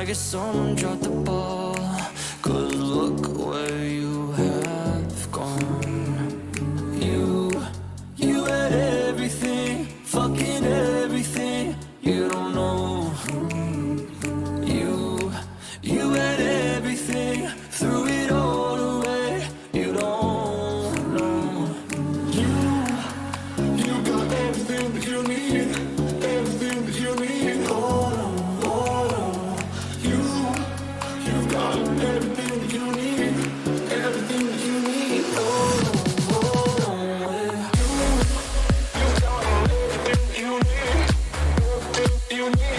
guess someone dropped the ball. Cause look where you have gone. You had everything, fucking everything. You don't know. You had everything, threw it all away. You don't know. You got everything that you need, everything that you need. You've got everything that you need, everything that you need. You got everything that you need, everything you need.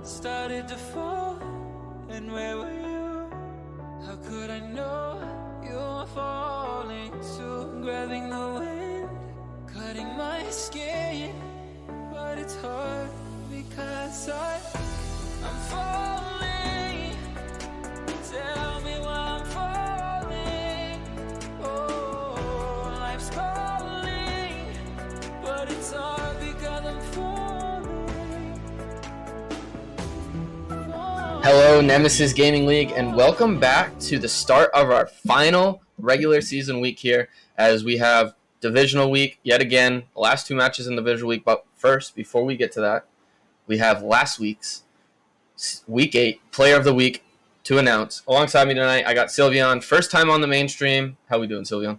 Started to fall, and where were you? How could I know you were falling too? Grabbing the wind, cutting my skin, but it's hard because I'm falling. Tell me why I'm falling. Oh, life's calling, but it's hard because I'm falling. Hello, Nemesis Gaming League, and welcome back to the start of our final regular season week here, as we have divisional week yet again, the last two matches in the divisional week. But first, before we get to that, we have last week's week 8 player of the week to announce. Alongside me tonight, I got Sylvian, first time on the mainstream. How we doing, Sylvian?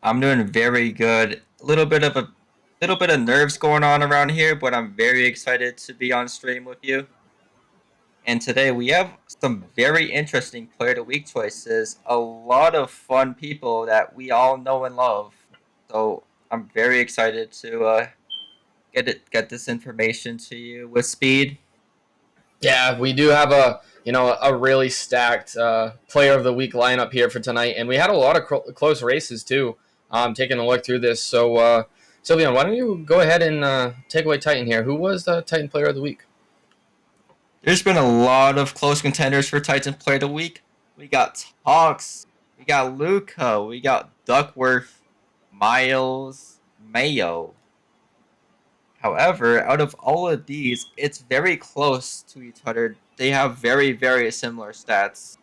I'm doing very good. A little bit of nerves going on around here, but I'm very excited to be on stream with you. And today we have some very interesting player of the week choices. A lot of fun people that we all know and love. So I'm very excited to get this information to you with speed. Yeah, we do have a really stacked player of the week lineup here for tonight, and we had a lot of close races too. Taking a look through this, so Sylvian, why don't you go ahead and take away Titan here? Who was the Titan player of the week? There's been a lot of close contenders for Titan player of the week. We got Tox, we got Luca, we got Duckworth, Miles, Mayo. However, out of all of these, it's very close to each other. They have very, very similar stats.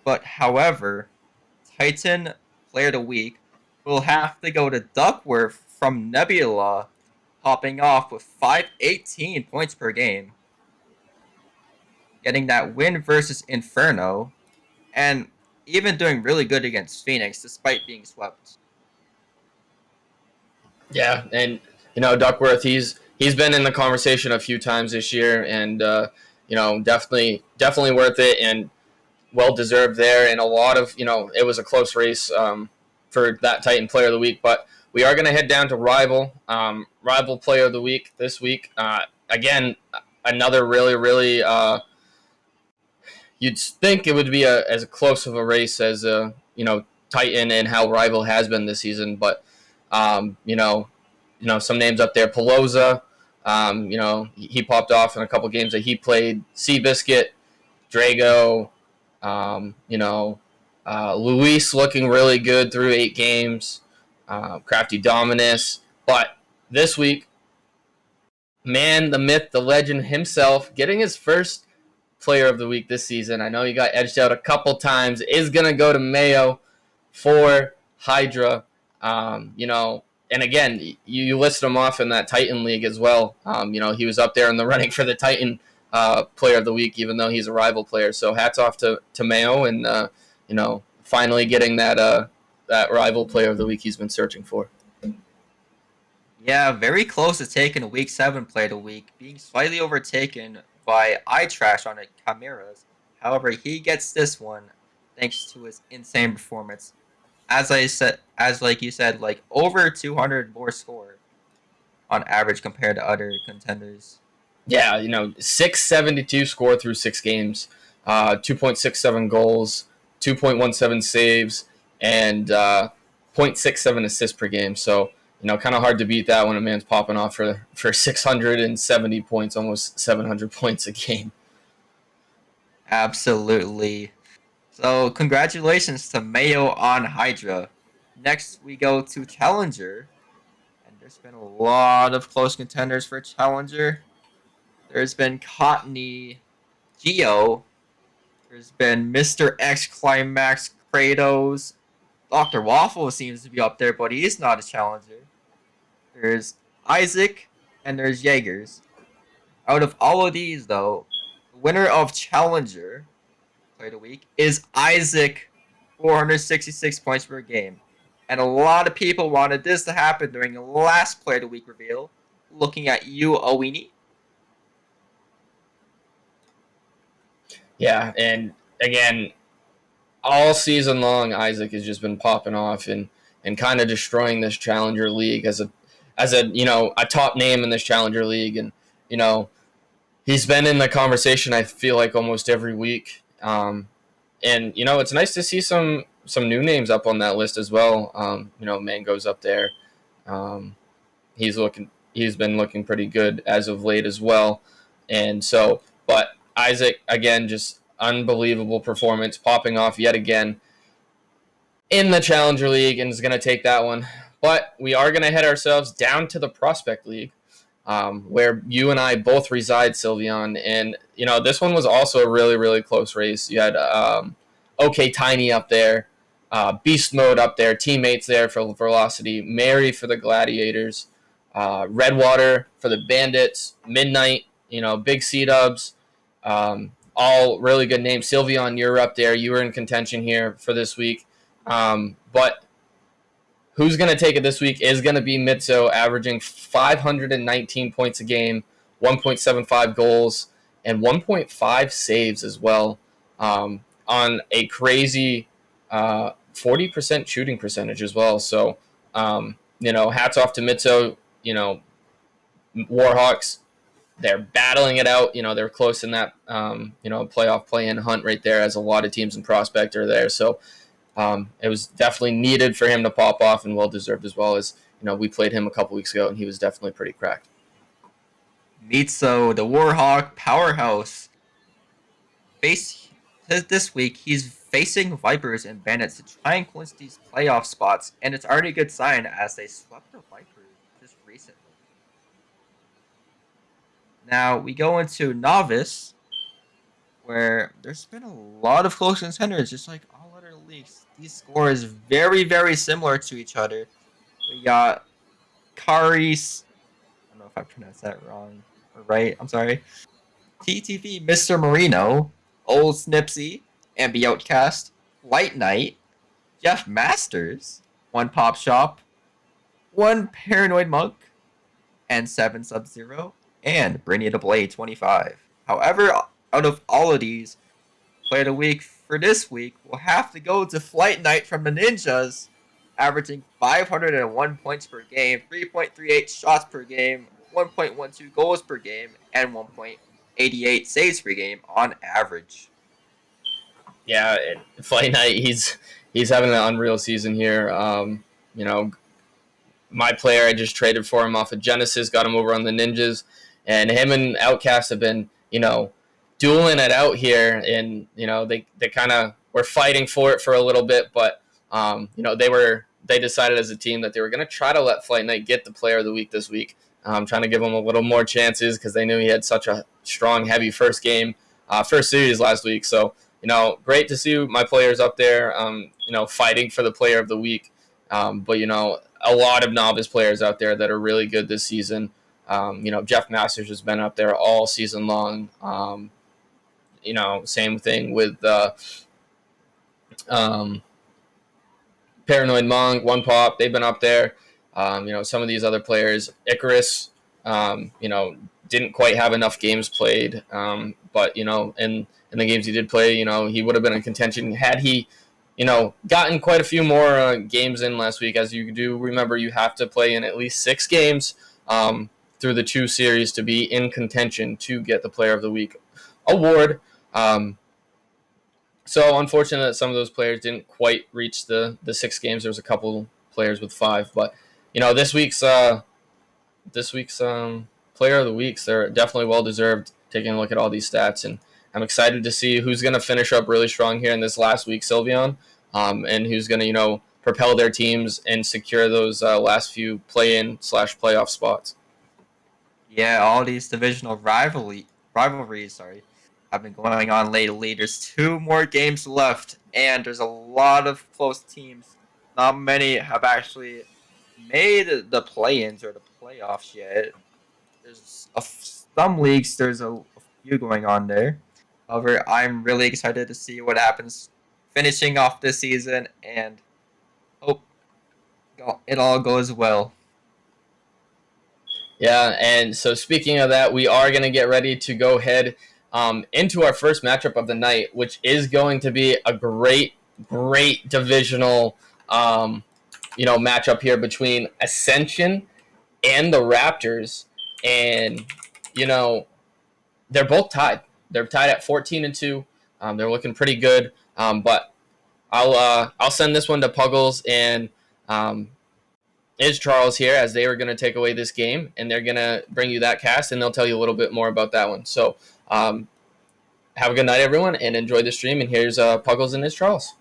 But however, Titan player of the week will have to go to Duckworth from Nebula, popping off with 518 points per game, getting that win versus Inferno, and even doing really good against Phoenix despite being swept. Yeah, and Duckworth, he's been in the conversation a few times this year, and definitely worth it and well deserved there. And a lot of it was a close race for that Titan Player of the Week, but we are going to head down to Rival Player of the Week this week. Again, another really you'd think it would be as close of a race as Titan and how Rival has been this season, but some names up there. Pelosa, he popped off in a couple games that he played. Seabiscuit, Drago, Luis looking really good through 8 games. Crafty Dominus. But this week, man, the myth, the legend himself, getting his first player of the week this season. I know he got edged out a couple times. Is going to go to Mayo for Hydra. And again, you listed him off in that Titan League as well. He was up there in the running for the Titan player of the week, even though he's a rival player. So hats off to Mayo and, finally getting that rival player of the week he's been searching for. Yeah, very close to taking a Week 7 play of the week, being slightly overtaken by iTrash on the Chimeras. However, he gets this one thanks to his insane performance. As you said, like over 200 more score on average compared to other contenders. Yeah, 672 score through 6 games, 2.67 goals, 2.17 saves, and 0.67 assists per game. So, kind of hard to beat that when a man's popping off for 670 points, almost 700 points a game. Absolutely. So, congratulations to Mayo on Hydra. Next, we go to Challenger. And there's been a lot of close contenders for Challenger. There's been Cottony, Geo. There's been Mr. X Climax, Kratos. Dr. Waffle seems to be up there, but he's not a challenger. There's Isaac, and there's Jaegers. Out of all of these, though, the winner of Challenger Play of the Week is Isaac, 466 points per game. And a lot of people wanted this to happen during the last Play of the Week reveal. Looking at you, Owini. Yeah, and again, all season long, Isaac has just been popping off and kind of destroying this Challenger League as a top name in this Challenger League, and he's been in the conversation. I feel like almost every week, and it's nice to see some new names up on that list as well. Mango's up there. He's been looking pretty good as of late as well, and so but. Isaac, again, just unbelievable performance, popping off yet again in the Challenger League, and is going to take that one. But we are going to head ourselves down to the Prospect League, where you and I both reside, Sylveon. And, this one was also a really, really close race. You had OK Tiny up there, Beast Mode up there, Teammates there for Velocity, Mary for the Gladiators, Redwater for the Bandits, Midnight, Big C-Dubs. All really good names. Sylveon, you're up there. You were in contention here for this week. But who's going to take it this week is going to be Mitso, averaging 519 points a game, 1.75 goals, and 1.5 saves as well, on a crazy 40% shooting percentage as well. So, hats off to Mitso. Warhawks, they're battling it out. They're close in that, playoff play-in hunt right there, as a lot of teams in Prospect are there. So it was definitely needed for him to pop off, and well-deserved as well. As, we played him a couple weeks ago, and he was definitely pretty cracked. Mitso, the Warhawk powerhouse. This week, he's facing Vipers and Bandits to try and clinch these playoff spots, and it's already a good sign as they swept the Vipers just recently. Now, we go into Novice, where there's been a lot of close contenders, just like all other leagues. These scores very, very similar to each other. We got Karis, I don't know if I pronounced that wrong or right, I'm sorry. TTV Mr. Marino, Old Snipsy, Ambi Outcast, Light Knight, Jeff Masters, One Pop Shop, One Paranoid Monk, and 7 Sub-Zero, and Brainy the Blade 25. However, out of all of these, Play of the Week for this week will have to go to Flight Knight from the Ninjas, averaging 501 points per game, 3.38 shots per game, 1.12 goals per game, and 1.88 saves per game on average. Yeah, Flight Knight, he's having an unreal season here. My player, I just traded for him off of Genesis, got him over on the Ninjas, and him and Outcast have been, dueling it out here, and they kind of were fighting for it for a little bit, but they decided as a team that they were going to try to let Flight Knight get the Player of the Week this week, trying to give him a little more chances because they knew he had such a strong, heavy first game. first series last week. So, great to see my players up there, fighting for the player of the week. But, a lot of novice players out there that are really good this season. Jeff Masters has been up there all season long. Same thing with um, Paranoid Monk, One Pop. They've been up there. Some of these other players, Icarus, didn't quite have enough games played. But in the games he did play, he would have been in contention had he, gotten quite a few more games in last week. As you do remember, you have to play in at least 6 games through the 2 series to be in contention to get the Player of the Week award. So unfortunate that some of those players didn't quite reach the 6 games. There was a couple players with 5, but this week's Player of the Weeks, they're definitely well deserved. Taking a look at all these stats, and I'm excited to see who's going to finish up really strong here in this last week, Sylveon, and who's going to propel their teams and secure those last few play-in/playoff spots. Yeah, all these divisional rivalries, have been going on lately. There's 2 more games left, and there's a lot of close teams. Not many have actually made the play-ins or the playoffs yet. There's some leagues. There's a few going on there. However, I'm really excited to see what happens finishing off this season, and hope it all goes well. Yeah, and so speaking of that, we are going to get ready to go ahead into our first matchup of the night, which is going to be a great divisional, matchup here between Ascension and the Raptors, and they're both tied. They're tied at 14-2. They're looking pretty good, but I'll send this one to Puggles and is Charles here, as they are going to take away this game, and they're going to bring you that cast, and they'll tell you a little bit more about that one. So have a good night, everyone, and enjoy the stream. And here's Puggles and is Charles.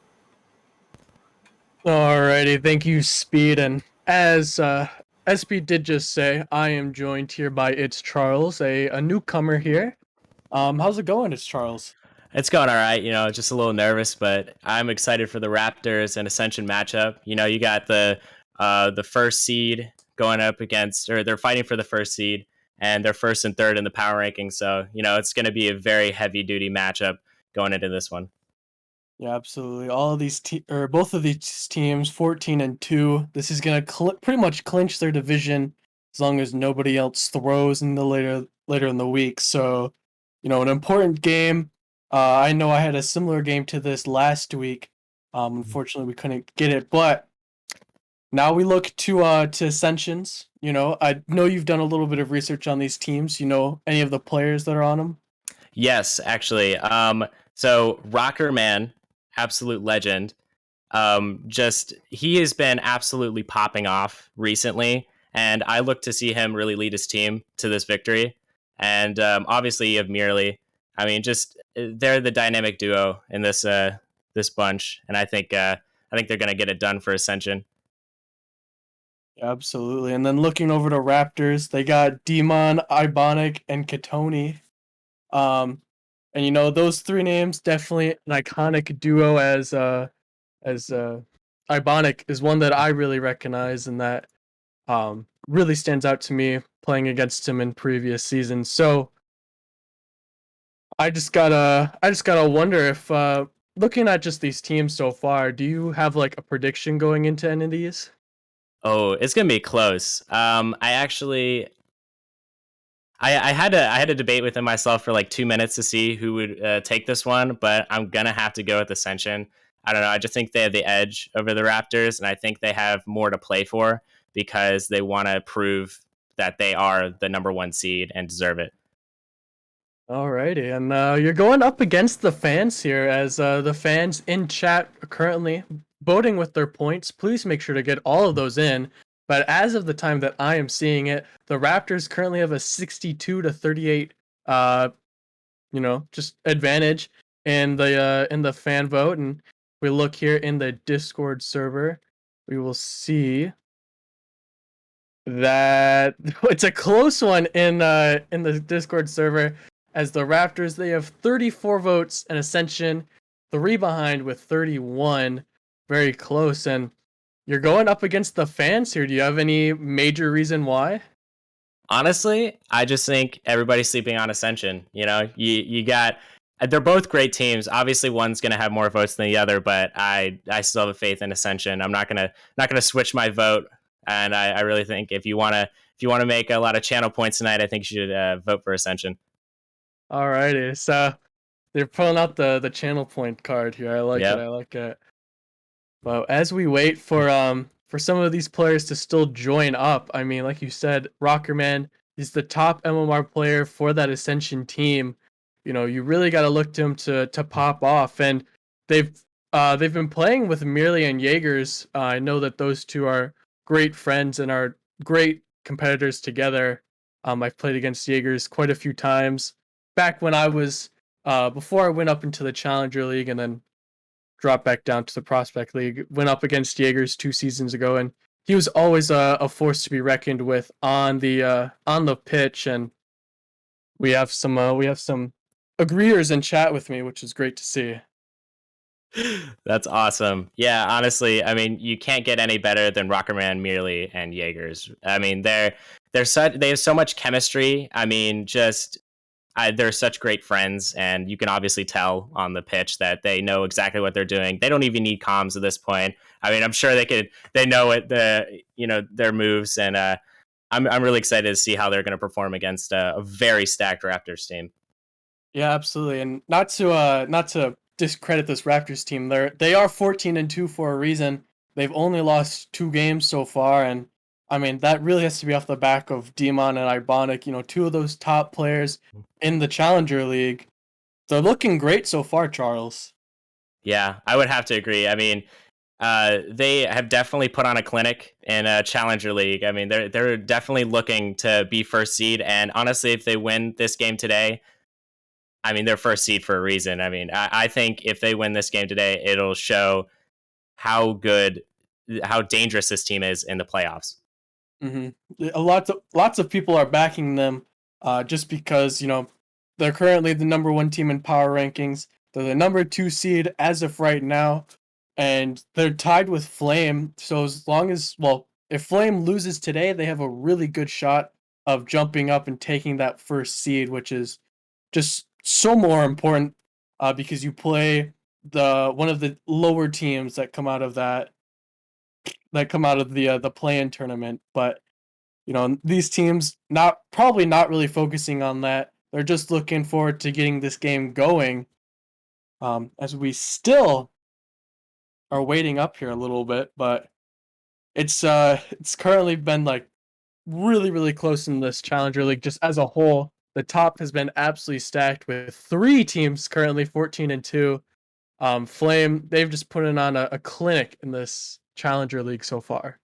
Alrighty, thank you, Speed. And as Speed did just say, I am joined here by It's Charles, a newcomer here. How's it going, It's Charles? It's going all right. Just a little nervous, but I'm excited for the Raptors and Ascension matchup. You got the first seed going up against, or they're fighting for the first seed, and they're first and third in the power ranking. So, it's going to be a very heavy duty matchup going into this one. Yeah, absolutely. All of these both of these teams, 14-2. This is gonna pretty much clinch their division as long as nobody else throws in the later in the week. So, an important game. I know I had a similar game to this last week. Unfortunately, we couldn't get it, but now we look to Ascensions. I know you've done a little bit of research on these teams. Any of the players that are on them? Yes, actually. So Rocker Man, absolute legend. He has been absolutely popping off recently, and I look to see him really lead his team to this victory. And obviously, you have Merely. They're the dynamic duo in this bunch, and I think they're going to get it done for Ascension. Absolutely. And then looking over to Raptors, they got Demon, Ibonic, and Katoni. And those 3 names, definitely an iconic duo, as Ibonic is one that I really recognize and that really stands out to me playing against him in previous seasons. So I just gotta wonder if looking at just these teams so far, do you have like a prediction going into any of these? Oh, it's gonna be close. I had a debate within myself for like 2 minutes to see who would take this one, but I'm gonna have to go with Ascension. I don't know. I just think they have the edge over the Raptors, and I think they have more to play for because they want to prove that they are the number 1 seed and deserve it. Alrighty, and you're going up against the fans here, as the fans in chat are currently voting with their points. Please make sure to get all of those in. But as of the time that I am seeing it, the Raptors currently have a 62-38, just advantage in the fan vote. And if we look here in the Discord server, we will see that it's a close one in the Discord server, as the Raptors, they have 34 votes and Ascension 3 behind with 31. Very close. And you're going up against the fans here. Do you have any major reason why? Honestly, I just think everybody's sleeping on Ascension. You got they're both great teams. Obviously, one's going to have more votes than the other, but I still have faith in Ascension. I'm not gonna switch my vote, and I really think if you wanna make a lot of channel points tonight, I think you should vote for Ascension. Alrighty, so they're pulling out the channel point card here. I like it. Yep. I like it. Well, as we wait for some of these players to still join up, I mean, like you said, Rockerman is the top MMR player for that Ascension team. You really got to look to him to pop off, and they've they've been playing with Merely and Jaegers. I know that those two are great friends and are great competitors together. I've played against Jaegers quite a few times back when I was before I went up into the Challenger League and then dropped back down to the Prospect League. Went up against Jaegers 2 seasons ago, and he was always a force to be reckoned with on the pitch. And we have some agreeers in chat with me, which is great to see. That's awesome. Yeah, honestly, I mean, you can't get any better than Rockerman, Merely, and Jaegers. I mean, they have so much chemistry. I mean, they're such great friends, and you can obviously tell on the pitch that they know exactly what they're doing. They don't even need comms at this point. I mean, I'm sure they know their moves, and I'm really excited to see how they're going to perform against a very stacked Raptors team. Yeah, absolutely, and not to discredit this Raptors team. They are 14-2 for a reason. They've only lost 2 games so far, and I mean that really has to be off the back of Demon and Ibonic. Two of those top players in the Challenger League. They're looking great so far, Charles. Yeah, I would have to agree. I mean, they have definitely put on a clinic in a Challenger League. I mean, they're definitely looking to be first seed, and honestly, if they win this game today, I mean, they're first seed for a reason. I mean, I think if they win this game today, it'll show how dangerous this team is in the playoffs. Mm-hmm. Lots of people are backing them, just because they're currently the number 1 team in power rankings. They're the number 2 seed as of right now, and they're tied with Flame. So if Flame loses today, they have a really good shot of jumping up and taking that first seed, which is just so more important, because you play one of the lower teams that come out of the play-in tournament. But these teams probably not really focusing on that. They're just looking forward to getting this game going. As we still are waiting up here a little bit, but it's currently been like really, really close in this Challenger League just as a whole. The top has been absolutely stacked with 3 teams currently 14-2. Flame, they've just put on a clinic in this Challenger League so far.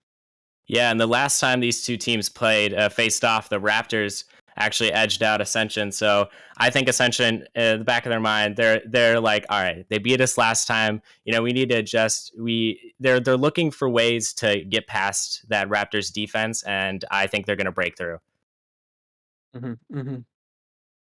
Yeah, and the last time these two teams faced off, the Raptors actually edged out Ascension. So I think Ascension, in the back of their mind, they're like, all right, they beat us last time. We need to adjust. They're looking for ways to get past that Raptors defense, and I think they're going to break through. Mm-hmm, mm-hmm.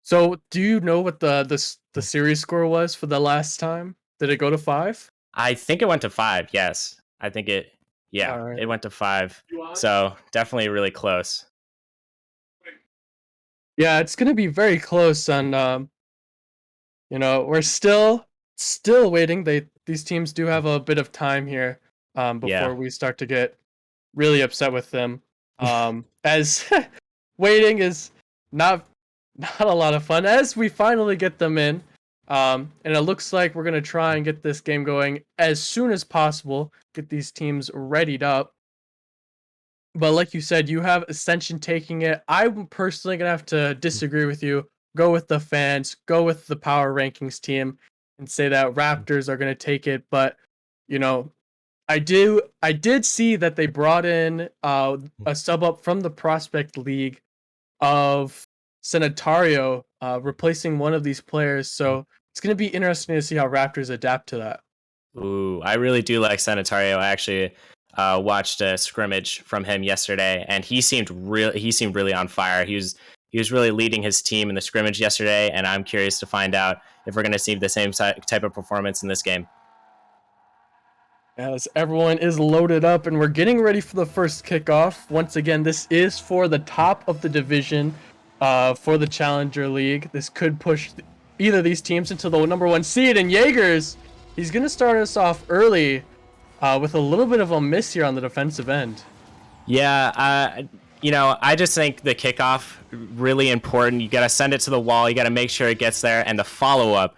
So, do you know what the series score was for the last time? Did it go to 5? I think it went to 5. Yes, I think it. Yeah, right. It went to 5. So definitely really close. Yeah, it's gonna be very close, and we're still waiting. These teams do have a bit of time here, before we start to get really upset with them. As waiting is not a lot of fun. As we finally get them in, and it looks like we're gonna try and get this game going as soon as possible. Get these teams readied up. But like you said, you have Ascension taking it. I'm personally gonna have to disagree with you. Go with the fans. Go with the power rankings team, and say that Raptors are gonna take it. But I did see that they brought in a sub up from the Prospect League of Sanitario, replacing one of these players. So it's gonna be interesting to see how Raptors adapt to that. Ooh, I really do like Sanitario. I actually watched a scrimmage from him yesterday, and he seemed really on fire. He was really leading his team in the scrimmage yesterday, and I'm curious to find out if we're going to see the same type of performance in this game. As everyone is loaded up and we're getting ready for the first kickoff. Once again, this is for the top of the division for the Challenger League. This could push either of these teams into the number 1 seed. And Jaegers, he's going to start us off early with a little bit of a miss here on the defensive end. Yeah, I just think the kickoff really important. You got to send it to the wall. You got to make sure it gets there, and the follow up.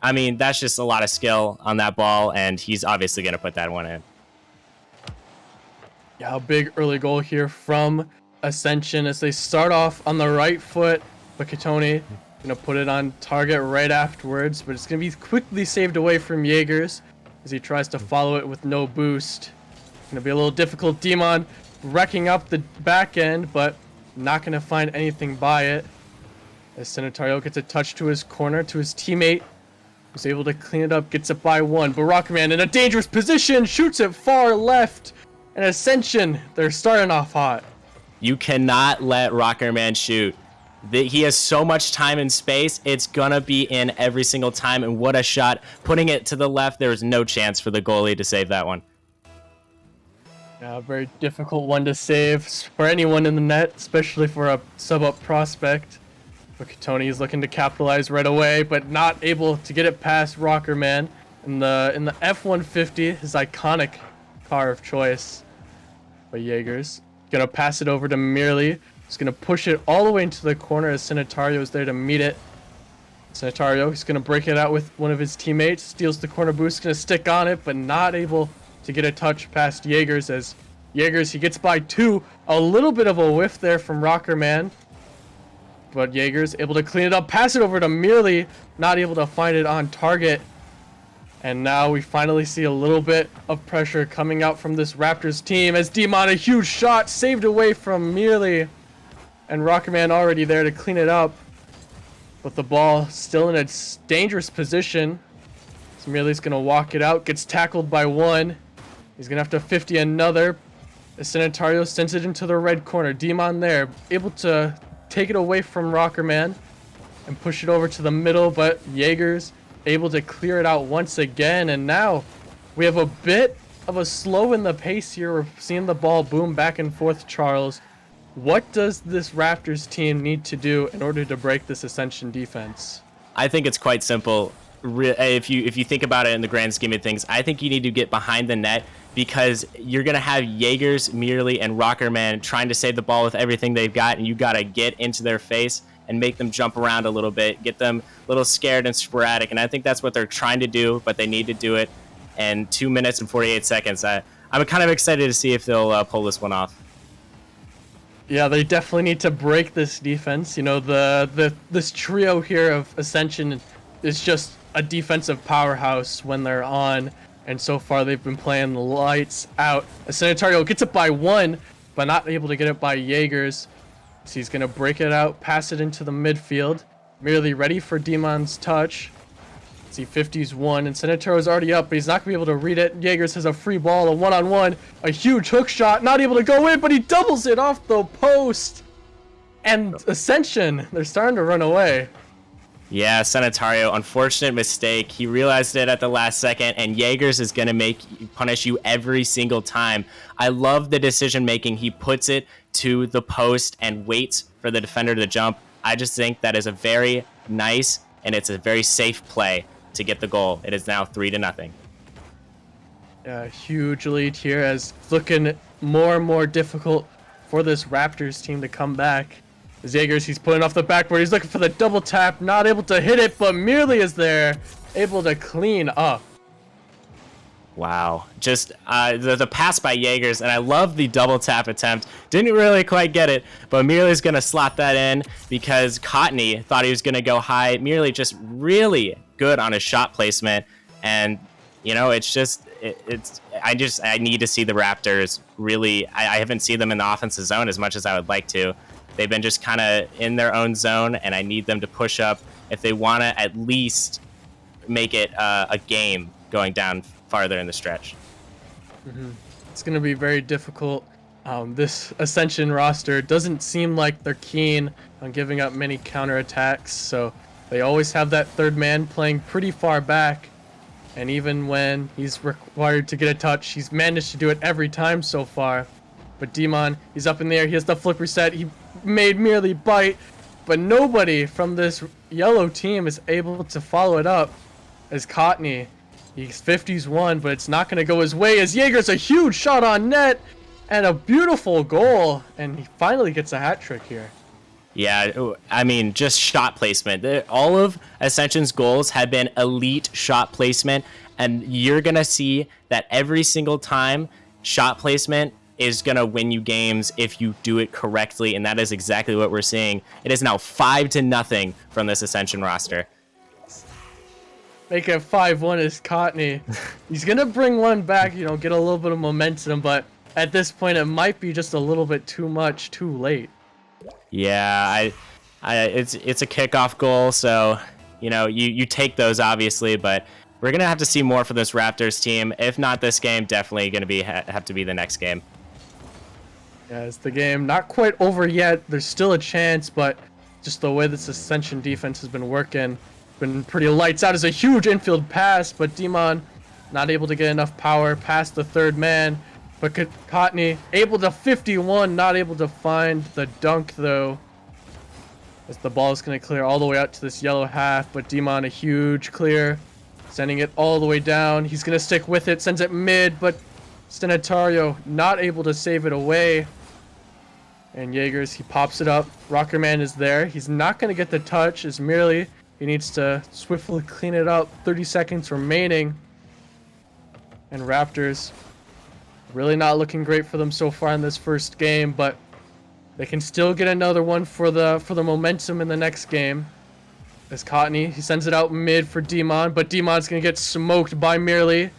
I mean, that's just a lot of skill on that ball, and he's obviously going to put that one in. Yeah, a big early goal here from Ascension as they start off on the right foot, but Katoni going to put it on target right afterwards, but it's going to be quickly saved away from Jaegers as he tries to follow it with no boost. Going to be a little difficult. Demon wrecking up the back end, but not going to find anything by it. As Sanitario gets a touch to his corner, to his teammate, who's able to clean it up, gets it by 1. But Rocketman in a dangerous position, shoots it far left. And Ascension, they're starting off hot. You cannot let Rockerman shoot. He has so much time and space. It's going to be in every single time. And what a shot. Putting it to the left, there was no chance for the goalie to save that one. Yeah, a very difficult one to save for anyone in the net, especially for a sub-up prospect. But Katoni is looking to capitalize right away, but not able to get it past Rockerman in the F-150, his iconic car of choice. But Jaegers gonna pass it over to Merely. He's gonna push it all the way into the corner as Sanitario is there to meet it. Sanitario, he's gonna break it out with one of his teammates, steals the corner boost, gonna stick on it, but not able to get a touch past Jaegers as Jaegers, he gets by 2. A little bit of a whiff there from Rockerman. But Jaegers able to clean it up, pass it over to Merely, not able to find it on target. And now we finally see a little bit of pressure coming out from this Raptors team as Demon, a huge shot, saved away from Merely. And Rockerman already there to clean it up. But the ball still in a dangerous position. So Merely's going to walk it out, gets tackled by 1. He's going to have to 50 another. As Sanitario sends it into the red corner. Demon there, able to take it away from Rockerman and push it over to the middle, but Jaegers able to clear it out once again. And now we have a bit of a slow in the pace here. We're seeing the ball boom back and forth, Charles. What does this Raptors team need to do in order to break this Ascension defense? I think it's quite simple. If you think about it in the grand scheme of things, I think you need to get behind the net, because you're going to have Jaegers, Merely, and Rockerman trying to save the ball with everything they've got, and you got to get into their face and make them jump around a little bit, get them a little scared and sporadic, and I think that's what they're trying to do, but they need to do it in 2 minutes and 48 seconds. I'm kind of excited to see if they'll pull this one off. Yeah, they definitely need to break this defense. You know, this trio here of Ascension is just a defensive powerhouse when they're on. And so far, they've been playing the lights out. Sanitario gets it by 1, but not able to get it by Jaegers. So he's going to break it out, pass it into the midfield. Merely ready for Demon's touch. See, 50's 1, and Sanitario's already up, but he's not going to be able to read it. Jaegers has a free ball, a one-on-one, a huge hook shot, not able to go in, but he doubles it off the post. And Ascension, they're starting to run away. Yeah, Sanitario, unfortunate mistake. He realized it at the last second, and Jaegers is going to punish you every single time. I love the decision making. He puts it to the post and waits for the defender to jump. I just think that is a very nice, and it's a very safe play to get the goal. It is now 3-0. Yeah, huge lead here as it's looking more and more difficult for this Raptors team to come back. Jaegers, he's putting off the backboard. He's looking for the double tap, not able to hit it, but Merely is there, able to clean up. Wow. Just the pass by Jaegers, and I love the double tap attempt. Didn't really quite get it, but Merely's going to slot that in because Cottony thought he was going to go high. Merely just really good on his shot placement, and, you know, it's just, I need to see the Raptors really, I haven't seen them in the offensive zone as much as I would like to. They've been just kind of in their own zone, and I need them to push up if they want to at least make it a game going down farther in the stretch. Mm-hmm. It's going to be very difficult This Ascension roster doesn't seem like they're keen on giving up many counterattacks, so they always have that third man playing pretty far back. And even when he's required to get a touch, he's managed to do it every time so far. But Demon, he's up in the air, he has the flip reset, he made merely bite, but nobody from this yellow team is able to follow it up. As Cottony, he's 50s one, but it's not going to go his way as Jaeger's a huge shot on net and a beautiful goal, and he finally gets a hat trick here. Yeah, I mean, just shot placement. All of Ascension's goals have been elite shot placement, and you're going to see that every single time shot placement is going to win you games if you do it correctly, and that is exactly what we're seeing. It is now 5-0 from this Ascension roster. Make it 5-1 is Cottony. He's going to bring one back, you know, get a little bit of momentum, but at this point it might be just a little bit too much, too late. Yeah, it's a kickoff goal, so you know you take those obviously, but we're gonna have to see more for this Raptors team. If not this game, definitely gonna have to be the next game. Yeah, it's the game not quite over yet. There's still a chance, but just the way this Ascension defense has been working, been pretty lights out. Is a huge infield pass, but Demon not able to get enough power past the third man. But Cottony able to 51, not able to find the dunk though. As the ball is going to clear all the way out to this yellow half, but Demon a huge clear, sending it all the way down. He's going to stick with it, sends it mid, but Stenatario not able to save it away. And Jaegers, he pops it up. Rockerman is there. He's not going to get the touch, as merely he needs to swiftly clean it up. 30 seconds remaining. And Raptors, really not looking great for them so far in this first game, but they can still get another one for the momentum in the next game. As Cottony, he sends it out mid for Demon, but Demon's gonna get smoked by Merely.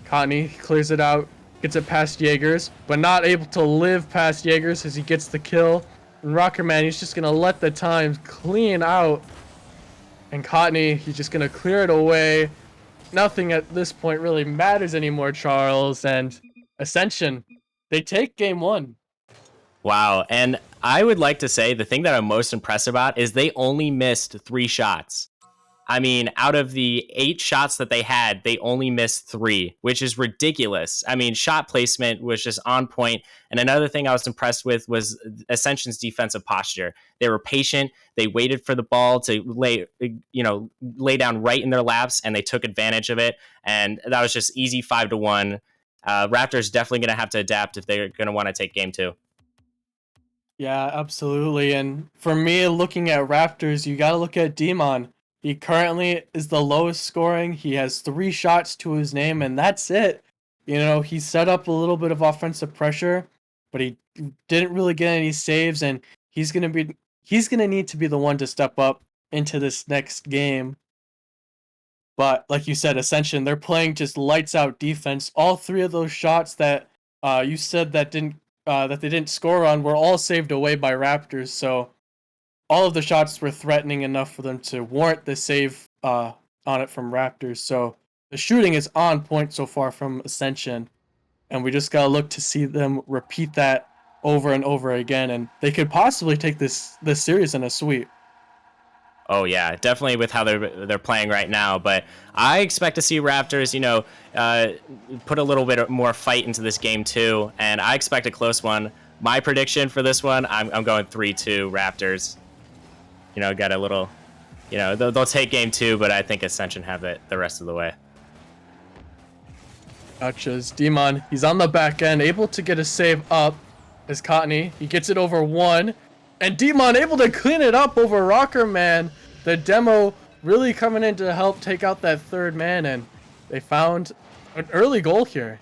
Cottony clears it out, gets it past Jaegers, but not able to live past Jaegers as he gets the kill. And Rockerman, he's just gonna let the time clean out. And Cottony, he's just gonna clear it away. Nothing at this point really matters anymore, Charles. And Ascension, they take game one. Wow, and I would like to say the thing that I'm most impressed about is they only missed 3 shots. I mean, out of the 8 shots that they had, they only missed 3, which is ridiculous. I mean, shot placement was just on point. And another thing I was impressed with was Ascension's defensive posture. They were patient. They waited for the ball to lay down right in their laps, and they took advantage of it. And that was just easy 5-1. Raptors definitely going to have to adapt if they're going to want to take game 2. Yeah, absolutely. And for me, looking at Raptors, you got to look at Demon. He currently is the lowest scoring. He has 3 shots to his name, and that's it. You know, he set up a little bit of offensive pressure, but he didn't really get any saves, and he's gonna need to be the one to step up into this next game. But like you said, Ascension, they're playing just lights out defense. All 3 of those shots that you said that they didn't score on were all saved away by Raptors. So all of the shots were threatening enough for them to warrant the save on it from Raptors. So the shooting is on point so far from Ascension, and we just gotta look to see them repeat that over and over again, and they could possibly take this series in a sweep. Oh yeah, definitely with how they're playing right now. But I expect to see Raptors, put a little bit more fight into this game too, and I expect a close one. My prediction for this one, I'm going 3-2 Raptors. Got a little, they'll take game 2, but I think Ascension have it the rest of the way. Gotcha's Demon, he's on the back end, able to get a save up as Cottony. He gets it over 1, and Demon able to clean it up over Rockerman. The demo really coming in to help take out that third man, and they found an early goal here.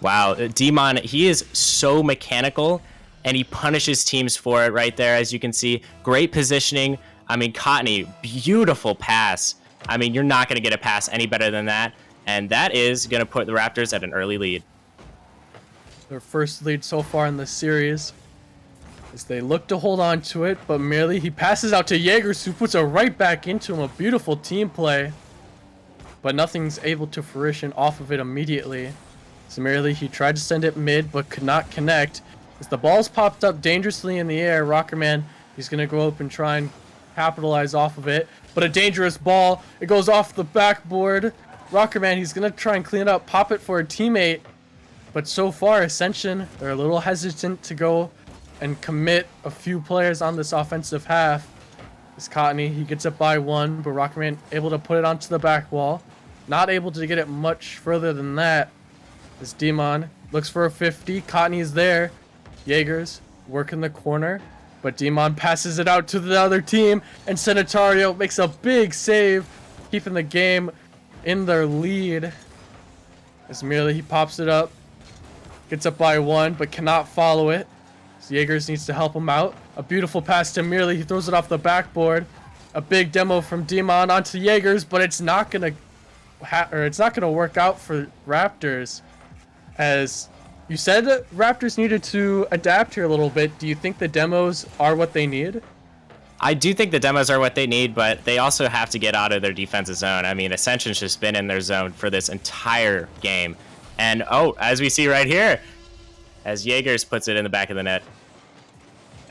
Wow, Demon, he is so mechanical, and he punishes teams for it right there, as you can see. Great positioning. I mean, Cottony, beautiful pass. I mean, you're not going to get a pass any better than that, and that is going to put the Raptors at an early lead. Their first lead so far in this series, as they look to hold on to it, but merely he passes out to Jaegers, who puts it right back into him. A beautiful team play, but nothing's able to fruition off of it immediately. So merely he tried to send it mid, but could not connect. As the ball's popped up dangerously in the air, Rockerman, he's going to go up and try and capitalize off of it. But a dangerous ball. It goes off the backboard. Rockerman, he's going to try and clean it up, pop it for a teammate. But so far, Ascension, they're a little hesitant to go and commit a few players on this offensive half. This Cottony, he gets up by 1, but Rockerman able to put it onto the back wall. Not able to get it much further than that. This Demon looks for a 50. Cottony is there. Jaegers working the corner, but Demon passes it out to the other team, and Sanitario makes a big save, keeping the game in their lead. As merely he pops it up, gets up by 1, but cannot follow it. So Jaegers needs to help him out. A beautiful pass to Merely. He throws it off the backboard. A big demo from Demon onto Jaegers, but it's not gonna work out for Raptors. As you said, Raptors needed to adapt here a little bit. Do you think the demos are what they need? I do think the demos are what they need, but they also have to get out of their defensive zone. I mean, Ascension's just been in their zone for this entire game. And, as we see right here, as Jaegers puts it in the back of the net.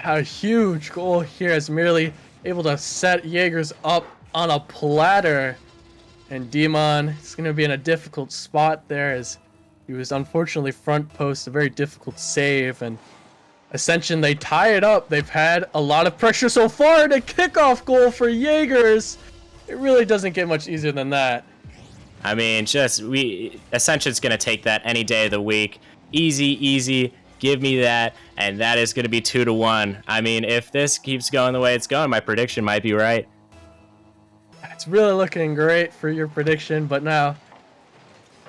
A huge goal here as merely able to set Jaegers up on a platter. And Demon is going to be in a difficult spot there as he was unfortunately front post, a very difficult save. And Ascension, they tie it up. They've had a lot of pressure so far, and a kickoff goal for Jaegers. It really doesn't get much easier than that. I mean, Ascension's going to take that any day of the week. Easy, give me that, and that is going to be 2-1. I mean, if this keeps going the way it's going, my prediction might be right. It's really looking great for your prediction, but now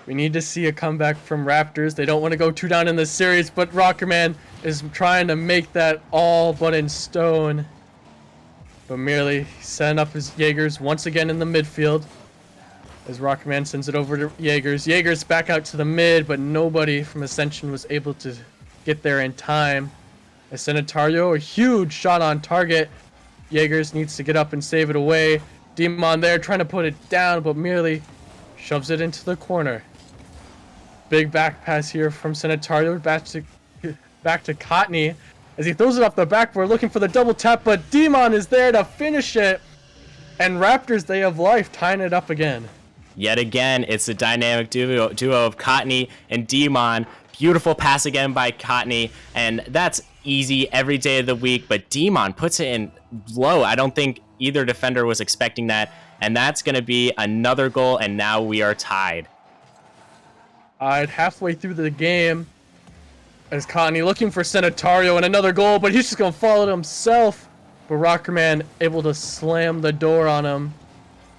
we need to see a comeback from Raptors. They don't want to go 2 down in this series, but Rockerman is trying to make that all but in stone. But merely setting up his Jaegers once again in the midfield. As Rockerman sends it over to Jaegers. Jaegers back out to the mid, but nobody from Ascension was able to get there in time. As Sanitario, a huge shot on target. Jaegers needs to get up and save it away. Demon there trying to put it down, but merely shoves it into the corner. Big back pass here from Sanitario back to Cottony as he throws it off the backboard looking for the double tap, but Demon is there to finish it. And Raptors, they have life, tying it up again. Yet again, it's a dynamic duo of Cottony and Demon. Beautiful pass again by Cottony, and that's easy every day of the week, but Demon puts it in low. I don't think either defender was expecting that, and that's going to be another goal, and now we are tied. Halfway through the game, as Cottony looking for Sanitario and another goal, but he's just going to follow it himself. But Rockerman able to slam the door on him.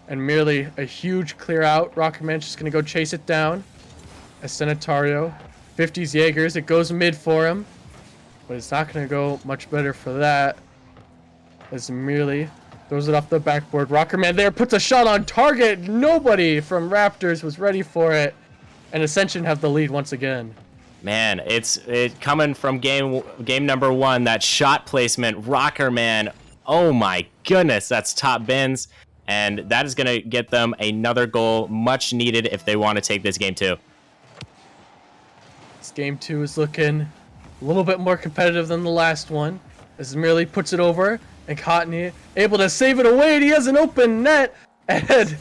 And merely a huge clear out. Rockerman's just going to go chase it down. As Sanitario 50s Jaegers. It goes mid for him. But it's not going to go much better for that. As merely throws it off the backboard. Rockerman there puts a shot on target. Nobody from Raptors was ready for it. And Ascension have the lead once again. Man, it's coming from game number 1. That shot placement, Rockerman. Oh my goodness, that's top bins. And that is going to get them another goal, much needed if they want to take this game 2. This game 2 is looking a little bit more competitive than the last one. As merely puts it over, and Cottony able to save it away. And he has an open net, and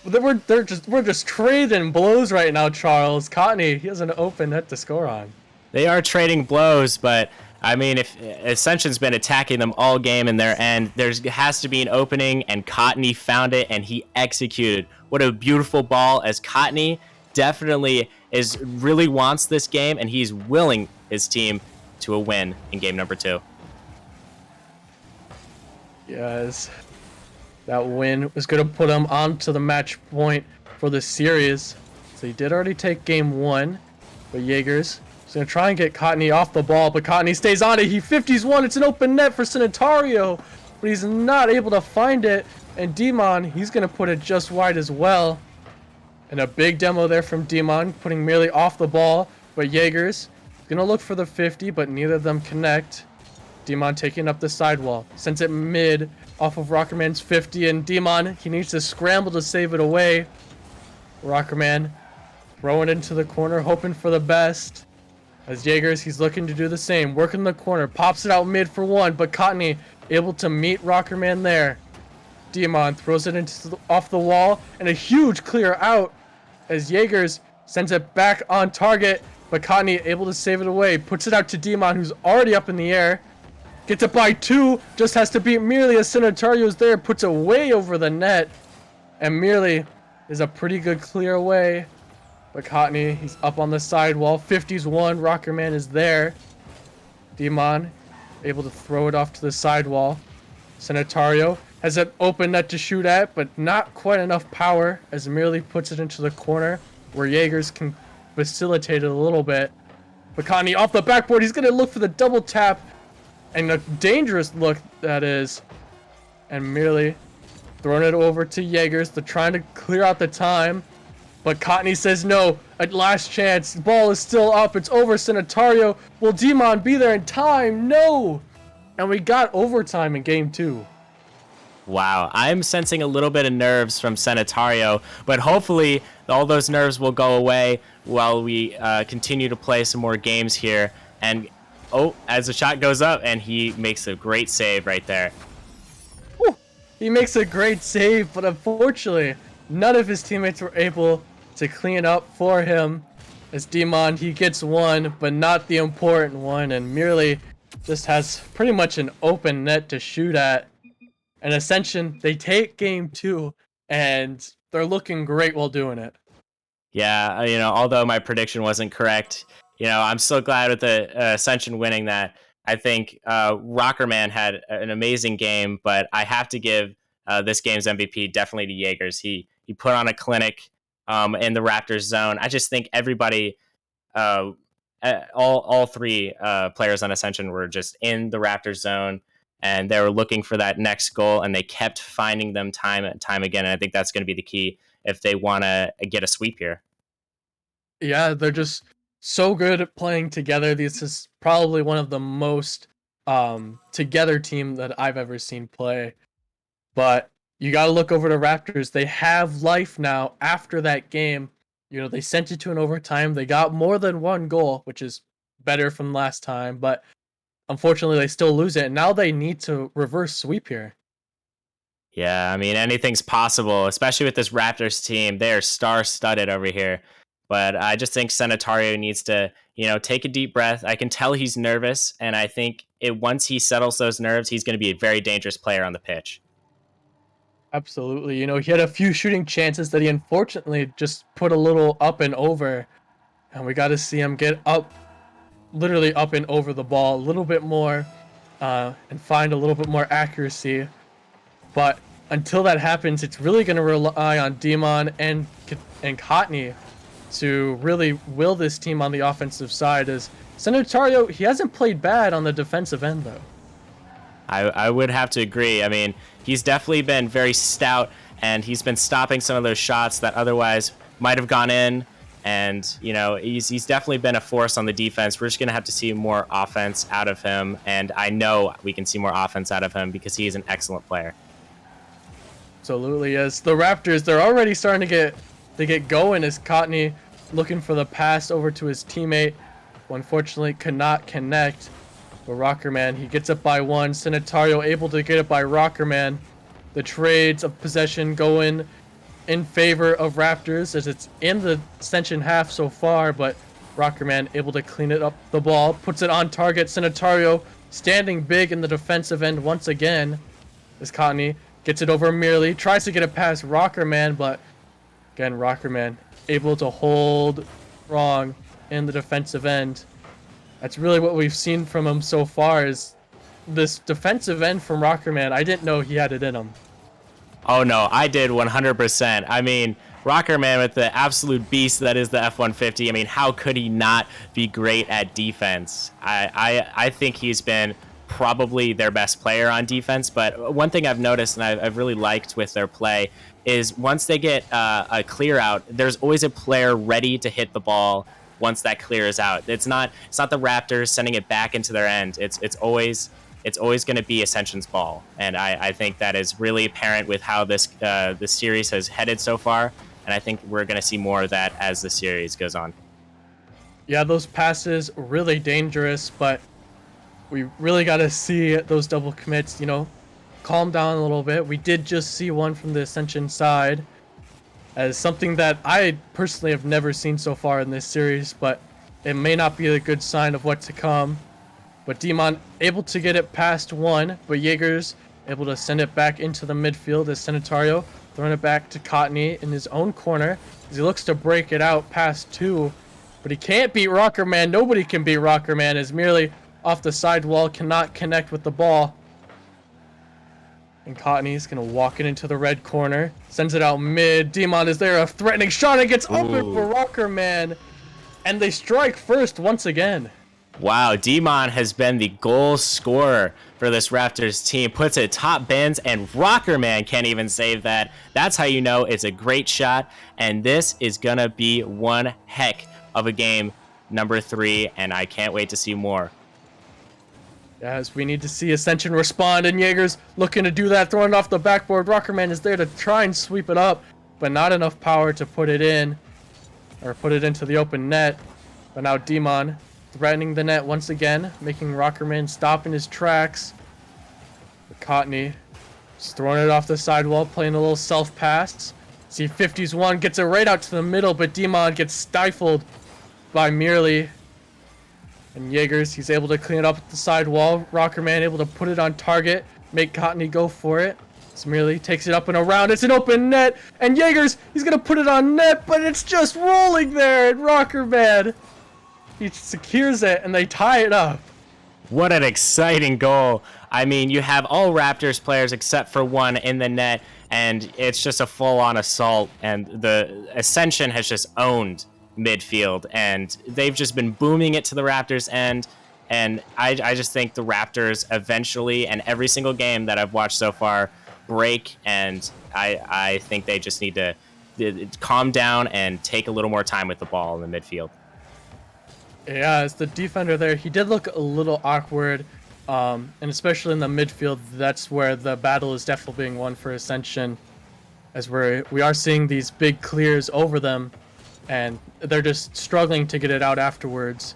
we're just trading blows right now. Charles Cottony, he has an open net to score on. They are trading blows, but I mean, if Ascension's been attacking them all game in their end, there has to be an opening, and Cottony found it, and he executed. What a beautiful ball, as Cottony definitely really wants this game, and he's willing his team to a win in game number 2. Yes, that win was going to put him onto the match point for the series. So he did already take game 1, but Jaegers is going to try and get Cottony off the ball, but Cottony stays on it. He 50s one. It's an open net for Sanitario, but he's not able to find it. And Demon, he's going to put it just wide as well. And a big demo there from Demon, putting merely off the ball. But Jaegers going to look for the 50, but neither of them connect. Demon taking up the sidewall. Sends it mid off of Rockerman's 50. And Demon, he needs to scramble to save it away. Rockerman throwing into the corner, hoping for the best. As Jaegers, he's looking to do the same. Working the corner, pops it out mid for one, but Cottony able to meet Rockerman there. Demon throws it off the wall, and a huge clear out as Jaegers sends it back on target, but Cottony able to save it away. Puts it out to Demon, who's already up in the air. Gets it by 2, just has to beat Merely as Sanatario's there, puts it way over the net, and Merely is a pretty good clear away. But Cottony, he's up on the sidewall. 50's one. Rockerman is there. Demon able to throw it off to the sidewall. Sanitario has an open net to shoot at, but not quite enough power as Merely puts it into the corner where Jaegers can facilitate it a little bit. But Cottony off the backboard. He's going to look for the double tap, and a dangerous look that is. And Merely throwing it over to Jaegers. They're trying to clear out the time. But Cottony says no. At last chance. The ball is still up. It's over. Sanitario. Will Demon be there in time? No. And we got overtime in game 2. Wow, I'm sensing a little bit of nerves from Sanitario, but hopefully all those nerves will go away while we continue to play some more games here. And as the shot goes up, and he makes a great save right there. Whew. He makes a great save, but unfortunately, none of his teammates were able to clean up for him. As Demon, he gets one, but not the important one, and merely just has pretty much an open net to shoot at. And Ascension, they take game 2, and they're looking great while doing it. Yeah, although my prediction wasn't correct, I'm so glad with the Ascension winning that. I think Rockerman had an amazing game, but I have to give this game's MVP definitely to Jaegers. He put on a clinic in the Raptors zone. I just think everybody, all 3 players on Ascension were just in the Raptors zone, and they were looking for that next goal, and they kept finding them time and time again. And I think that's going to be the key if they want to get a sweep here. Yeah, they're just so good at playing together. This is probably one of the most together team that I've ever seen play. But you got to look over to Raptors. They have life now after that game. They sent it to an overtime. They got more than one goal, which is better from last time. But unfortunately, they still lose it. And now they need to reverse sweep here. Yeah, I mean, anything's possible, especially with this Raptors team. They are star-studded over here. But I just think Sanitario needs to, take a deep breath. I can tell he's nervous, and I think once he settles those nerves, he's going to be a very dangerous player on the pitch. Absolutely. He had a few shooting chances that he unfortunately just put a little up and over. And we got to see him get up, literally up and over the ball a little bit more and find a little bit more accuracy. But until that happens, it's really going to rely on Demon and Cottony to really will this team on the offensive side. As Sanitario, he hasn't played bad on the defensive end, though. I would have to agree. I mean, he's definitely been very stout, and he's been stopping some of those shots that otherwise might have gone in. And, he's definitely been a force on the defense. We're just going to have to see more offense out of him. And I know we can see more offense out of him because he is an excellent player. Absolutely, yes. The Raptors, they're already starting to get going as Cottony looking for the pass over to his teammate, who unfortunately could not connect. But Rockerman, he gets it by 1. Sanitario able to get it by Rockerman. The trades of possession going in favor of Raptors as it's in the Ascension half so far, but Rockerman able to clean it up the ball, puts it on target. Sanitario standing big in the defensive end once again as Cottony gets it over Merely, tries to get it past Rockerman, but again, Rockerman able to hold strong in the defensive end. That's really what we've seen from him so far is this defensive end from Rockerman. I didn't know he had it in him. Oh, no, I did 100%. I mean, Rockerman with the absolute beast that is the F-150. I mean, how could he not be great at defense? I think he's been probably their best player on defense. But one thing I've noticed and I've really liked with their play is once they get a clear out, there's always a player ready to hit the ball once that clears out. It's not the Raptors sending it back into their end. It's always going to be Ascension's ball, and I think that is really apparent with how this series has headed so far. and I think we're going to see more of that as the series goes on. Yeah, those passes really dangerous, but we really got to see those double commits, calm down a little bit. We did just see one from the Ascension side as something that I personally have never seen so far in this series, but it may not be a good sign of what to come. But Demon able to get it past one, but Jaeger's able to send it back into the midfield as Sanitario throwing it back to Cottony in his own corner as he looks to break it out past two. But he can't beat Rockerman. Nobody can beat Rockerman as merely off the sidewall cannot connect with the ball. And Cottony's going to walk it into the red corner. Sends it out mid. Demon is there. A threatening shot. It gets open for Rockerman. And they strike first once again. Wow, Demon has been the goal scorer for this Raptors team. Puts it top bins, and Rockerman can't even save that. That's how you know it's a great shot. And this is going to be one heck of a game, number 3, and I can't wait to see more. Yes, we need to see Ascension respond, and Jaeger's looking to do that, throwing it off the backboard. Rockerman is there to try and sweep it up, but not enough power to put it in, or put it into the open net. But now Demon threatening the net once again, making Rockerman stop in his tracks. But Cottony just throwing it off the sidewall, playing a little self-pass. See, 50s one, gets it right out to the middle, but Demon gets stifled by Merely. And Jaegers, he's able to clean it up at the sidewall. Rockerman able to put it on target, make Cottony go for it. Merely takes it up and around. It's an open net, and Jaegers, he's gonna put it on net, but it's just rolling there, and Rockerman, he secures it, and they tie it up. What an exciting goal. I mean, you have all Raptors players except for one in the net, and it's just a full-on assault, and the Ascension has just owned midfield, and they've just been booming it to the Raptors end. And I just think the Raptors eventually, and every single game that I've watched so far, break, and I think they just need to calm down and take a little more time with the ball in the midfield. Yeah, as the defender there, he did look a little awkward, and especially in the midfield, that's where the battle is definitely being won for Ascension, as we are seeing these big clears over them, and they're just struggling to get it out afterwards.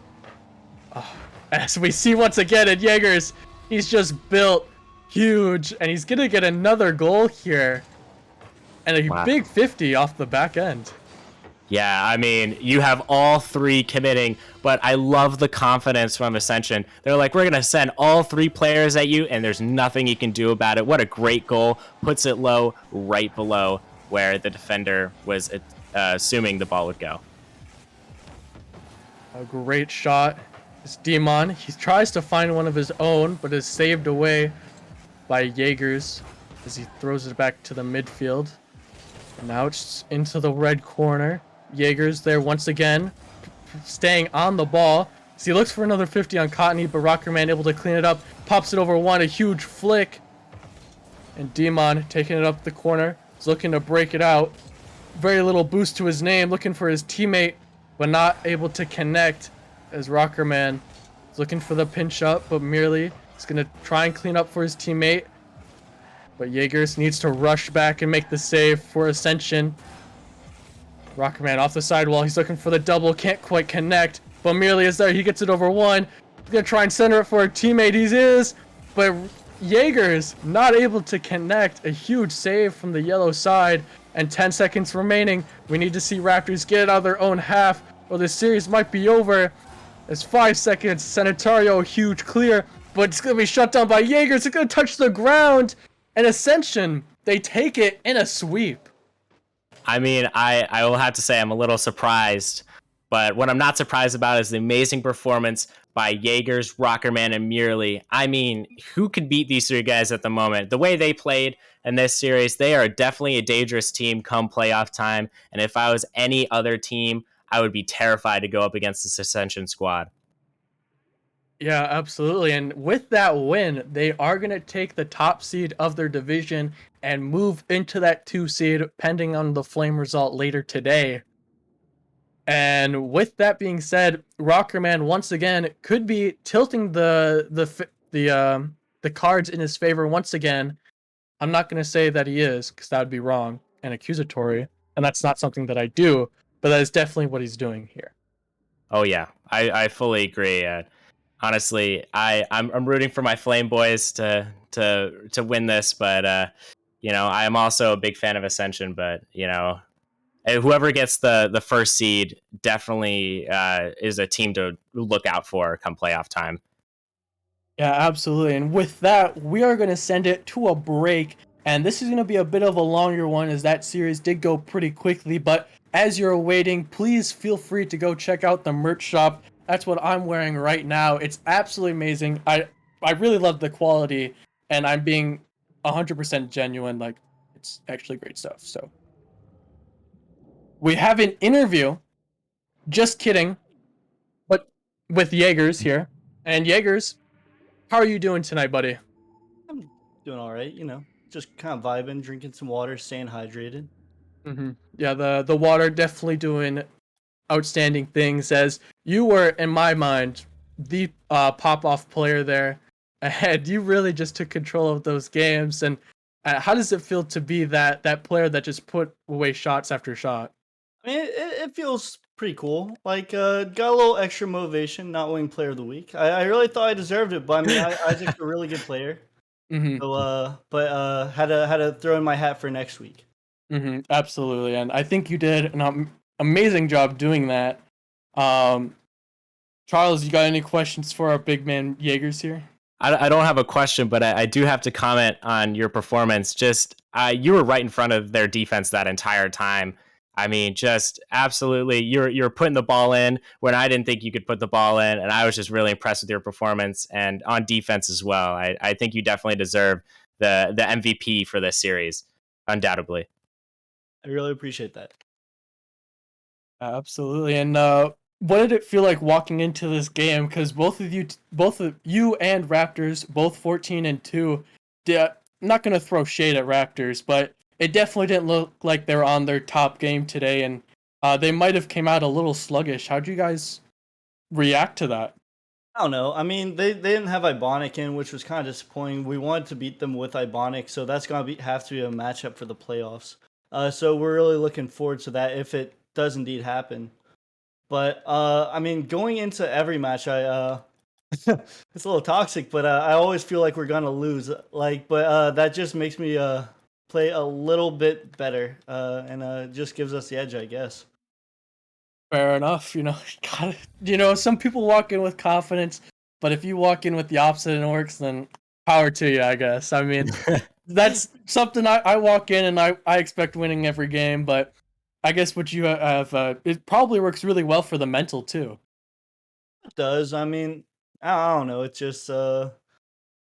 As we see once again at Jaegers, he's just built huge, and he's gonna get another goal here, and a big 50 off the back end. Yeah, I mean, you have all 3 committing, but I love the confidence from Ascension. They're like, we're going to send all 3 players at you, and there's nothing you can do about it. What a great goal. Puts it low, right below where the defender was assuming the ball would go. A great shot. It's Demon. He tries to find one of his own, but is saved away by Jaegers as he throws it back to the midfield. And now it's into the red corner. Jaegers there once again, staying on the ball. So he looks for another 50 on Cottony, but Rockerman able to clean it up, pops it over one, a huge flick. And Demon taking it up the corner, is looking to break it out. Very little boost to his name, looking for his teammate, but not able to connect as Rockerman is looking for the pinch up, but merely is going to try and clean up for his teammate. But Jaegers needs to rush back and make the save for Ascension. Rockerman off the sidewall. He's looking for the double. Can't quite connect. But merely is there. He gets it over one. He's going to try and center it for a teammate. He is. But Jaegers not able to connect. A huge save from the yellow side. And 10 seconds remaining. We need to see Raptors get it out of their own half, or this series might be over. There's 5 seconds. Sanitario, huge clear. But it's going to be shut down by Jaegers. It's going to touch the ground. And Ascension, they take it in a sweep. I mean, I will have to say I'm a little surprised, but what I'm not surprised about is the amazing performance by Jaegers, Rockerman, and Merely. I mean, who could beat these 3 guys at the moment? The way they played in this series, they are definitely a dangerous team come playoff time, and if I was any other team, I would be terrified to go up against this Ascension squad. Yeah, absolutely. And with that win, they are going to take the top seed of their division and move into that 2 seed, pending on the Flame result later today. And with that being said, Rockerman once again could be tilting the cards in his favor once again. I'm not going to say that he is, because that would be wrong and accusatory. and that's not something that I do, but that is definitely what he's doing here. Oh yeah, I fully agree. Honestly, I'm rooting for my Flame Boys to win this, but I am also a big fan of Ascension. But whoever gets the first seed definitely is a team to look out for come playoff time. Yeah, absolutely. And with that, we are going to send it to a break. And this is going to be a bit of a longer one as that series did go pretty quickly. But as you're waiting, please feel free to go check out the merch shop. That's what I'm wearing right now. It's absolutely amazing. I really love the quality, and I'm being 100% genuine. Like, it's actually great stuff. So we have an interview. Just kidding. But with Jaegers here. And Jaegers, how are you doing tonight, buddy? I'm doing all right, just kind of vibing, drinking some water, staying hydrated. Yeah, the water definitely doing outstanding things. As you were, in my mind, the pop off player there, and you really just took control of those games. And how does it feel to be that player that just put away shots after shot? I mean, it feels pretty cool. Like, got a little extra motivation not winning Player of the Week. I really thought I deserved it, but I mean, Isaac's a really good player. So, but had to throw in my hat for next week. Absolutely, and I think you did an amazing job doing that. Charles, you got any questions for our big man Jaegers here? I don't have a question, but I do have to comment on your performance. Just you were right in front of their defense that entire time. I mean, just absolutely, you're putting the ball in when I didn't think you could put the ball in, and I was just really impressed with your performance and on defense as well. I think you definitely deserve the MVP for this series, undoubtedly. I really appreciate that. Absolutely. And what did it feel like walking into this game? Because both of you and Raptors, both 14-2. I'm not gonna throw shade at Raptors, but it definitely didn't look like they were on their top game today, and they might have came out a little sluggish. How'd you guys react to that? I don't know. I mean, they didn't have Ibonic in, which was kind of disappointing. We wanted to beat them with Ibonic, so that's gonna have to be a matchup for the playoffs. So we're really looking forward to that if it does indeed happen. But I mean, going into every match, I it's a little toxic, but I always feel like we're gonna lose. But that just makes me play a little bit better, and just gives us the edge, I guess. Fair enough. Some people walk in with confidence, but if you walk in with the opposite and it works, then power to you, I guess. I mean, that's something I walk in and I expect winning every game, but I guess what you have, it probably works really well for the mental too. It does. I mean, I don't know. It's just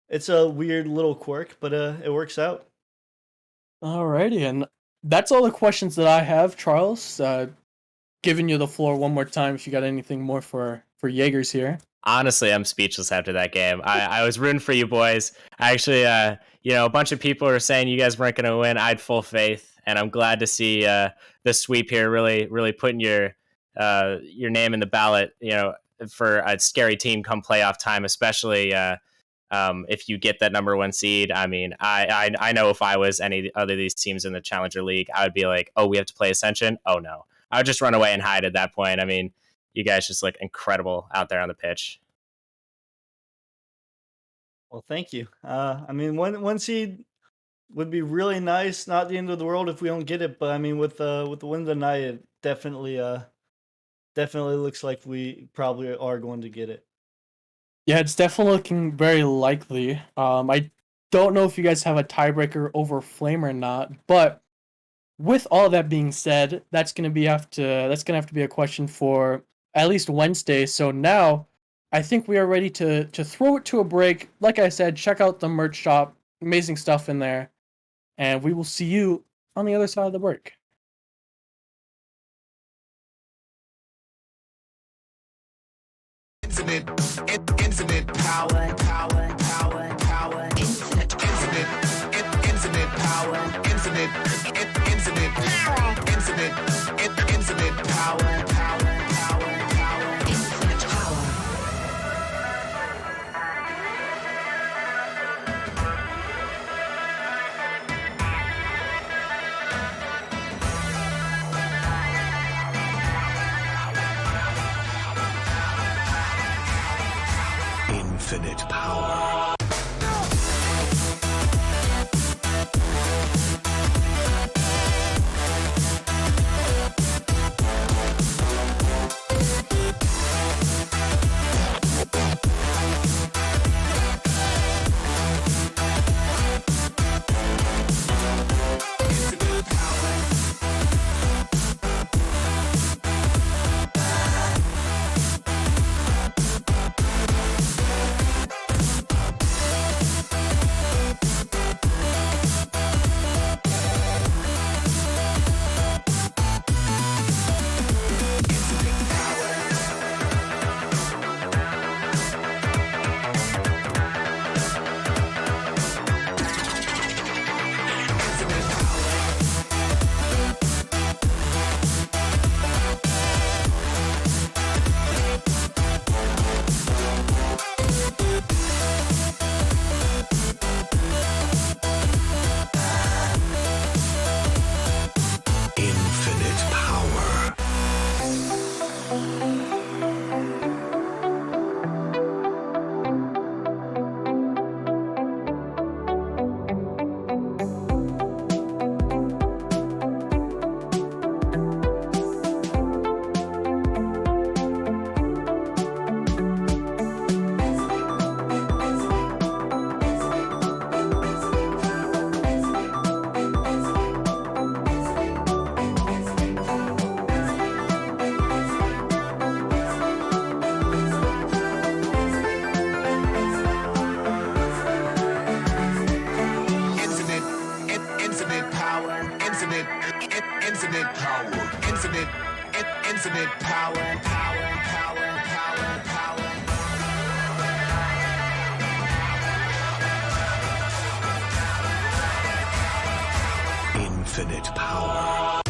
it's a weird little quirk, but it works out. Alrighty, and that's all the questions that I have, Charles. Giving you the floor one more time if you got anything more for Jaegers here. Honestly, I'm speechless after that game. I was rooting for you boys. I actually, a bunch of people were saying you guys weren't going to win. I had full faith, and I'm glad to see the sweep here really, really putting your name in the ballot, for a scary team come playoff time, especially if you get that number one seed. I mean, I know if I was any other of these teams in the Challenger League, I would be like, oh, we have to play Ascension? Oh, no. I would just run away and hide at that point. I mean, you guys just look incredible out there on the pitch. Well, thank you. I mean, one seed would be really nice. Not the end of the world if we don't get it, but I mean, with the win of the night, it definitely looks like we probably are going to get it. Yeah, it's definitely looking very likely. I don't know if you guys have a tiebreaker over Flame or not, but with all that being said, that's gonna have to be a question for at least Wednesday. So now, I think we are ready to throw it to a break. Like I said, check out the merch shop, amazing stuff in there, and we will see you on the other side of the break. Infinite power, power, power, power. Infinite power, infinite power, infinite power, power, power, power, infinite power. Infinite power. Infinite power, power, power, power, power. Infinite power.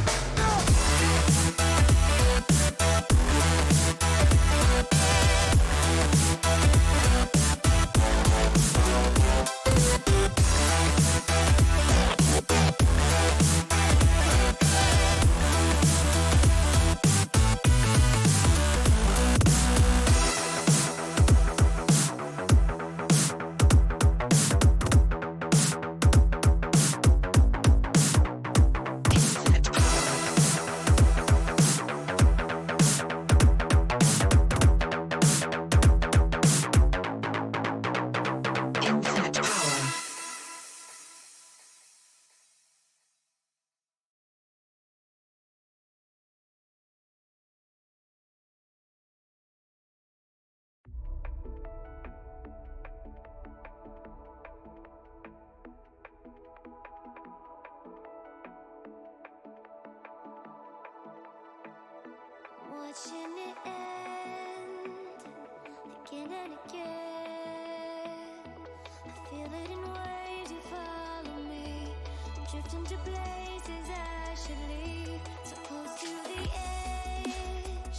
Watching it end again and again. I feel it in waves, you follow me. I'm drifting to places I should leave. So close to the edge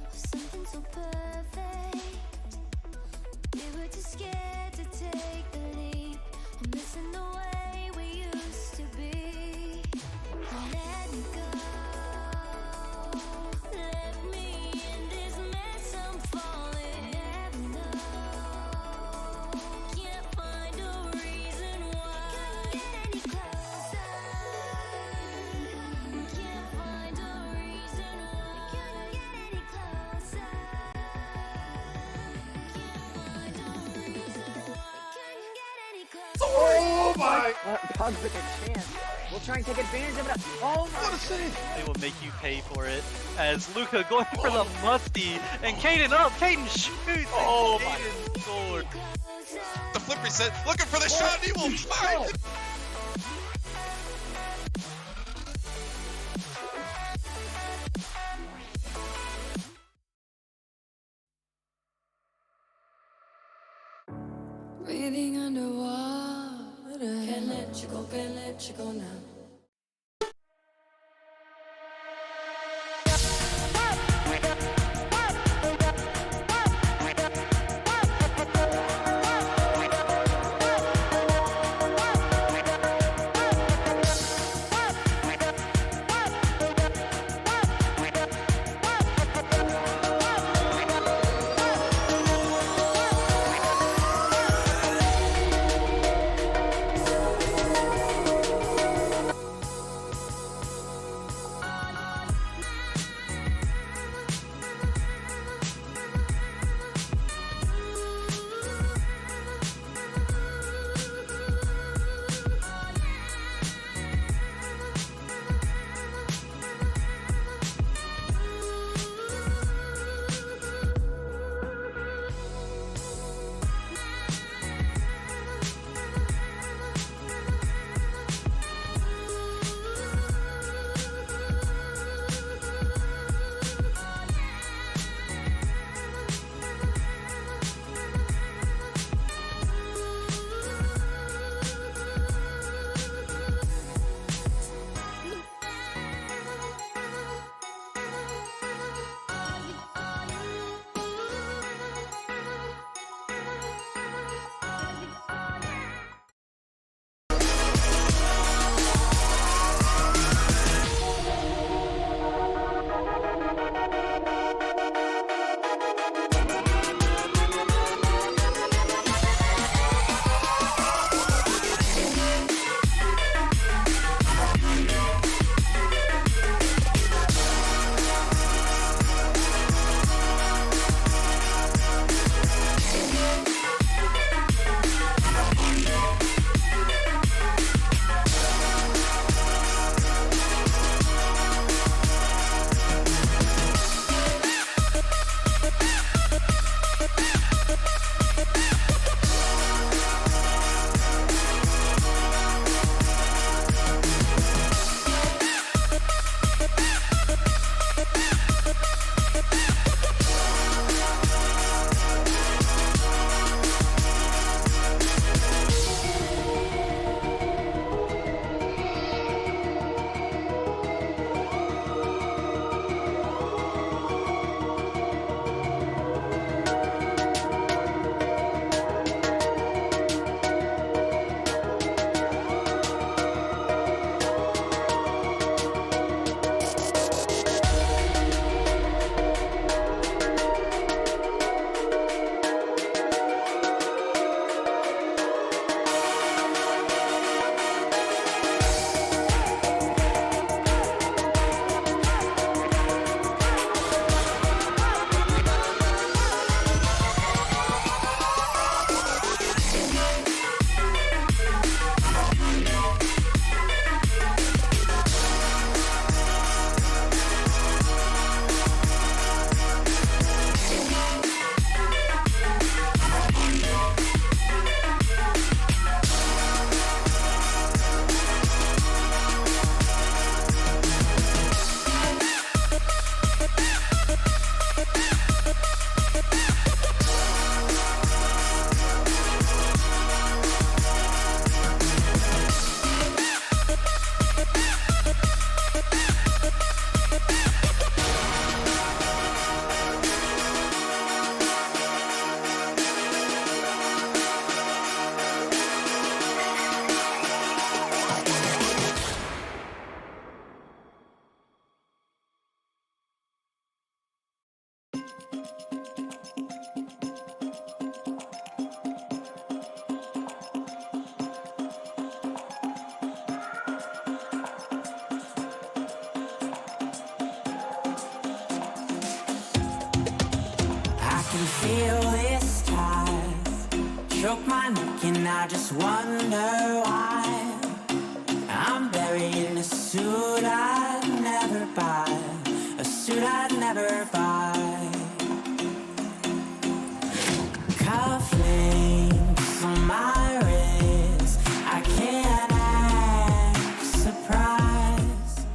of something so perfect. We were too scared to take the leap. I'm missing the way we used to be. Let me go. Let me in this mess I'm falling. Never know. Can't find a reason why. Couldn't get any closer. Can't find a reason why. Couldn't get any closer. Can't find a reason why. Couldn't get any closer. Oh my! Pugs with a chance. We'll try and take advantage of it. Oh my! What a save! They will make you pay for it. As Luca going for the musty, and Caden up. Caden shoots. Oh my! Caden scored. The flip reset, looking for the shot. He will find it. Breathing underwater. Can't let you go now. can feel this tide choke my neck and I just wonder why I'm buried in a suit I'd never buy, a suit I'd never buy. Cufflinks on my wrist, I can't act surprised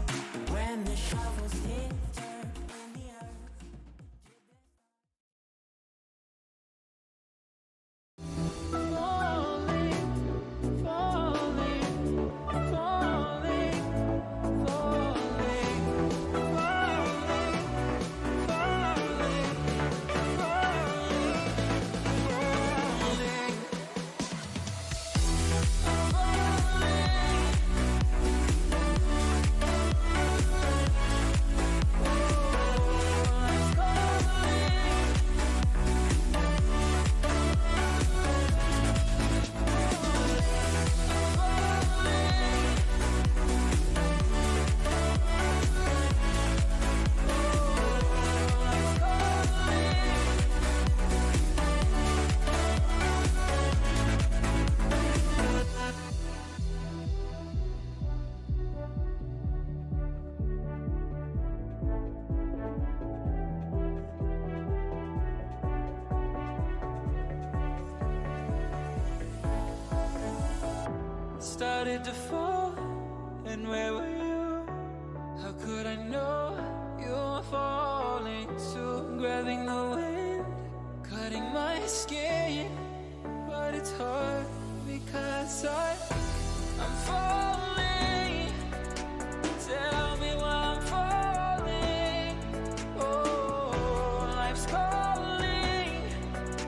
when the shovels hit dirt in the earth. Started to fall, and where were you? How could I know you were falling too? Grabbing the wind, cutting my skin, but it's hard because I'm falling. Tell me why I'm falling. Oh, life's calling,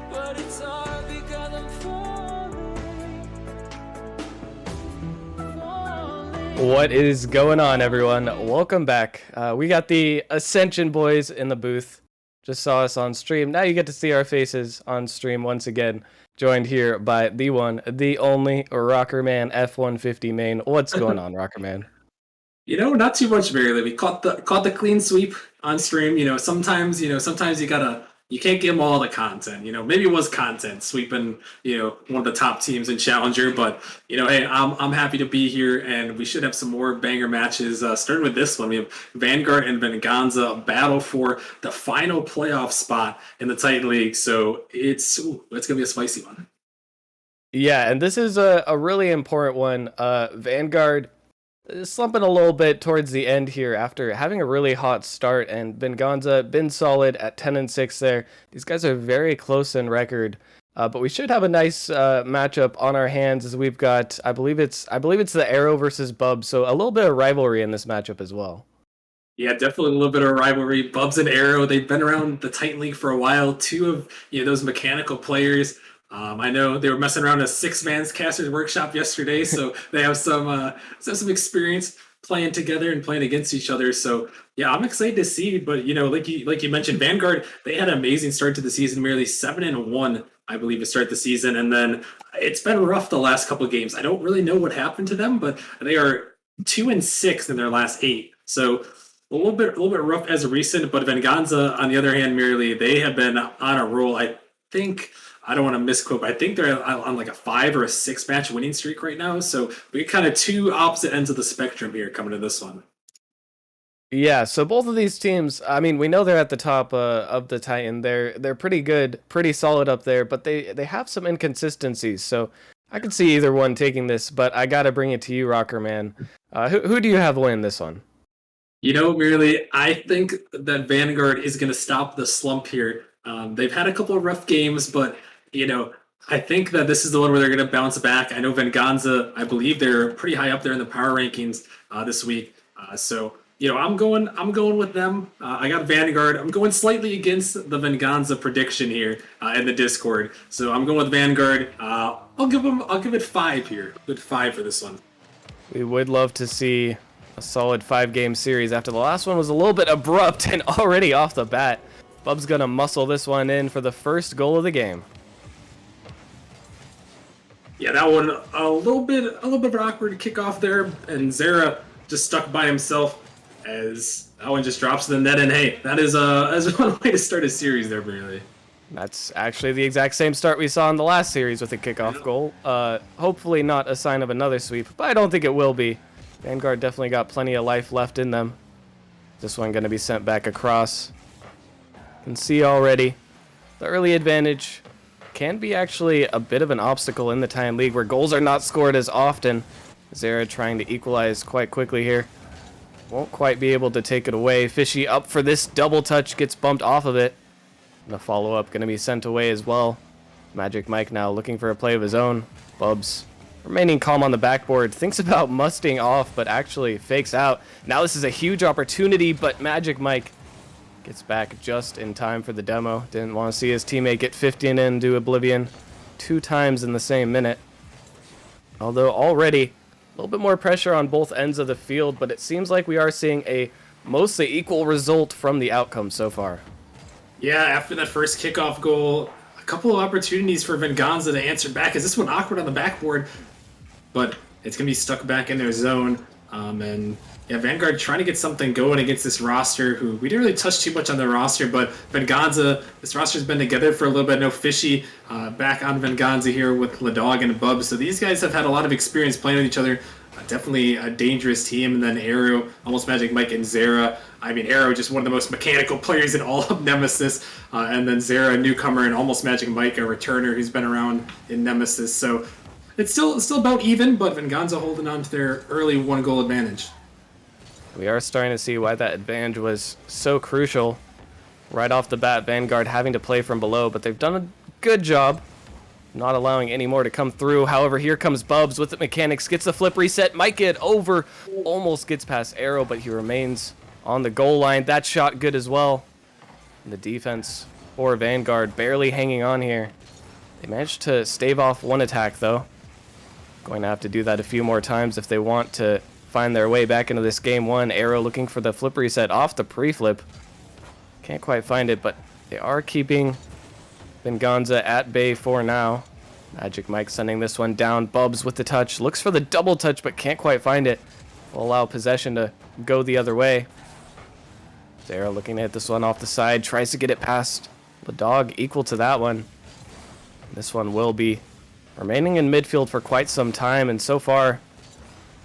but it's hard because I'm falling. What is going on, everyone? Welcome back. We got the Ascension boys in the booth. Just saw us on stream. Now you get to see our faces on stream once again. Joined here by the one, the only Rockerman F-150 main. What's going on, Rockerman? Not too much, barely. We caught the clean sweep on stream. Sometimes you can't give them all the content. Maybe it was content sweeping, one of the top teams in Challenger. But hey, I'm happy to be here, and we should have some more banger matches. Starting with this one, we have Vanguard and Venganza battle for the final playoff spot in the Titan League. So it's gonna be a spicy one. Yeah, and this is a really important one. Vanguard slumping a little bit towards the end here after having a really hot start, and Venganza been solid at 10-6 there. These guys are very close in record, but we should have a nice matchup on our hands as we've got, I believe it's the Arrow versus Bubs, so a little bit of rivalry in this matchup as well. Yeah, definitely a little bit of rivalry. Bubs and Arrow, they've been around the Titan League for a while. Two of those mechanical players. I know they were messing around a 6-man's Caster's Workshop yesterday, so they have some experience playing together and playing against each other. So yeah, I'm excited to see. But like you mentioned, Vanguard, they had an amazing start to the season, merely 7-1, I believe, to start the season, and then it's been rough the last couple of games. I don't really know what happened to them, but they are 2-6 in their last 8. So a little bit rough as of recent. But Venganza, on the other hand, merely they have been on a roll. I don't want to misquote, but I think they're on like a 5 or a 6 match winning streak right now. So we get kind of two opposite ends of the spectrum here coming to this one. Yeah, so both of these teams, I mean, we know they're at the top of the Titan. They're pretty good, pretty solid up there, but they have some inconsistencies. So I could see either one taking this, but I got to bring it to you, Rockerman. Who do you have win this one? Merely, I think that Vanguard is going to stop the slump here. They've had a couple of rough games, but I think that this is the one where they're going to bounce back. I know Venganza, I believe they're pretty high up there in the power rankings this week. So I'm going with them. I got Vanguard. I'm going slightly against the Venganza prediction here in the Discord. So I'm going with Vanguard. I'll give it 5 here. Good 5 for this one. We would love to see a solid 5-game series after the last one was a little bit abrupt and already off the bat. Bub's gonna muscle this one in for the first goal of the game. Yeah, that one a little bit of an awkward kickoff there, and Zera just stuck by himself as that one just drops to the net. And hey, that is one way to start a series there, really. That's actually the exact same start we saw in the last series with a kickoff goal. Hopefully not a sign of another sweep, but I don't think it will be. Vanguard definitely got plenty of life left in them. This one going to be sent back across. You can see already the early advantage can be actually a bit of an obstacle in the Titan League where goals are not scored as often. Zera trying to equalize quite quickly here. Won't quite be able to take it away. Fishy up for this double touch, gets bumped off of it. And the follow-up going to be sent away as well. Magic Mike now looking for a play of his own. Bubs remaining calm on the backboard. Thinks about musting off, but actually fakes out. Now this is a huge opportunity, but Magic Mike gets back just in time for the demo. Didn't want to see his teammate get 50 and into oblivion 2 times in the same minute. Although already a little bit more pressure on both ends of the field, but it seems like we are seeing a mostly equal result from the outcome so far. Yeah, after that first kickoff goal, a couple of opportunities for Venganza to answer back. Is this one awkward on the backboard? But it's going to be stuck back in their zone. And yeah, Vanguard trying to get something going against this roster who we didn't really touch too much on the roster, but Venganza, this roster's been together for a little bit. No Fishy back on Venganza here with Ladog and Bub. So these guys have had a lot of experience playing with each other. Definitely a dangerous team. And then Arrow, Almost Magic Mike, and Zera. I mean, Arrow just one of the most mechanical players in all of Nemesis. And then Zera, a newcomer, and Almost Magic Mike, a returner who's been around in Nemesis. So it's still about even, but Venganza holding on to their early 1-goal advantage. We are starting to see why that advantage was so crucial. Right off the bat, Vanguard having to play from below, but they've done a good job not allowing any more to come through. However, here comes Bubs with the mechanics, gets the flip reset, might get over, almost gets past Arrow, but he remains on the goal line. That shot good as well. And the defense for Vanguard barely hanging on here. They managed to stave off one attack though. Going to have to do that a few more times if they want to find their way back into this game one. Arrow looking for the flip reset off the pre-flip. Can't quite find it, but they are keeping Venganza at bay for now. Magic Mike sending this one down. Bubs with the touch. Looks for the double touch, but can't quite find it. Will allow possession to go the other way. Zera looking to hit this one off the side. Tries to get it past the dog, equal to that one. This one will be remaining in midfield for quite some time, and so far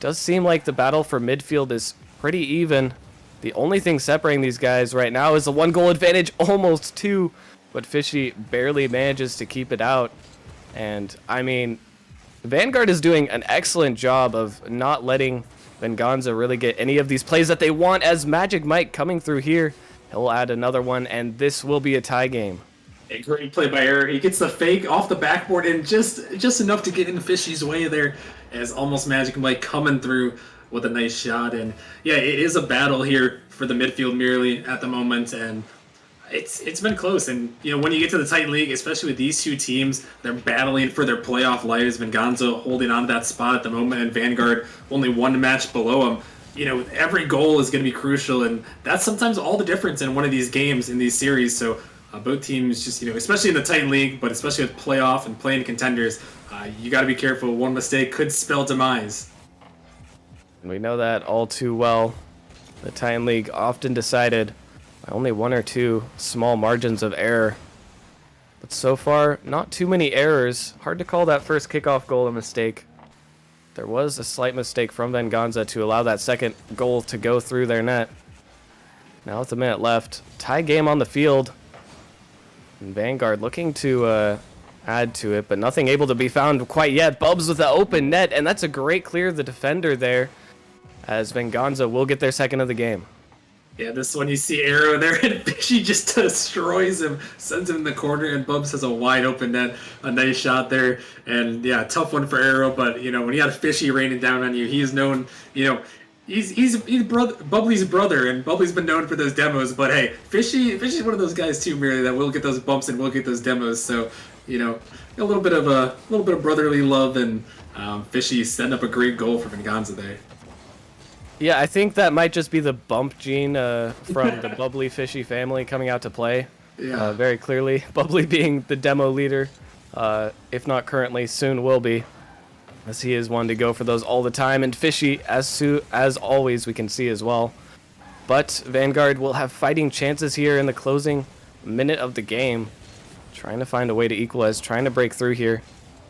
does seem like the battle for midfield is pretty even. The only thing separating these guys right now is the 1-goal advantage, almost 2, but Fishy barely manages to keep it out. And I mean, Vanguard is doing an excellent job of not letting Venganza really get any of these plays that they want, as Magic Mike coming through here. He'll add another one, and this will be a tie game. A great play by Error. He gets the fake off the backboard and just enough to get in Fishy's way there, as Almost Magic Mike coming through with a nice shot. And yeah, it is a battle here for the midfield merely at the moment, and it's been close. And you know, when you get to the Titan League, especially with these two teams, they're battling for their playoff lives. Venganza holding on to that spot at the moment, and Vanguard only one match below them. You know, every goal is going to be crucial, and that's sometimes all the difference in one of these games in these series. So both teams just, you know, especially in the Titan League, but especially with playoff and playing contenders, you got to be careful. One mistake could spell demise. And we know that all too well. The Titan League often decided by only 1 or 2 small margins of error. But so far, not too many errors. Hard to call that first kickoff goal a mistake. There was a slight mistake from Venganza to allow that second goal to go through their net. Now with a minute left, tie game on the field. And Vanguard looking to add to it, but nothing able to be found quite yet. Bubs with the open net, and that's a great clear of the defender there, as Venganza will get their second of the game. Yeah, this one you see Arrow there, and Fishy just destroys him, sends him in the corner, and Bubs has a wide open net. A nice shot there, and yeah, tough one for Arrow, but you know, when you got Fishy raining down on you, he's known, you know, he's Bubbly's brother, and Bubbly's been known for those demos, but hey, Fishy's one of those guys too, merely, that will get those bumps and will get those demos, so, you know, a little bit of brotherly love, and Fishy setting up a great goal for Venganza there. Yeah, I think that might just be the bump gene from the Bubbly Fishy family coming out to play. Yeah. Very clearly. Bubbly being the demo leader, if not currently, soon will be, as he is one to go for those all the time. And Fishy, as always, we can see as well. But Vanguard will have fighting chances here in the closing minute of the game. trying to find a way to equalize, trying to break through here.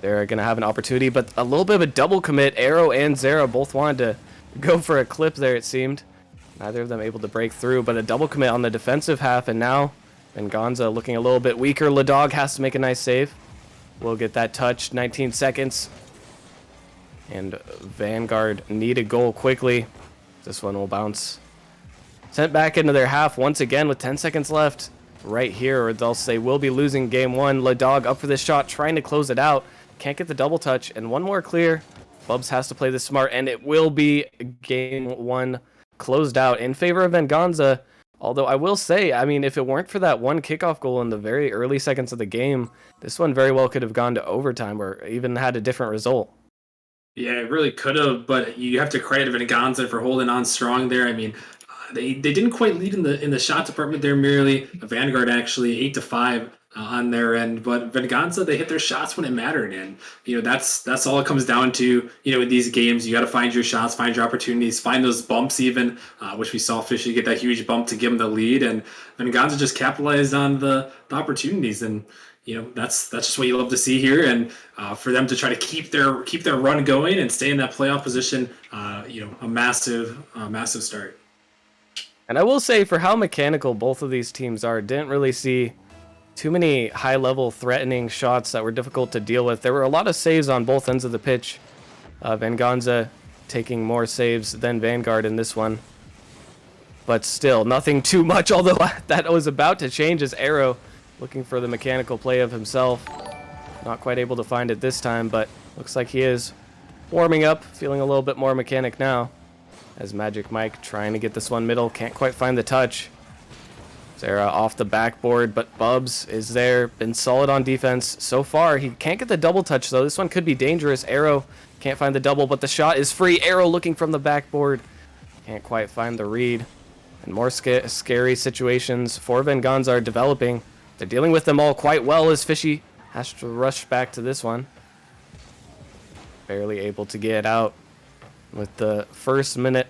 They're going to have an opportunity, but a little bit of a double commit. Arrow and Zera both wanted to go for a clip there, it seemed. Neither of them able to break through, but a double commit on the defensive half, and now Venganza looking a little bit weaker. Ladog has to make a nice save. We'll get that touch, 19 seconds. And Vanguard need a goal quickly. This one will bounce. Sent back into their half once again with 10 seconds left. Right here, or else they will be losing game one. Ladog up for this shot, trying to close it out. Can't get the double touch, and one more clear. Bubs has to play this smart, and it will be game one closed out in favor of Venganza. Although I will say, I mean, if it weren't for that one kickoff goal in the very early seconds of the game, this one very well could have gone to overtime or even had a different result. Yeah, it really could have, but you have to credit Venganza for holding on strong there. I mean, they didn't quite lead in the shot department there. Merely Vanguard actually 8-5 on their end, but Venganza, they hit their shots when it mattered, and that's all it comes down to. In these games, you got to find your shots, find your opportunities, find those bumps even, which we saw Fishy get that huge bump to give them the lead, and Venganza just capitalized on the opportunities, and that's just what you love to see here, and for them to try to keep their run going and stay in that playoff position, a massive start. And I will say, for how mechanical both of these teams are, didn't really see too many high-level threatening shots that were difficult to deal with. There were a lot of saves on both ends of the pitch. Venganza taking more saves than Vanguard in this one. But still, nothing too much, although that was about to change as Arrow looking for the mechanical play of himself. Not quite able to find it this time, but looks like he is warming up, feeling a little bit more mechanic now. As Magic Mike trying to get this one middle, can't quite find the touch. Zera off the backboard, but Bubs is there, been solid on defense so far. He can't get the double touch, though. This one could be dangerous. Arrow can't find the double, but the shot is free. Arrow looking from the backboard. Can't quite find the read. And more scary situations for Venganza are developing. They're dealing with them all quite well as Fishy has to rush back to this one. Barely able to get out with the first minute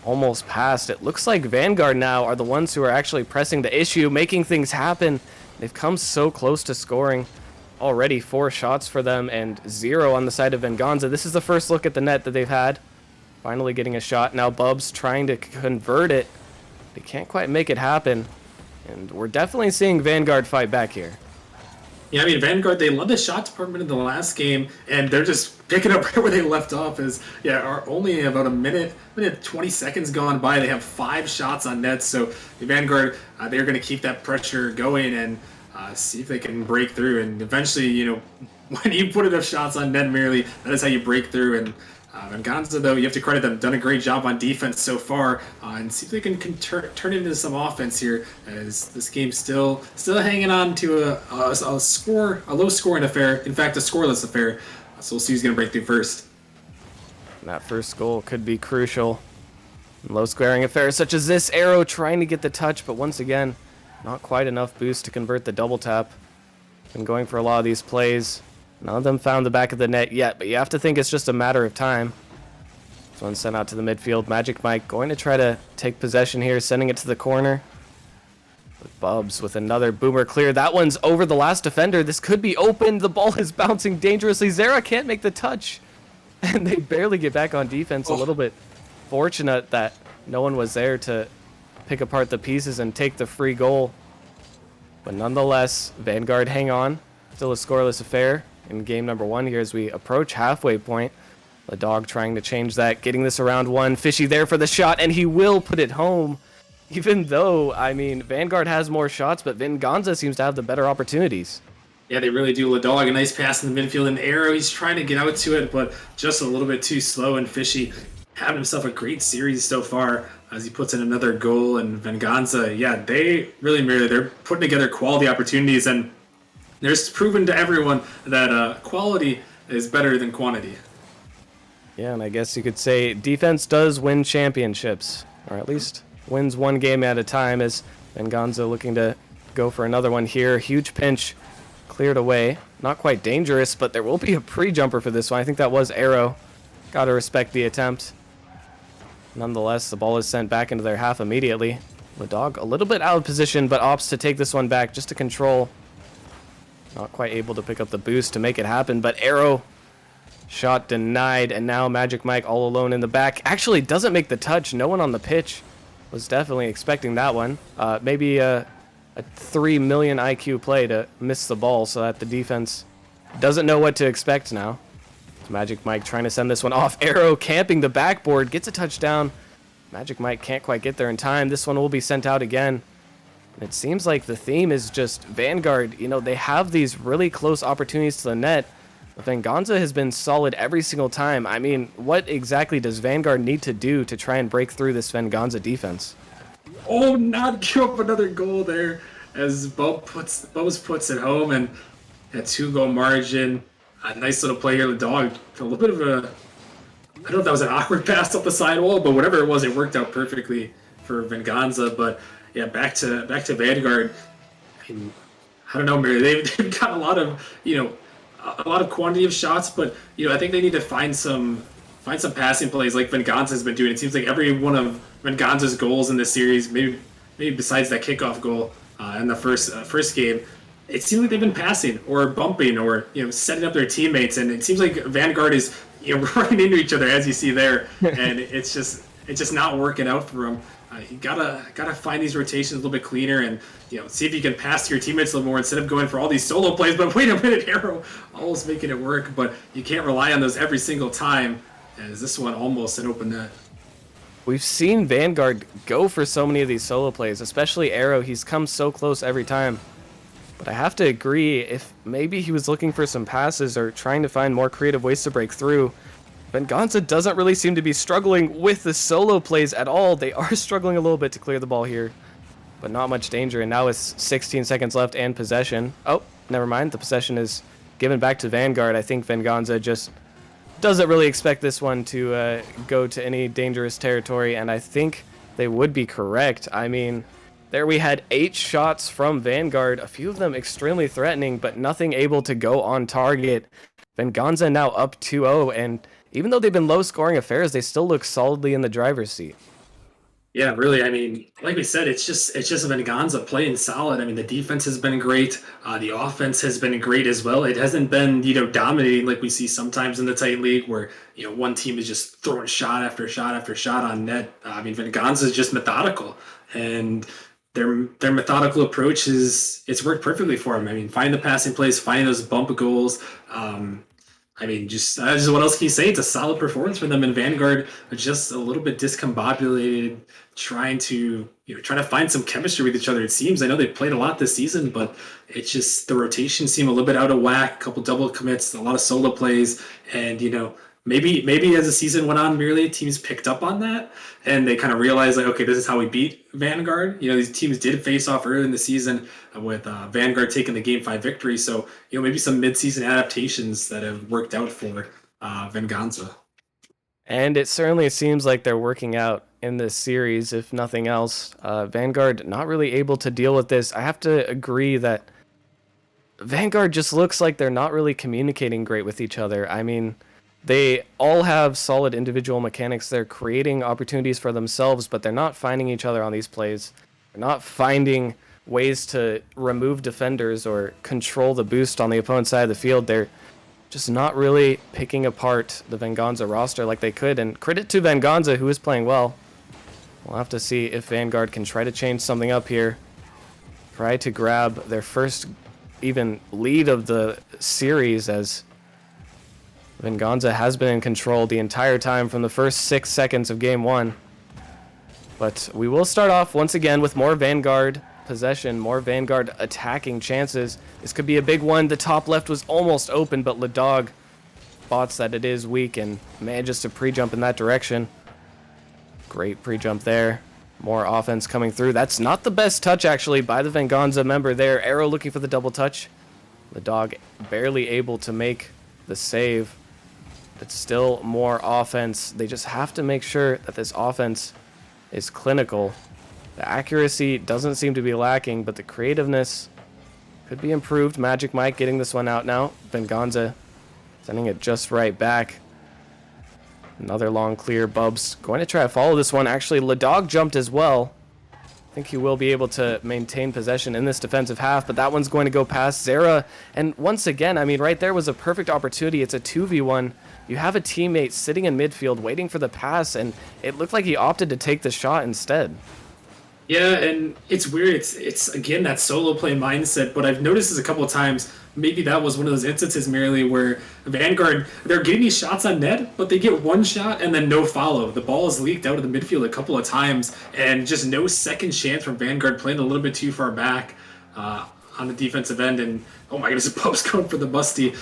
almost passed. It looks like Vanguard now are the ones who are actually pressing the issue, making things happen. They've come so close to scoring. Already 4 shots for them and 0 on the side of Venganza. This is the first look at the net that they've had. Finally getting a shot. Now Bubs trying to convert it. They can't quite make it happen. And we're definitely seeing Vanguard fight back here. Yeah, I mean, Vanguard, they led the shot department in the last game, and they're just picking up right where they left off. Are only about a minute 20 seconds gone by. They have 5 shots on net, so the Vanguard, they're going to keep that pressure going and see if they can break through. And eventually, when you put enough shots on net, merely, that is how you break through. And Venganza, though, you have to credit them, done a great job on defense so far, and see if they can turn into some offense here, as this game's still hanging on to a low-scoring affair. In fact, a scoreless affair. So we'll see who's going to break through first. And that first goal could be crucial. Low-scoring affairs such as this. Arrow trying to get the touch, but once again, not quite enough boost to convert the double tap. Been going for a lot of these plays. None of them found the back of the net yet, but you have to think it's just a matter of time. This one sent out to the midfield. Magic Mike going to try to take possession here, sending it to the corner. With Bubs with another boomer clear. That one's over the last defender. This could be open. The ball is bouncing dangerously. Zera can't make the touch. And they barely get back on defense. A little bit fortunate that no one was there to pick apart the pieces and take the free goal. But nonetheless, Vanguard hang on. Still a scoreless affair in game number 1 here as we approach halfway point. The dog trying to change that, getting this around 1. Fishy there for the shot, and he will put it home. Even though, I mean, Vanguard has more shots, but Venganza seems to have the better opportunities. Yeah, they really do. Ladog, a nice pass in the midfield, and Arrow, he's trying to get out to it, but just a little bit too slow, and Fishy having himself a great series so far as he puts in another goal, and Venganza, yeah, they really they're putting together quality opportunities, and there's proven to everyone that quality is better than quantity. Yeah, and I guess you could say defense does win championships, or at least wins one game at a time, as Venganza looking to go for another one here. Huge pinch cleared away. Not quite dangerous, but there will be a pre-jumper for this one. I think that was Arrow. Got to respect the attempt. Nonetheless, the ball is sent back into their half immediately. The dog a little bit out of position, but opts to take this one back just to control. Not quite able to pick up the boost to make it happen, but Arrow shot denied, and now Magic Mike all alone in the back. Actually doesn't make the touch. No one on the pitch was definitely expecting that one. Maybe a 3 million IQ play to miss the ball so that the defense doesn't know what to expect now. It's Magic Mike trying to send this one off. Arrow camping the backboard, gets a touchdown. Magic Mike can't quite get there in time. This one will be sent out again. It seems like the theme is just Vanguard. You know, they have these really close opportunities to the net. But Venganza has been solid every single time. I mean, what exactly does Vanguard need to do to try and break through this Venganza defense? Oh, not give up another goal there as Bubs puts it home, and a 2-goal margin. A nice little play here. The dog, a little bit of a, I don't know if that was an awkward pass up the sidewall, but whatever it was, it worked out perfectly for Venganza. But yeah, back to Vanguard. I mean, I don't know, Mary. They've got a lot of quantity of shots, but I think they need to find some passing plays like Venganza has been doing. It seems like every one of Venganza's goals in this series, maybe besides that kickoff goal in the first game, it seems like they've been passing or bumping or setting up their teammates, and it seems like Vanguard is running into each other as you see there, and it's just not working out for them. You gotta find these rotations a little bit cleaner, and see if you can pass to your teammates a little more instead of going for all these solo plays. But wait a minute, Arrow almost making it work, but you can't rely on those every single time. As this one almost an open net. We've seen Vanguard go for so many of these solo plays, especially Arrow. He's come so close every time. But I have to agree, if maybe he was looking for some passes or trying to find more creative ways to break through, Venganza doesn't really seem to be struggling with the solo plays at all. They are struggling a little bit to clear the ball here, but not much danger. And now it's 16 seconds left and possession. Oh, never mind. The possession is given back to Vanguard. I think Venganza just doesn't really expect this one to go to any dangerous territory, and I think they would be correct. I mean, there we had 8 shots from Vanguard, a few of them extremely threatening, but nothing able to go on target. Venganza now up 2-0, and even though they've been low-scoring affairs, they still look solidly in the driver's seat. Yeah, really. I mean, like we said, it's just Venganza playing solid. I mean, the defense has been great. The offense has been great as well. It hasn't been, dominating like we see sometimes in the Titan League where, one team is just throwing shot after shot after shot on net. I mean, Venganza is just methodical, and their methodical approach it's worked perfectly for them. I mean, find the passing plays, find those bump goals. I mean, just what else can you say? It's a solid performance for them. In Vanguard, just a little bit discombobulated, trying to find some chemistry with each other. It seems. I know they played a lot this season, but it's just the rotation seemed a little bit out of whack. A couple double commits, a lot of solo plays, and maybe as the season went on, merely teams picked up on that, and they kind of realized like, okay, this is how we beat Vanguard. These teams did face off early in the season with Vanguard taking the Game 5 victory. So maybe some mid-season adaptations that have worked out for Venganza. And it certainly seems like they're working out in this series, if nothing else. Vanguard not really able to deal with this. I have to agree that Vanguard just looks like they're not really communicating great with each other. I mean, they all have solid individual mechanics. They're creating opportunities for themselves, but they're not finding each other on these plays. They're not finding ways to remove defenders or control the boost on the opponent's side of the field. They're just not really picking apart the Venganza roster like they could. And credit to Venganza, who is playing well. We'll have to see if Vanguard can try to change something up here. Try to grab their first even lead of the series, as Venganza has been in control the entire time from the first 6 seconds of Game 1. But we will start off once again with more Vanguard possession, more Vanguard attacking chances. This could be a big one. The top left was almost open, but Ladog spots that it is weak and manages to pre-jump in that direction. Great pre-jump there. More offense coming through. That's not the best touch, actually, by the Venganza member there. Arrow looking for the double touch. Ladog barely able to make the save. It's still more offense. They just have to make sure that this offense is clinical. The accuracy doesn't seem to be lacking, but the creativeness could be improved. Magic Mike getting this one out now. Venganza sending it just right back. Another long clear. Bubs going to try to follow this one. Actually, Ladog jumped as well. I think he will be able to maintain possession in this defensive half, but that one's going to go past Zera. And once again, I mean, right there was a perfect opportunity. It's a 2v1. You have a teammate sitting in midfield waiting for the pass, and it looked like he opted to take the shot instead. Yeah, and it's weird. It's again that solo play mindset, but I've noticed this a couple of times. Maybe that was one of those instances merely where Vanguard, they're getting these shots on net, but they get one shot and then no follow. The ball is leaked out of the midfield a couple of times, and just no second chance from Vanguard playing a little bit too far back on the defensive end. And oh my goodness, Pope's going for the musty.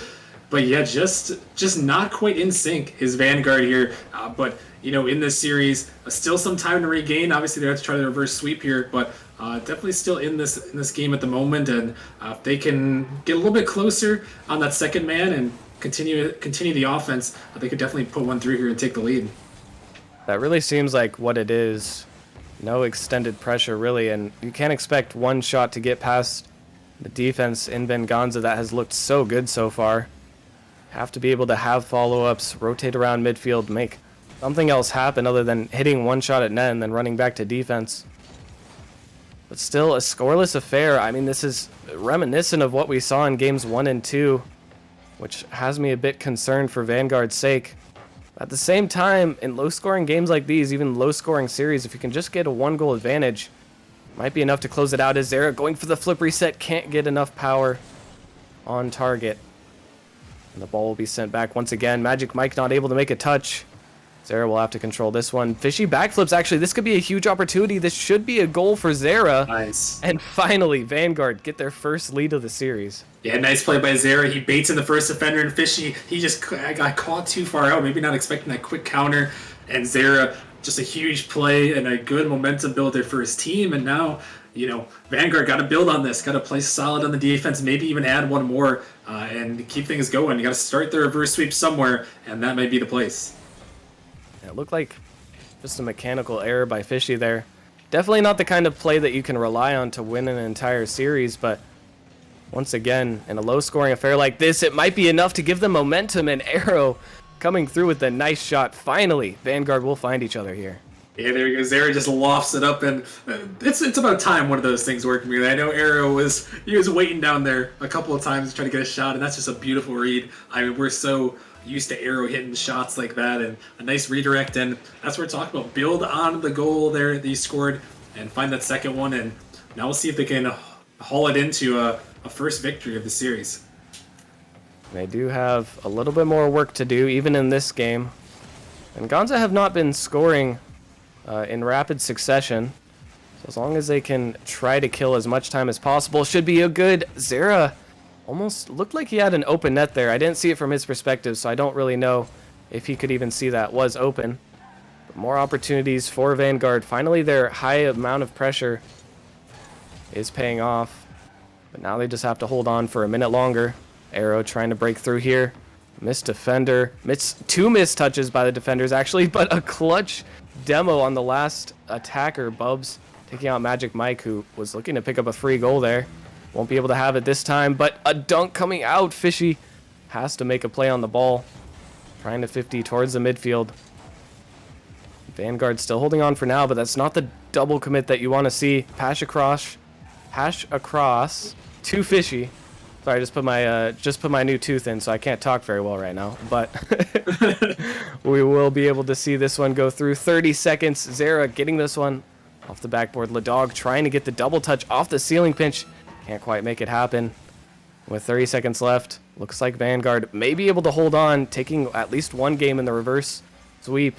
But yeah, just not quite in sync is Vanguard here. But you know, in this series, still some time to regain. Obviously, they have to try the reverse sweep here, but definitely still in this game at the moment. And if they can get a little bit closer on that second man and continue the offense, they could definitely put one through here and take the lead. That really seems like what it is. No extended pressure, really, and you can't expect one shot to get past the defense in Venganza that has looked so good so far. Have to be able to have follow-ups, rotate around midfield, make something else happen other than hitting one shot at net and then running back to defense. But still a scoreless affair. I mean, this is reminiscent of what we saw in games 1 and 2, which has me a bit concerned for Vanguard's sake. At the same time, in low-scoring games like these, even low-scoring series, if you can just get a one-goal advantage, might be enough to close it out. As Zera going for the flip reset, can't get enough power on target. And the ball will be sent back once again. Magic Mike not able to make a touch. Zera will have to control this one. Fishy backflips, actually. This could be a huge opportunity. This should be a goal for Zera. Nice. And finally, Vanguard get their first lead of the series. Yeah, nice play by Zera. He baits in the first defender, and Fishy, he just got caught too far out. Maybe not expecting that quick counter. And Zera, just a huge play and a good momentum builder for his team. And now, you know, Vanguard got to build on this, got to play solid on the defense, maybe even add one more and keep things going. You got to start the reverse sweep somewhere, and that might be the place. It looked like just a mechanical error by Fishy there. Definitely not the kind of play that you can rely on to win an entire series, but once again, in a low-scoring affair like this, it might be enough to give them momentum, and Arrow coming through with a nice shot. Finally, Vanguard will find each other here. Yeah, there he goes. Zera just lofts it up, and it's about time one of those things worked. Really, I know Arrow was waiting down there a couple of times to try to get a shot, and that's just a beautiful read. I mean, we're so used to Arrow hitting shots like that, and a nice redirect, and that's what we're talking about. Build on the goal there that he scored, and find that second one, and now we'll see if they can haul it into a first victory of the series. They do have a little bit more work to do, even in this game. And Gonza have not been scoring in rapid succession. So as long as they can try to kill as much time as possible, should be a good. Zera almost looked like he had an open net there. I didn't see it from his perspective, so I don't really know if he could even see that was open. But more opportunities for Vanguard. Finally, their high amount of pressure is paying off. But now they just have to hold on for a minute longer. Arrow trying to break through here. Missed defender. Two missed touches by the defenders, actually, but a clutch demo on the last attacker. Bubs taking out Magic Mike, who was looking to pick up a free goal there. Won't be able to have it this time, but a dunk coming out. Fishy has to make a play on the ball. Trying to 50 towards the midfield. Vanguard still holding on for now, but that's not the double commit that you want to see. Pass across to Fishy. Sorry, I just put my new tooth in, so I can't talk very well right now. But we will be able to see this one go through. 30 seconds. Zera getting this one off the backboard. Ladog trying to get the double touch off the ceiling pinch. Can't quite make it happen. With 30 seconds left, looks like Vanguard may be able to hold on, taking at least one game in the reverse sweep.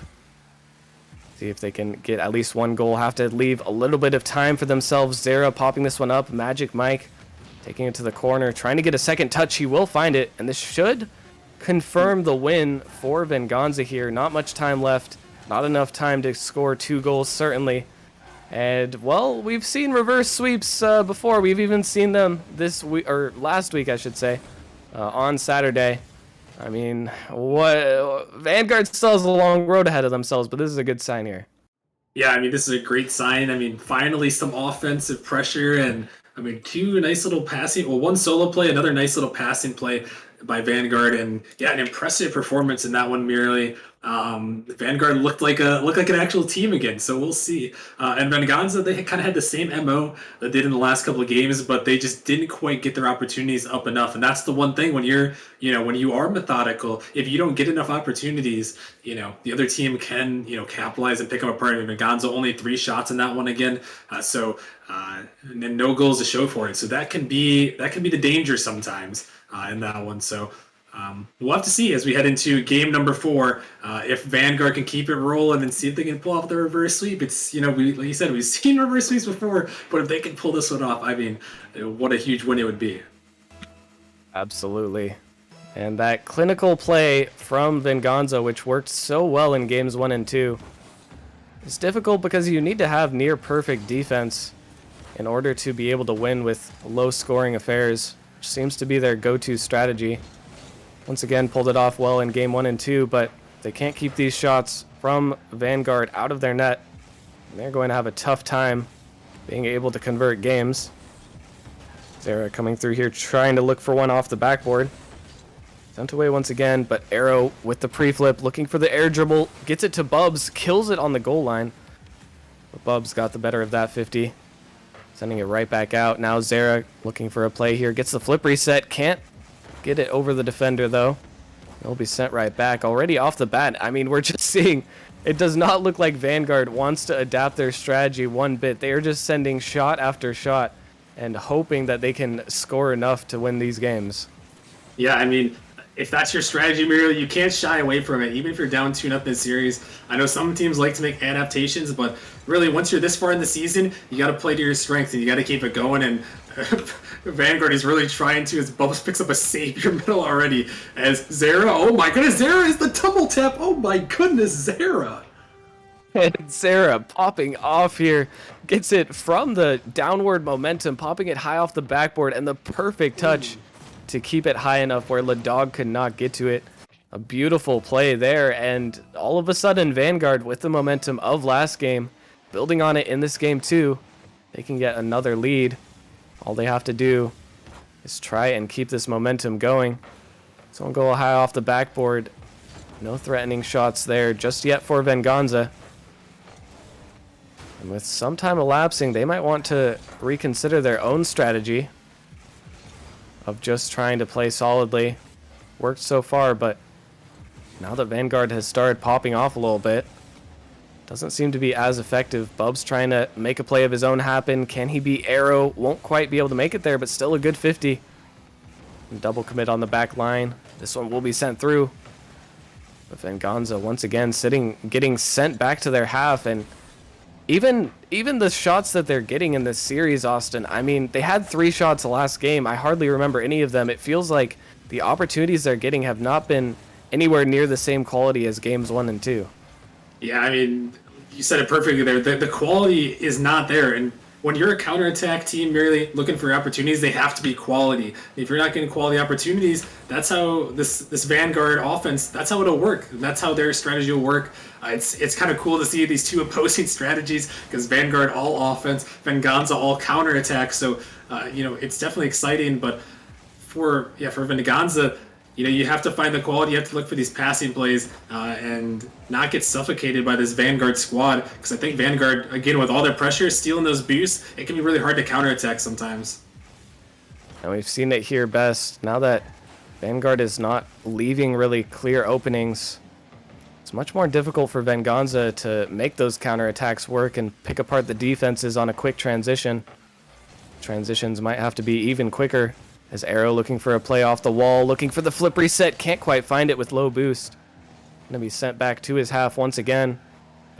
See if they can get at least one goal. Have to leave a little bit of time for themselves. Zera popping this one up. Magic Mike taking it to the corner, trying to get a second touch. He will find it, and this should confirm the win for Venganza here. Not much time left. Not enough time to score 2 goals, certainly. And, well, we've seen reverse sweeps before. We've even seen them this week, or last week, I should say, on Saturday. I mean, Vanguard still has a long road ahead of themselves, but this is a good sign here. Yeah, I mean, this is a great sign. I mean, finally some offensive pressure, and I mean, 2 nice little passing, well, 1 solo play, another nice little passing play. by Vanguard, and yeah, an impressive performance in that one. Merely, Vanguard looked like an actual team again. So we'll see. And Venganza, they kind of had the same MO that they did in the last couple of games, but they just didn't quite get their opportunities up enough. And that's the one thing when when you are methodical, if you don't get enough opportunities, the other team can capitalize and pick them apart. And Venganza only 3 shots in that one again. And then no goals to show for it. So that can be the danger sometimes in that one. So we'll have to see as we head into game number 4 if Vanguard can keep it rolling and see if they can pull off the reverse sweep. It's like you said, we've seen reverse sweeps before, but if they can pull this one off, I mean, what a huge win it would be. Absolutely. And that clinical play from Venganza, which worked so well in games 1 and 2, is difficult because you need to have near perfect defense in order to be able to win with low scoring affairs, which seems to be their go-to strategy. Once again, pulled it off well in game 1 and 2, but they can't keep these shots from Vanguard out of their net. And they're going to have a tough time being able to convert games. Zera coming through here, trying to look for one off the backboard. Sent away once again, but Arrow with the pre-flip, looking for the air dribble, gets it to Bubs, kills it on the goal line. But Bubs got the better of that 50. Sending it right back out. Now Zera looking for a play here. Gets the flip reset. Can't get it over the defender, though. It'll be sent right back. Already off the bat, I mean, we're just seeing... It does not look like Vanguard wants to adapt their strategy one bit. They are just sending shot after shot and hoping that they can score enough to win these games. Yeah, I mean... If that's your strategy, Muriel, you can't shy away from it, even if you're down 2-0 in this series. I know some teams like to make adaptations, but really, once you're this far in the season, you got to play to your strengths, and you got to keep it going, and Vanguard is really trying to, as Bubbles picks up a save your middle already, as Zera, oh my goodness, Zera is the double tap, oh my goodness, Zera! And Zera popping off here, gets it from the downward momentum, popping it high off the backboard, and the perfect touch to keep it high enough where Ladog could not get to it. A beautiful play there, and all of a sudden Vanguard, with the momentum of last game, building on it in this game too, they can get another lead. All they have to do is try and keep this momentum going. Don't go high off the backboard. No threatening shots there just yet for Venganza. And with some time elapsing, they might want to reconsider their own strategy of just trying to play solidly. Worked so far, but now that Vanguard has started popping off a little bit, doesn't seem to be as effective. Bubs trying to make a play of his own happen. Can he beat Arrow? Won't quite be able to make it there, but still a good 50. And double commit on the back line. This one will be sent through. But Venganza once again getting sent back to their half, and even the shots that they're getting in this series, Austin, I mean, they had 3 shots last game. I hardly remember any of them. It feels like the opportunities they're getting have not been anywhere near the same quality as games 1 and 2. Yeah, I mean, you said it perfectly there. The quality is not there. And when you're a counterattack team merely looking for opportunities, they have to be quality. If you're not getting quality opportunities, that's how this Vanguard offense, that's how it'll work. That's how their strategy will work. It's kind of cool to see these two opposing strategies, because Vanguard all offense, Venganza all counterattack. So, it's definitely exciting. But for Venganza, you have to find the quality. You have to look for these passing plays and not get suffocated by this Vanguard squad. Because I think Vanguard, again, with all their pressure, stealing those boosts, it can be really hard to counterattack sometimes. And we've seen it here best. Now that Vanguard is not leaving really clear openings, it's much more difficult for Venganza to make those counterattacks work and pick apart the defenses on a quick transition. Transitions might have to be even quicker, as Arrow looking for a play off the wall, looking for the flip reset, can't quite find it with low boost. Gonna be sent back to his half once again.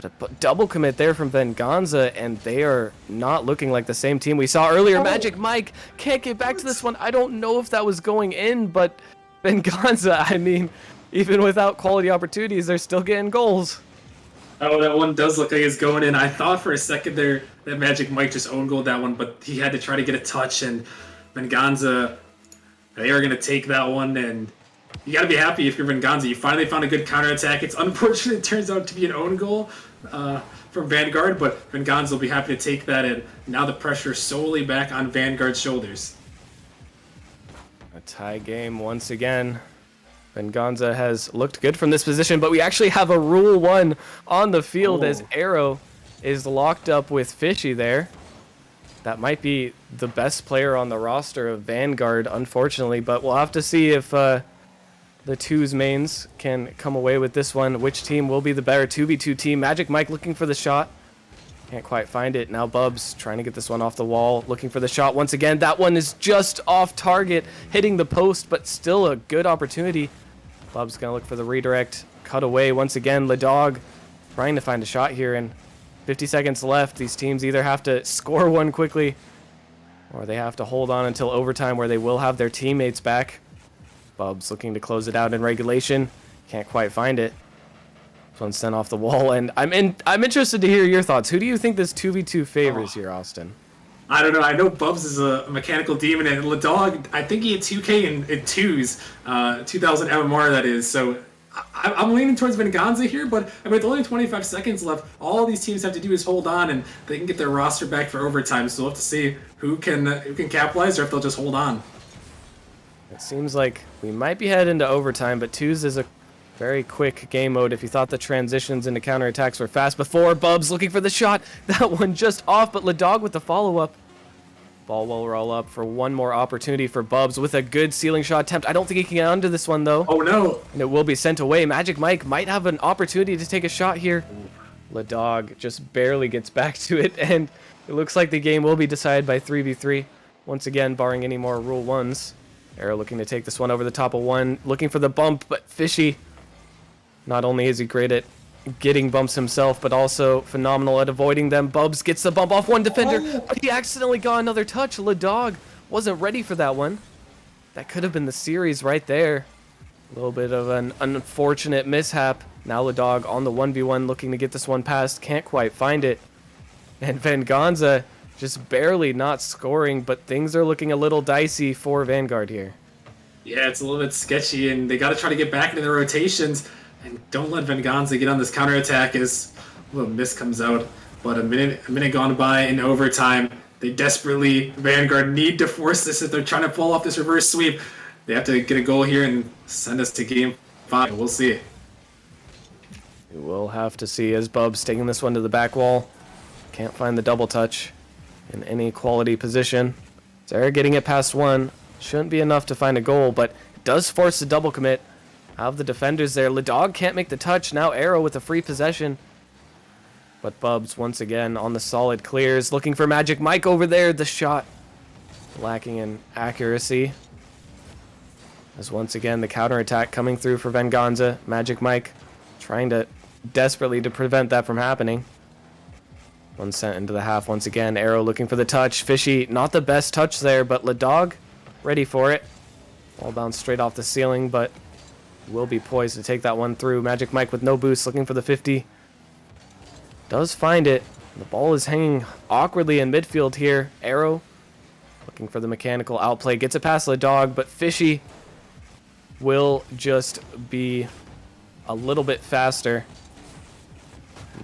But a double commit there from Venganza, and they are not looking like the same team we saw earlier. Magic Mike can't get back to this one. I don't know if that was going in, but Venganza, I mean, even without quality opportunities, they're still getting goals. Oh, that one does look like it's going in. I thought for a second there that Magic Mike just own goaled that one, but he had to try to get a touch, and Venganza, they are going to take that one, and you got to be happy if you're Venganza. You finally found a good counterattack. It's unfortunate it turns out to be an own goal from Vanguard, but Venganza will be happy to take that, and now the pressure is solely back on Vanguard's shoulders. A tie game once again. Venganza has looked good from this position, but we actually have a Rule 1 on the field as Arrow is locked up with Fishy there. That might be the best player on the roster of Vanguard, unfortunately, but we'll have to see if the twos mains can come away with this one. Which team will be the better 2v2 team? Magic Mike looking for the shot. Can't quite find it. Now Bubs trying to get this one off the wall, looking for the shot once again. That one is just off target, hitting the post, but still a good opportunity. Bubs gonna look for the redirect. Cut away once again. Ladog trying to find a shot here, and 50 seconds left. These teams either have to score one quickly or they have to hold on until overtime where they will have their teammates back. Bubs looking to close it out in regulation. Can't quite find it. This one's sent off the wall, and I'm interested to hear your thoughts. Who do you think this 2v2 favors here, Austin? I don't know. I know Bubs is a mechanical demon, and Ladog, I think he had 2K in twos, 2000 MMR that is. So I'm leaning towards Venganza here, but I mean, with only 25 seconds left, all these teams have to do is hold on, and they can get their roster back for overtime. So we'll have to see who can capitalize, or if they'll just hold on. It seems like we might be headed into overtime, but twos is a very quick game mode. If you thought the transitions into counterattacks were fast before, Bubs looking for the shot. That one just off, but Ladog with the follow-up. Ball will roll up for one more opportunity for Bubs with a good ceiling shot attempt. I don't think he can get under this one, though. Oh, no. And it will be sent away. Magic Mike might have an opportunity to take a shot here. Ladog just barely gets back to it, and it looks like the game will be decided by 3v3. Once again, barring any more Rule 1s. Arrow looking to take this one over the top of one, looking for the bump, but Fishy, not only is he great at getting bumps himself, but also phenomenal at avoiding them. Bubs gets the bump off one defender, but he accidentally got another touch. Ladog wasn't ready for that one. That could have been the series right there. A little bit of an unfortunate mishap. Now Ladog on the 1v1 looking to get this one past. Can't quite find it. And Venganza just barely not scoring, but things are looking a little dicey for Vanguard here. Yeah, it's a little bit sketchy, and they got to try to get back into their rotations. And don't let Venganza get on this counterattack as a little miss comes out. But a minute gone by in overtime. They desperately, Vanguard, need to force this if they're trying to pull off this reverse sweep. They have to get a goal here and send us to game 5. We'll see. We will have to see as Bubs taking this one to the back wall. Can't find the double touch in any quality position. Zara getting it past one. Shouldn't be enough to find a goal, but it does force the double commit. Have the defenders there. Ladog can't make the touch. Now Arrow with a free possession. But Bubs once again on the solid clears. Looking for Magic Mike over there. The shot lacking in accuracy. As once again the counterattack coming through for Venganza. Magic Mike trying to desperately to prevent that from happening. One sent into the half once again. Arrow looking for the touch. Fishy, not the best touch there, but Ladog ready for it. Ball bounced straight off the ceiling, but will be poised to take that one through. Magic Mike with no boost, looking for the 50. Does find it. The ball is hanging awkwardly in midfield here. Arrow looking for the mechanical outplay. Gets it past Ladog, but Fishy will just be a little bit faster.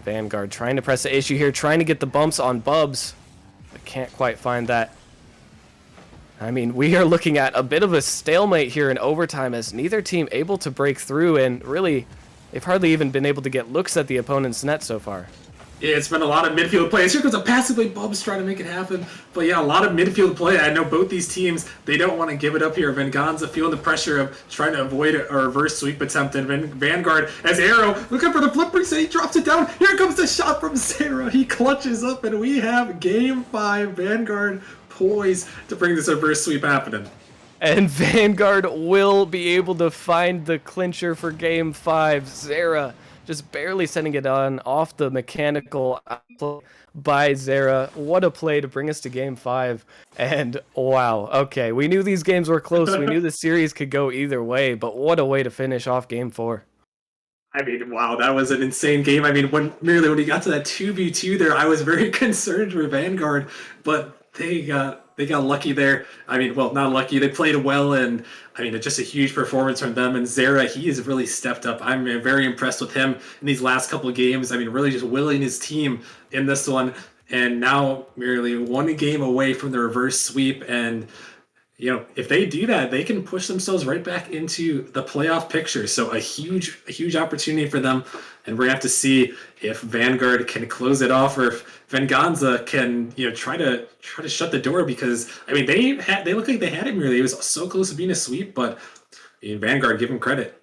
Vanguard trying to press the issue here, trying to get the bumps on Bubs, but can't quite find that. I mean, we are looking at a bit of a stalemate here in overtime as neither team able to break through, and really, they've hardly even been able to get looks at the opponent's net so far. Yeah, it's been a lot of midfield plays. Here goes a passively Bubs trying to make it happen. But yeah, a lot of midfield play. I know both these teams, they don't want to give it up here. Venganza feeling the pressure of trying to avoid a reverse sweep attempt. And Vanguard, as Arrow, looking for the flipper, so he drops it down. Here comes the shot from Sarah. He clutches up, and we have game 5. Vanguard poised to bring this reverse sweep happening. And Vanguard will be able to find the clincher for game 5. Zara just barely sending it on off the mechanical outplay by Zara. What a play to bring us to game 5. And wow, okay, we knew these games were close. We knew the series could go either way, but what a way to finish off game 4. I mean, wow, that was an insane game. I mean, when he got to that 2v2 there, I was very concerned for Vanguard, but they got lucky there. I mean, well, not lucky. They played well, and I mean, just a huge performance from them. And Zara, he has really stepped up. I'm very impressed with him in these last couple of games. I mean, really just willing his team in this one. And now merely one game away from the reverse sweep. And if they do that, they can push themselves right back into the playoff picture. So a huge opportunity for them, and we're gonna have to see if Vanguard can close it off, or if Venganza can, try to shut the door. Because they look like they had him really. It was so close to being a sweep, but Vanguard, give him credit.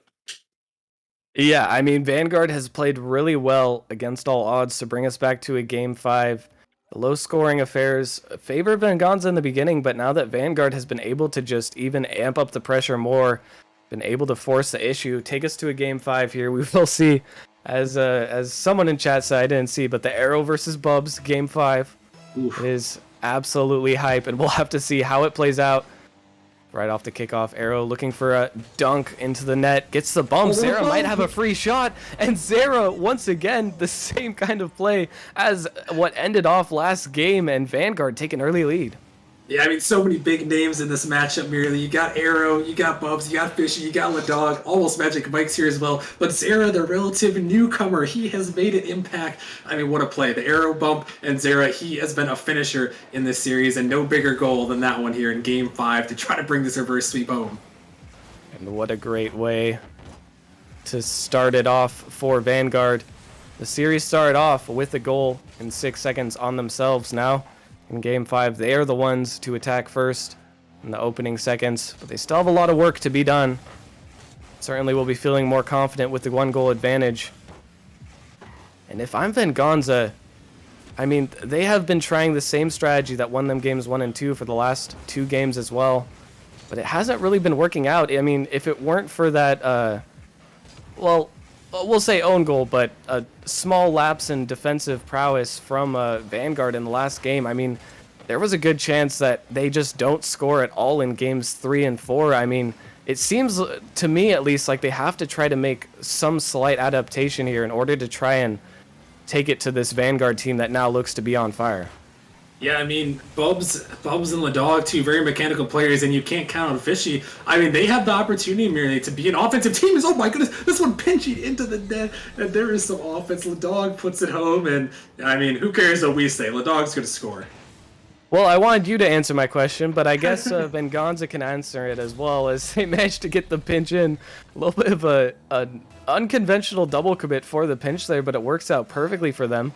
Yeah, I mean, Vanguard has played really well against all odds to bring us back to a Game 5. The low-scoring affairs favor Venganza in the beginning, but now that Vanguard has been able to just even amp up the pressure more, been able to force the issue, take us to a Game 5 here, we will see, as someone in chat said, I didn't see, but the Arrow versus Bubs Game 5 is absolutely hype, and we'll have to see how it plays out. Right off the kickoff, Arrow looking for a dunk into the net, gets the bump. Zera might have a free shot, and Zera, once again, the same kind of play as what ended off last game, and Vanguard take an early lead. Yeah, so many big names in this matchup, merely. You got Arrow, you got Bubs, you got Fishy, you got Ladog, almost Magic Mike's here as well. But Zera, the relative newcomer, he has made an impact. What a play. The Arrow bump, and Zera, he has been a finisher in this series, and no bigger goal than that one here in Game 5 to try to bring this reverse sweep home. And what a great way to start it off for Vanguard. The series started off with a goal in 6 seconds on themselves. Now, in Game 5, they are the ones to attack first in the opening seconds, but they still have a lot of work to be done. Certainly will be feeling more confident with the 1-goal advantage. And if I'm Venganza, they have been trying the same strategy that won them games 1 and 2 for the last 2 games as well, but it hasn't really been working out. If it weren't for that, we'll say own goal, but a small lapse in defensive prowess from Vanguard in the last game. There was a good chance that they just don't score at all in games 3 and 4. It seems to me at least like they have to try to make some slight adaptation here in order to try and take it to this Vanguard team that now looks to be on fire. Yeah, Bubs and Ladog, two very mechanical players, and you can't count on Fishy. They have the opportunity merely to be an offensive team. Oh my goodness, this one pinching into the net, and there is some offense. Ladog puts it home, and who cares what we say? Ladog's going to score. Well, I wanted you to answer my question, but I guess Venganza can answer it as well, as they managed to get the pinch in. A little bit of an unconventional double commit for the pinch there, but it works out perfectly for them.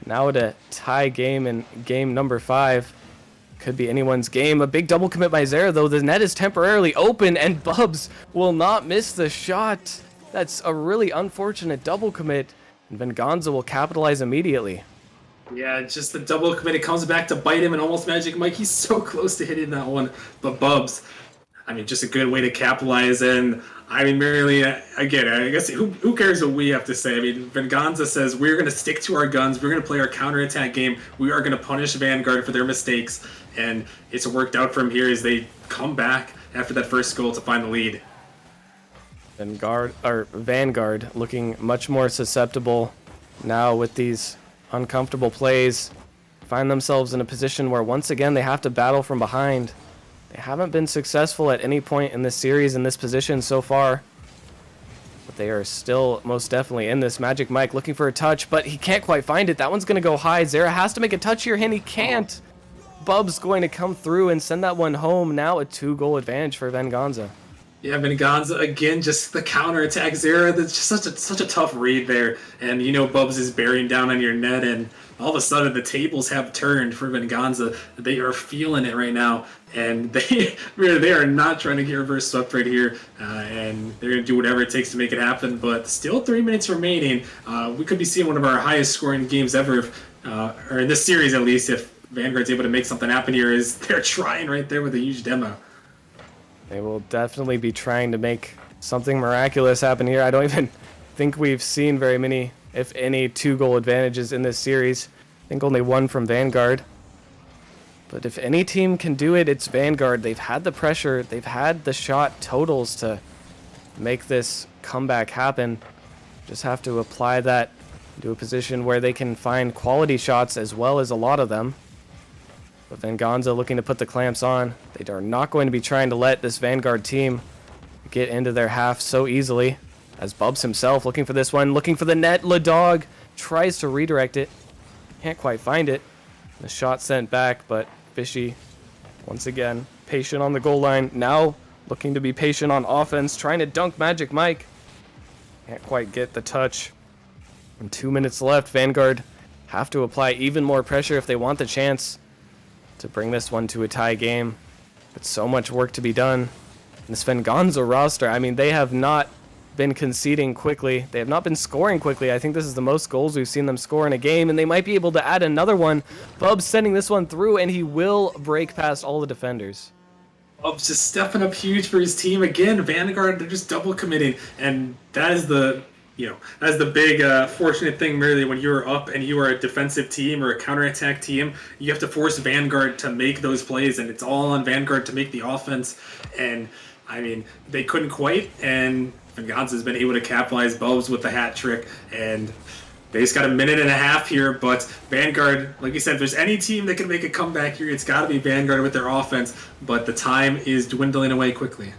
Now at a tie game in game number 5. Could be anyone's game. A big double commit by Zera, though. The net is temporarily open, and Bubs will not miss the shot. That's a really unfortunate double commit, and Venganza will capitalize immediately. Yeah, just the double commit. It comes back to bite him, and almost Magic Mike. He's so close to hitting that one. But Bubs, just a good way to capitalize. And merely, again, I guess who cares what we have to say? Venganza says we're going to stick to our guns. We're going to play our counterattack game. We are going to punish Vanguard for their mistakes. And it's worked out from here as they come back after that first goal to find the lead. Vanguard looking much more susceptible now with these uncomfortable plays. Find themselves in a position where once again they have to battle from behind. They haven't been successful at any point in this series in this position so far. But they are still most definitely in this. Magic Mike looking for a touch, but he can't quite find it. That one's going to go high. Zera has to make a touch here, and he can't. Bub's going to come through and send that one home. Now a 2-goal advantage for Venganza. Yeah, Venganza, again, just the counterattack. Zera, that's just such a tough read there. And Bubs is bearing down on your net, and all of a sudden the tables have turned for Venganza. They are feeling it right now, and they are not trying to get reverse swept right here, and they're going to do whatever it takes to make it happen. But still 3 minutes remaining. We could be seeing one of our highest scoring games ever, or in this series at least, if Vanguard's able to make something happen here, is they're trying right there with a huge demo. They will definitely be trying to make something miraculous happen here. I don't even think we've seen very many, if any, 2-goal advantages in this series. I think only one from Vanguard. But if any team can do it, it's Vanguard. They've had the pressure. They've had the shot totals to make this comeback happen. Just have to apply that to a position where they can find quality shots as well as a lot of them. But Venganza looking to put the clamps on. They are not going to be trying to let this Vanguard team get into their half so easily. As Bubs himself looking for this one, looking for the net. Ladog tries to redirect it. Can't quite find it. The shot sent back, but Fishy once again patient on the goal line. Now looking to be patient on offense, trying to dunk Magic Mike. Can't quite get the touch. And 2 minutes left. Vanguard have to apply even more pressure if they want the chance to bring this one to a tie game. But so much work to be done. And this Venganza roster, I mean, they have not been conceding quickly. They have not been scoring quickly. I think this is the most goals we've seen them score in a game, and they might be able to add another one. Bub's sending this one through, and he will break past all the defenders. Bub's just stepping up huge for his team again. Vanguard, they're just double committing, and that is the that's the big fortunate thing, really, when you're up and you are a defensive team or a counterattack team. You have to force Vanguard to make those plays, and it's all on Vanguard to make the offense. And I mean, they couldn't quite, and Venganza's been able to capitalize. Bubs with the hat trick, and they just got a minute and a half here. But Vanguard, like you said, if there's any team that can make a comeback here, it's got to be Vanguard with their offense. But the time is dwindling away quickly.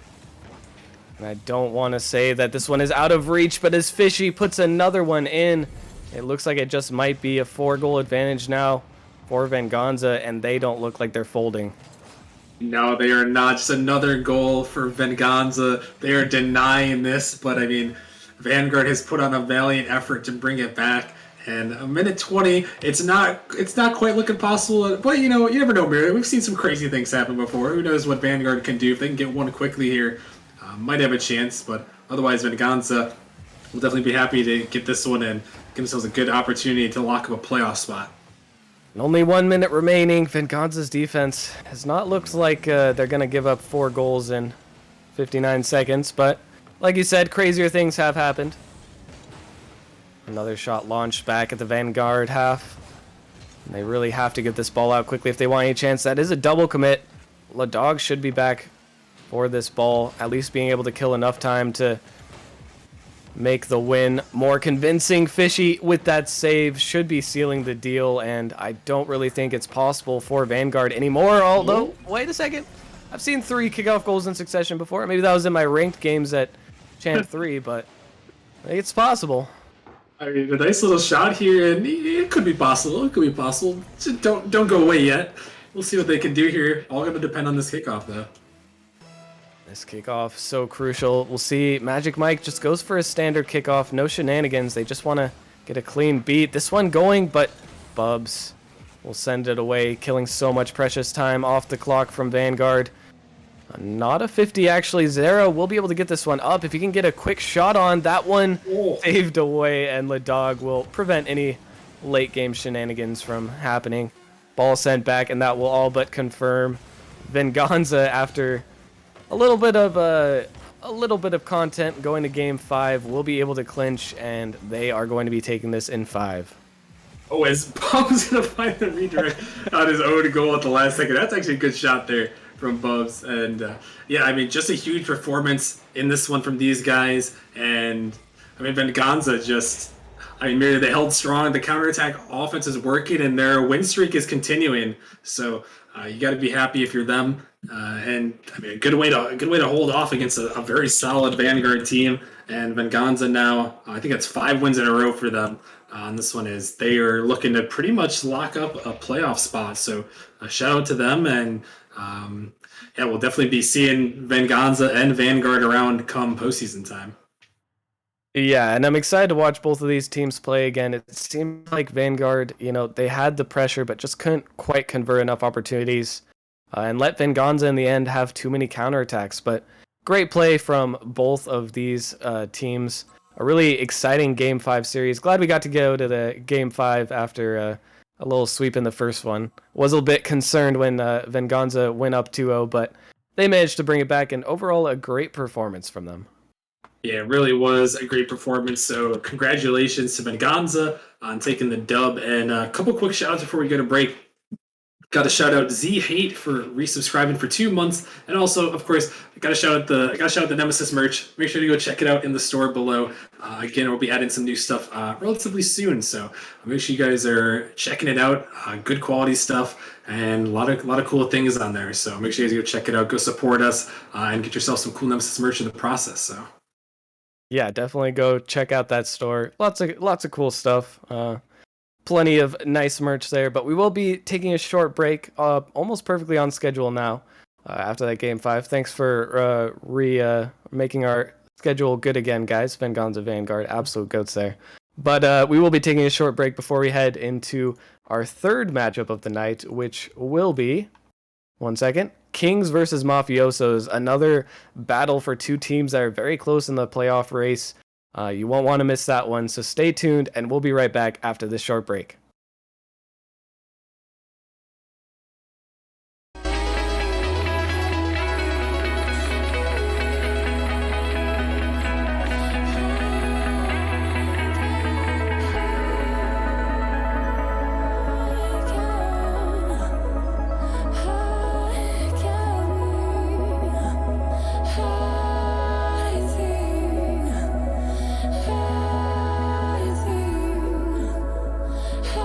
And I don't want to say that this one is out of reach, but as Fishy puts another one in, it looks like it just might be a 4-goal advantage now for Venganza, and they don't look like they're folding. No, they are not. Just another goal for Venganza. They are denying this, but I mean, Vanguard has put on a valiant effort to bring it back. And a minute 20, it's not quite looking possible. But you never know, Mary. We've seen some crazy things happen before. Who knows what Vanguard can do if they can get one quickly here? Might have a chance, but otherwise, Venganza will definitely be happy to get this one and give themselves a good opportunity to lock up a playoff spot. And only 1 minute remaining. Venganza's defense has not looked like they're going to give up 4 goals in 59 seconds, but like you said, crazier things have happened. Another shot launched back at the Vanguard half. And they really have to get this ball out quickly if they want any chance. That is a double commit. Ladog should be back for this ball, at least being able to kill enough time to make the win more convincing. Fishy with that save should be sealing the deal, and I don't really think it's possible for Vanguard anymore, although, wait a second, I've seen 3 kickoff goals in succession before. Maybe that was in my ranked games at Champ 3, but I think it's possible. I mean, a nice little shot here, and it could be possible. It could be possible. Just don't go away yet. We'll see what they can do here. All going to depend on this kickoff, though. This kickoff, so crucial. We'll see. Magic Mike just goes for a standard kickoff. No shenanigans. They just want to get a clean beat. This one going, but Bubs will send it away, killing so much precious time off the clock from Vanguard. Not a 50, actually. Zera will be able to get this one up. If he can get a quick shot on, that one saved away, and Ladog will prevent any late-game shenanigans from happening. Ball sent back, and that will all but confirm Venganza after a little bit of content going to Game 5 will be able to clinch, and they are going to be taking this in 5. Oh, as Bubs gonna find the redirect on his own goal at the last second. That's actually a good shot there from Bubs, and yeah, I mean, just a huge performance in this one from these guys, and I mean, Venganza just, I mean, maybe they held strong. The counterattack offense is working, and their win streak is continuing. So you got to be happy if you're them. And I mean, a good way to hold off against a very solid Vanguard team. And Venganza now, I think it's 5 wins in a row for them. And this one is they are looking to pretty much lock up a playoff spot. So a shout out to them, and yeah, we'll definitely be seeing Venganza and Vanguard around come postseason time. Yeah, and I'm excited to watch both of these teams play again. It seemed like Vanguard, they had the pressure, but just couldn't quite convert enough opportunities and let Venganza in the end have too many counterattacks. But great play from both of these teams. A really exciting Game 5 series. Glad we got to go to the Game 5 after a little sweep in the first one. Was a bit concerned when Venganza went up 2-0, but they managed to bring it back, and overall a great performance from them. Yeah, it really was a great performance. So congratulations to Venganza on taking the dub. And a couple quick shout outs before we go to break. Got to shout out Z Hate for resubscribing for 2 months, and also, of course, got to shout out the Nemesis merch. Make sure to go check it out in the store below. Again, we'll be adding some new stuff relatively soon, so make sure you guys are checking it out. Good quality stuff, and a lot of cool things on there. So make sure you guys go check it out. Go support us, and get yourself some cool Nemesis merch in the process. So yeah, definitely go check out that store. Lots of cool stuff. Plenty of nice merch there, but we will be taking a short break, almost perfectly on schedule now. after that game 5. Thanks for making our schedule good again, guys. Venganza Vanguard, absolute goats there. But we will be taking a short break before we head into our third matchup of the night, which will be, one second, Kings versus Mafiosos, another battle for two teams that are very close in the playoff race. You won't want to miss that one, so stay tuned, and we'll be right back after this short break. I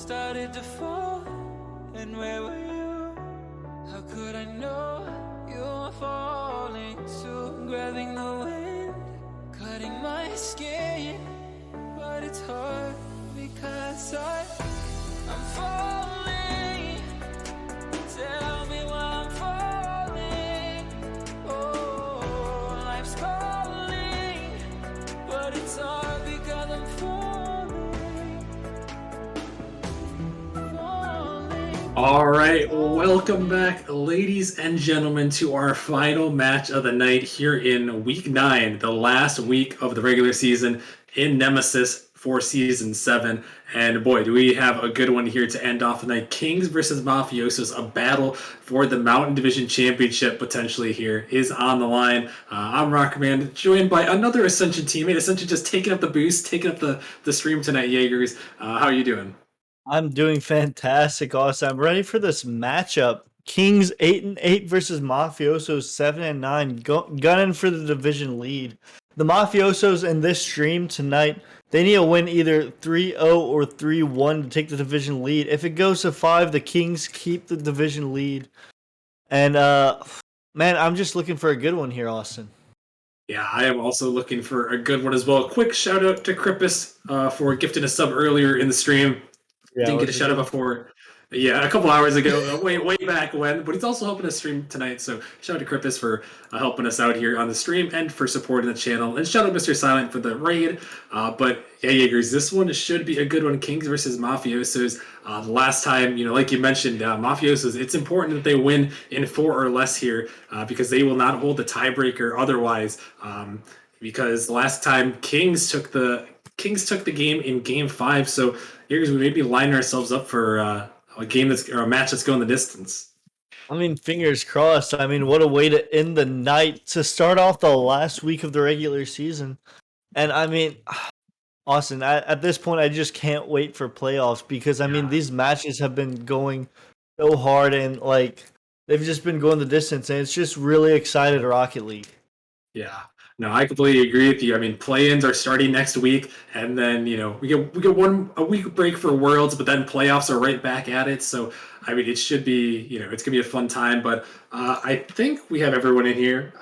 started to fall. And where were you? How could I know you were falling too? Grabbing the wind, cutting my skin, but it's hard because I'm falling. Tell me why I'm falling. Oh, life's calling, but it's hard because I'm falling. All right, welcome back, ladies and gentlemen, to our final match of the night here in Week 9, the last week of the regular season in Nemesis for Season 7. And boy, do we have a good one here to end off the night. Kings versus Mafiosos, a battle for the Mountain Division Championship potentially here is on the line. I'm Rockman, joined by another Ascension teammate. Ascension just taking up the boost, taking up the stream tonight, Jaegers. How are you doing? I'm doing fantastic, Austin. I'm ready for this matchup. Kings 8-8 versus Mafiosos 7-9, gunning for the division lead. The Mafiosos in this stream tonight, they need to win either 3-0 or 3-1 to take the division lead. If it goes to 5, the Kings keep the division lead. And man, I'm just looking for a good one here, Austin. Yeah, I am also looking for a good one as well. Quick shout out to Krippus for gifting a sub earlier in the stream. Didn't get a shout out before. Yeah, a couple hours ago, way back when. But he's also helping us stream tonight. So shout out to Krippus for helping us out here on the stream and for supporting the channel. And shout out Mr. Silent for the raid. But yeah, Jaegers, this one should be a good one. Kings versus Mafiosos. The last time, like you mentioned, Mafiosos, it's important that they win in 4 or less here because they will not hold the tiebreaker otherwise. Because last time Kings took the game in Game 5. So Jaegers, we may be lining ourselves up for a match that's going the distance. I mean, fingers crossed. I mean, what a way to end the night to start off the last week of the regular season. And I mean, Austin, at this point, I just can't wait for playoffs because I mean, these matches have been going so hard and like they've just been going the distance, and it's just really excited Rocket League. Yeah. No, I completely agree with you. I mean, play-ins are starting next week, and then we get a week break for Worlds, but then playoffs are right back at it. So I mean, it should be it's gonna be a fun time. But I think we have everyone in here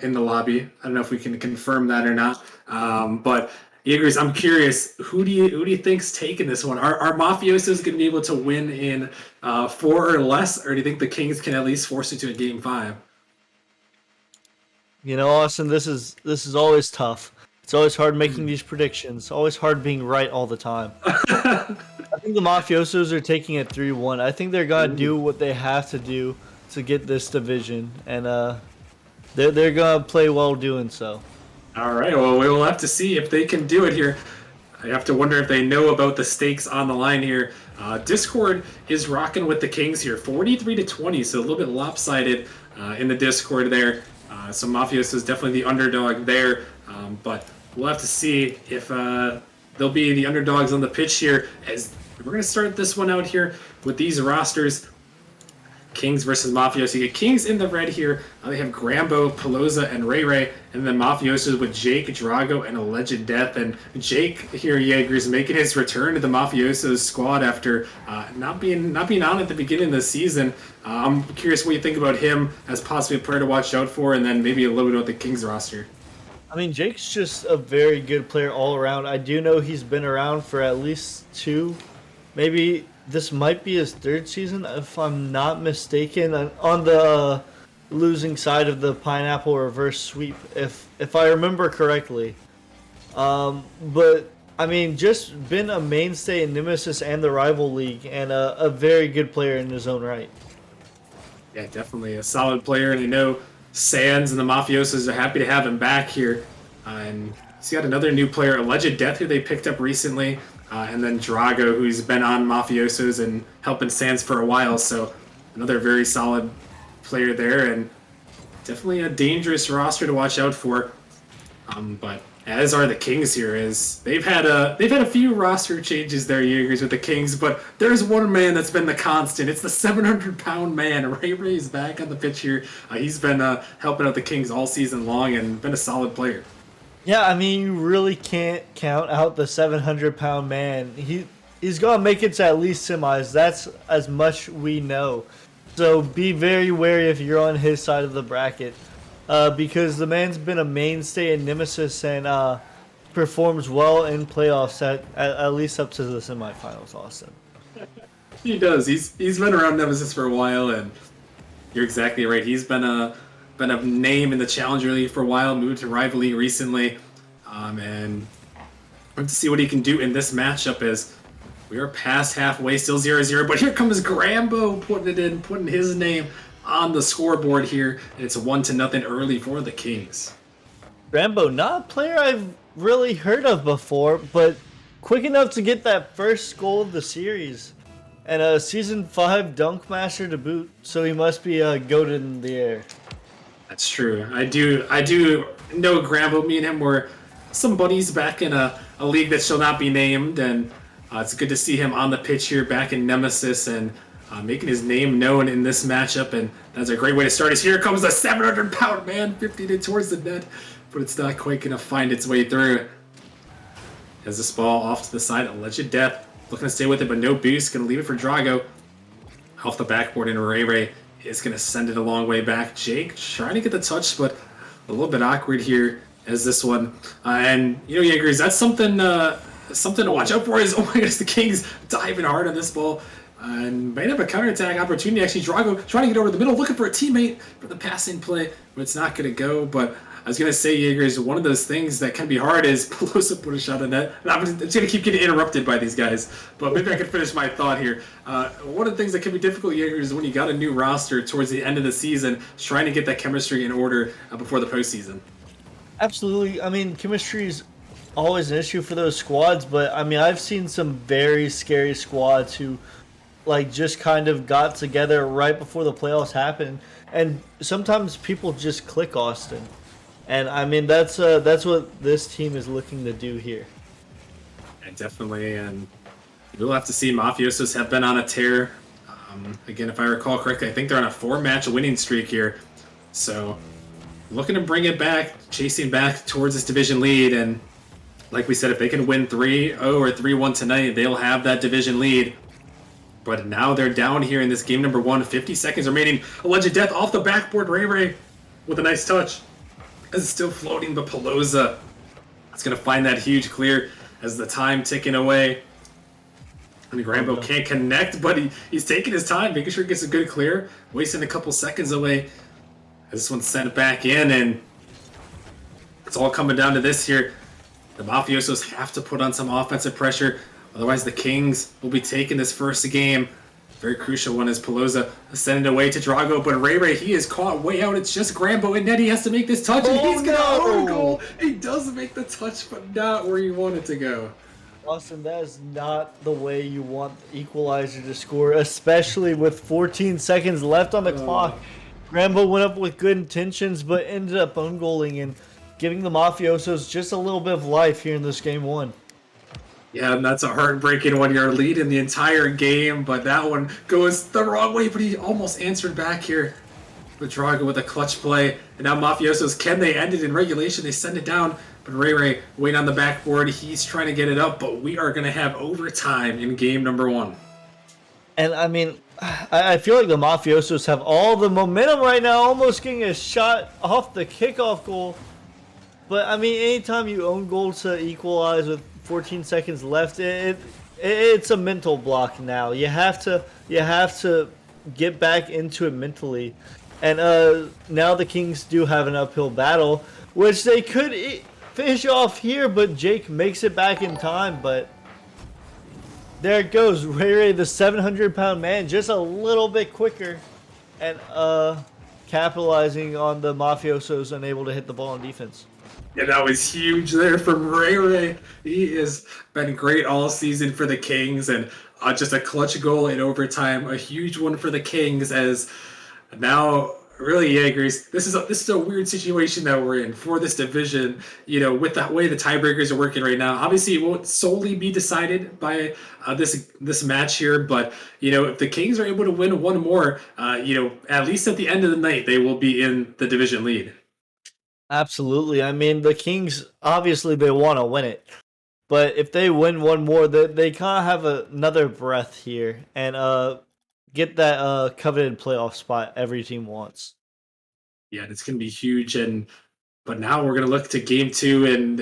in the lobby. I don't know if we can confirm that or not. But Jaegers, I'm curious, who do you think's taking this one? Are Mafiosos going to be able to win in 4 or less, or do you think the Kings can at least force it to a Game 5? Austin, this is always tough. It's always hard making these predictions. Always hard being right all the time. I think the Mafiosos are taking it 3-1. I think they're gonna do what they have to do to get this division, and they're gonna play well doing so. All right. Well, we will have to see if they can do it here. I have to wonder if they know about the stakes on the line here. Discord is rocking with the Kings here, 43-20, so a little bit lopsided in the Discord there. So Mafiosos is definitely the underdog there, but we'll have to see if they'll be the underdogs on the pitch here. As we're going to start this one out here with these rosters. Kings versus Mafiosos. You get Kings in the red here. They have Grambo, Pelosa, and Ray Ray, and then Mafiosos with Jake, Drago, and Alleged Death. And Jake here, Jaegers, making his return to the Mafiosos squad after not being on at the beginning of the season. I'm curious what you think about him as possibly a player to watch out for, and then maybe a little bit about the Kings roster. I mean, Jake's just a very good player all around. I do know he's been around for at least 2, maybe. This might be his 3rd season, if I'm not mistaken, on the losing side of the pineapple reverse sweep, if I remember correctly. But I mean, just been a mainstay in Nemesis and the Rival League, and a very good player in his own right. Yeah, definitely a solid player, and I know Sands and the Mafiosos are happy to have him back here. And he's got another new player, Alleged Death, who they picked up recently. And then Drago, who's been on Mafiosos and helping Sands for a while. So another very solid player there, and definitely a dangerous roster to watch out for. But as are the Kings here, is they've had a few roster changes there, Jaegers, with the Kings. But there's one man that's been the constant. It's the 700-pound man. Ray Ray is back on the pitch here. He's been helping out the Kings all season long and been a solid player. Yeah, I mean, you really can't count out the 700-pound man. he's gonna make it to at least semis. That's as much we know. So be very wary if you're on his side of the bracket, because the man's been a mainstay in Nemesis and performs well in playoffs at least up to the semifinals. Austin. He does. He's been around Nemesis for a while, and you're exactly right. He's been a name in the Challenger League for a while. Moved to Rival League recently, and we're to see what he can do in this matchup. As we are past halfway, still 0-0. But here comes Grambo putting his name on the scoreboard here, and it's 1-0 early for the Kings. Rambo, not a player I've really heard of before, but quick enough to get that first goal of the series. And a Season 5 Dunk Master to boot, so he must be goated in the air. That's true. I do know Grambo. Me and him were some buddies back in a league that shall not be named, and it's good to see him on the pitch here back in Nemesis and making his name known in this matchup. And that's a great way to start. As here comes the 700-pound man, 50 it towards the net, but it's not quite going to find its way through. As this ball off to the side, Alleged Death looking to stay with it, but no boost. Going to leave it for Drago. Off the backboard, and Ray is going to send it a long way back. Jake trying to get the touch, but a little bit awkward here as this one. And, Jaegers, that's something to watch out for is, oh my goodness, the Kings diving hard on this ball. And might have a counterattack opportunity. Actually, Drago trying to get over the middle, looking for a teammate for the passing play, but it's not going to go. But I was going to say, Jaegers, one of those things that can be hard is Pelosa put a shot on that. And I'm just going to keep getting interrupted by these guys. But maybe I can finish my thought here. One of the things that can be difficult, Jaegers, is when you got a new roster towards the end of the season, trying to get that chemistry in order before the postseason. Absolutely. I mean, chemistry is always an issue for those squads, but I mean, I've seen some very scary squads who just kind of got together right before the playoffs happened, and sometimes people just click, Austin. And I mean, that's what this team is looking to do here. Yeah, definitely, and we'll have to see. Mafiosos have been on a tear. Again, if I recall correctly, I think they're on a 4-match winning streak here. So, looking to bring it back, chasing back towards this division lead. And like we said, if they can win 3-0 or 3-1 tonight, they'll have that division lead. But now they're down here in this game number 1. 50 seconds remaining. Alleged Death off the backboard. Ray with a nice touch. As it's still floating, but Pelosa is going to find that huge clear as the time ticking away. And Grambo can't connect, but he's taking his time, making sure he gets a good clear, wasting a couple seconds away. As this one's sent back in, and it's all coming down to this here. The Mafiosos have to put on some offensive pressure, otherwise the Kings will be taking this first game. Very crucial one as Pelosa sending it away to Drago, but Ray, he is caught way out. It's just Grambo, and Nettie has to make this touch, and he's going to own goal. He does make the touch, but not where you want it to go. Austin, that is not the way you want the equalizer to score, especially with 14 seconds left on the clock. Grambo went up with good intentions, but ended up own-goaling and giving the Mafiosos just a little bit of life here in this game 1. Yeah, and that's a heartbreaking one. You're leading the entire game, but that one goes the wrong way, but he almost answered back here. With Drago with a clutch play, and now Mafiosos, can they end it in regulation? They send it down, but Ray waiting on the backboard. He's trying to get it up, but we are going to have overtime in game number 1. And I mean, I feel like the Mafiosos have all the momentum right now, almost getting a shot off the kickoff goal. But I mean, anytime you own goal to equalize with 14 seconds left, it's a mental block now. You have to get back into it mentally. And now the Kings do have an uphill battle, which they could finish off here, but Jake makes it back in time. But there it goes. Ray, the 700-pound man, just a little bit quicker, and capitalizing on the Mafiosos unable to hit the ball on defense. Yeah, that was huge there from Ray. He has been great all season for the Kings, and just a clutch goal in overtime, a huge one for the Kings. As now, really, Jaegers, this is a weird situation that we're in for this division. With the way the tiebreakers are working right now, obviously it won't solely be decided by this match here, but if the Kings are able to win one more, at least at the end of the night, they will be in the division lead. Absolutely. I mean, the Kings, obviously, they want to win it. But if they win one more, they kind of have another breath here and get that coveted playoff spot every team wants. Yeah, it's going to be huge. But now we're going to look to game 2, and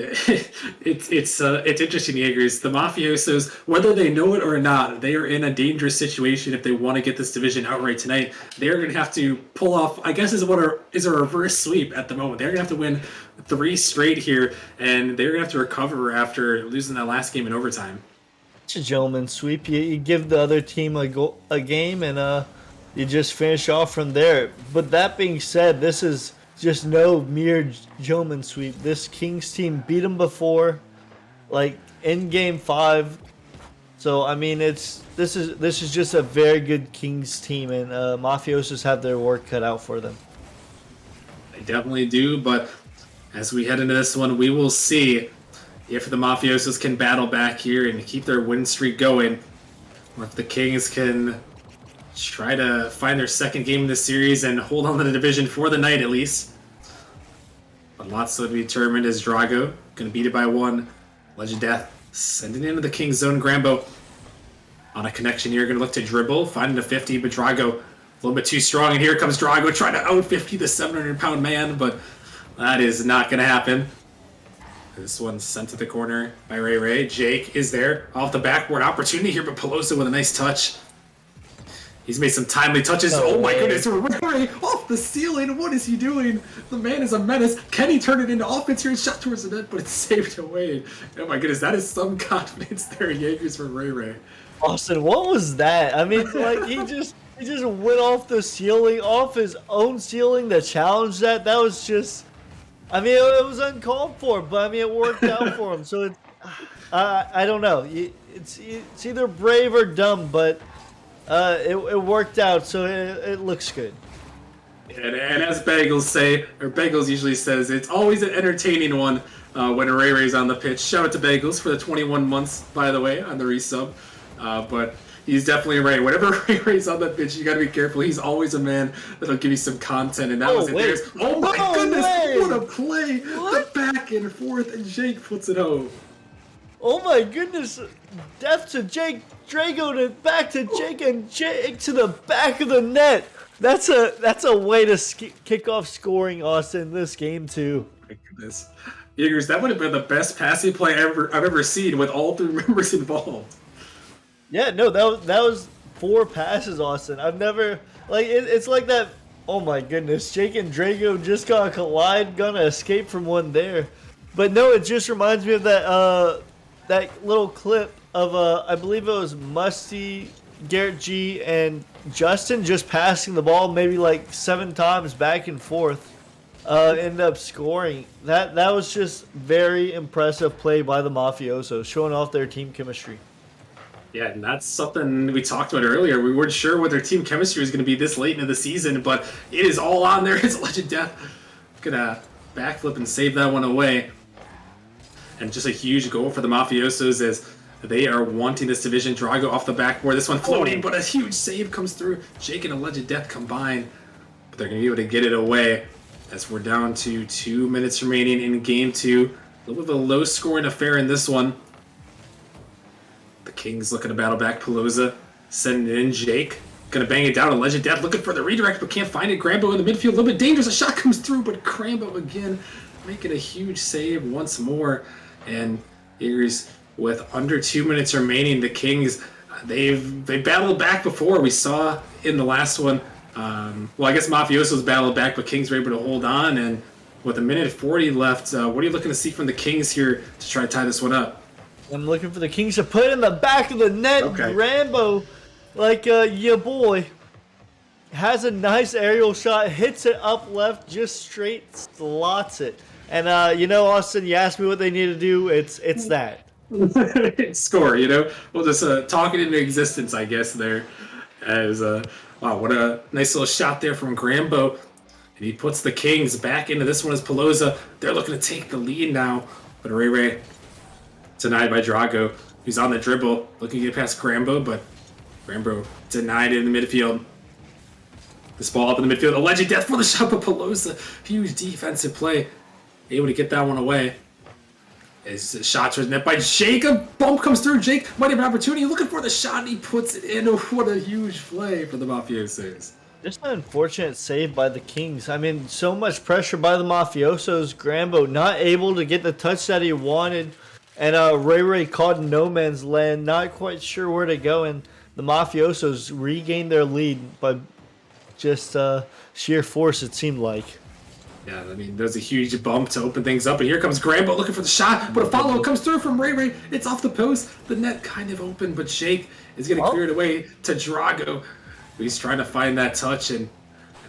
it's interesting, Jaegers. The Mafiosos, whether they know it or not, they are in a dangerous situation if they want to get this division outright tonight. They're going to have to pull off, I guess, is a reverse sweep at the moment. They're going to have to win 3 straight here, and they're going to have to recover after losing that last game in overtime. It's a gentleman's sweep. You give the other team a game, and you just finish off from there. But that being said, this is just no mere gentleman's sweep. This Kings team beat them before, like in Game 5. So I mean, this is just a very good Kings team, and Mafiosos have their work cut out for them. They definitely do. But as we head into this one, we will see if the Mafiosos can battle back here and keep their win streak going, or if the Kings can try to find their second game in this series and hold on to the division for the night at least. But lots to be determined as Drago going to beat it by 1. Legend Death sending into the King's zone. Grambo on a connection here, going to look to dribble, finding a 50, but Drago a little bit too strong, and here comes Drago trying to out 50 the 700-pound man, but that is not going to happen. This one's sent to the corner by Ray. Jake is there off the backboard opportunity here, but Pelosa with a nice touch. He's made some timely touches. Oh my goodness, Ray off the ceiling. What is he doing? The man is a menace. Can he turn it into offense here and shot towards the net, but it's saved away. Oh my goodness, that is some confidence there, Jaegers, for Ray. Austin, what was that? I mean, like he just went off the ceiling, off his own ceiling to challenge that. That was just, I mean, it was uncalled for, but I mean, it worked out for him. So I don't know. It's either brave or dumb, but it worked out, so it looks good. And as Bagels usually says, it's always an entertaining one when Ray's on the pitch. Shout out to Bagels for the 21 months, by the way, on the resub. But he's definitely right. Whenever Ray's on the pitch, you got to be careful. He's always a man that'll give you some content, and that was it. Oh my goodness, what a play! What? The back and forth, and Jake puts it home. Oh my goodness! Death to Jake, Drago to back to Jake, and Jake to the back of the net. That's a way to kick off scoring, Austin, this game too. My goodness, Jaegers, that would have been the best passing play I've ever seen with all 3 members involved. Yeah, no, that was 4 passes, Austin. I've never it's like that. Oh my goodness, Jake and Drago just gonna collide, gonna escape from one there. But no, it just reminds me of that little clip of I believe it was Musty, Garrett G, and Justin just passing the ball maybe like 7 times back and forth, ended up scoring. That was just very impressive play by the Mafiosos, showing off their team chemistry. Yeah, and that's something we talked about earlier. We weren't sure what their team chemistry was going to be this late into the season, but it is all on there. It's Legend Death gonna backflip and save that one away. And just a huge goal for the Mafiosos as they are wanting this division. Drago off the backboard. This one floating, but a huge save comes through. Jake and Alleged Death combine, but they're going to be able to get it away as we're down to 2 minutes remaining in Game 2. A little bit of a low-scoring affair in this one. The Kings looking to battle back. Pelosa sending it in. Jake going to bang it down. Alleged Death looking for the redirect, but can't find it. Grambo in the midfield. A little bit dangerous. A shot comes through, but Grambo again making a huge save once more. And Jaegers, with under 2 minutes remaining, the Kings, they battled back before. We saw in the last one, well, I guess Mafiosos battled back, but Kings were able to hold on. And with 1:40 left, what are you looking to see from the Kings here to try to tie this one up? I'm looking for the Kings to put it in the back of the net. Okay. Rambo, like your boy, has a nice aerial shot, hits it up left, just straight slots it. And Austin, you asked me what they need to do. It's that. Score, we'll just talk it into existence, I guess. There, as wow, what a nice little shot there from Grambo, and he puts the Kings back into this one as Pelosa. They're looking to take the lead now, but Ray denied by Drago, who's on the dribble, looking to get past Grambo, but Grambo denied it in the midfield. This ball up in the midfield, Alleged Death for the shot, but Pelosa, huge defensive play, able to get that one away. Is the shot towards net by Jake. A bump comes through. Jake might have an opportunity. Looking for the shot, and he puts it in. What a huge play for the Mafiosos. Just an unfortunate save by the Kings. I mean, so much pressure by the Mafiosos. Grambo not able to get the touch that he wanted. And Ray Ray caught in no man's land, not quite sure where to go. And the Mafiosos regained their lead by just sheer force, it seemed like. Yeah, I mean, there's a huge bump to open things up, and here comes Grambo looking for the shot, but a follow-up comes through from Ray Ray. It's off the post. The net kind of open, but Jake is going to clear it away to Drago. He's trying to find that touch, and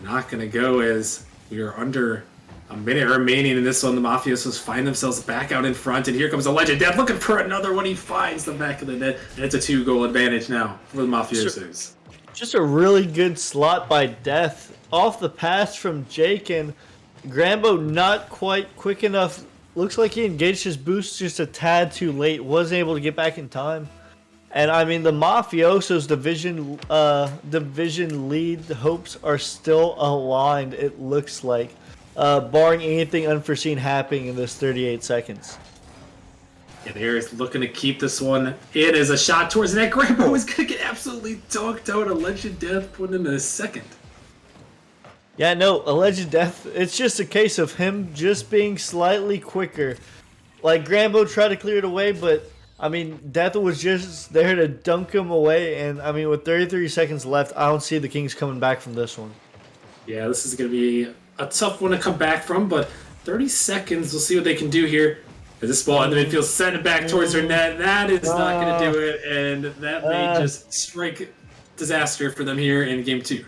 not going to go as we are under a minute remaining in this one. The Mafiosos find themselves back out in front, and here comes a Legend Death looking for another one. He finds the back of the net, and it's a 2-goal advantage now for the Mafiosos. Just a really good slot by Death. Off the pass from Jake, and Grambo not quite quick enough. Looks like he engaged his boost just a tad too late. Wasn't able to get back in time. And I mean, the Mafiosos division lead hopes are still aligned, it looks like. Barring anything unforeseen happening in this 38 seconds. Yeah, they're looking to keep this one. It is a shot towards the net. Grambo is going to get absolutely donked out. A Legend Death put him in a second. Yeah, no, Alleged Death, it's just a case of him just being slightly quicker. Like, Grambo tried to clear it away, but, I mean, Death was just there to dunk him away, and, I mean, with 33 seconds left, I don't see the Kings coming back from this one. Yeah, this is going to be a tough one to come back from, but 30 seconds, we'll see what they can do here. As this ball in the midfield, send it back towards their net. That is not going to do it, and that may just strike disaster for them here in Game 2.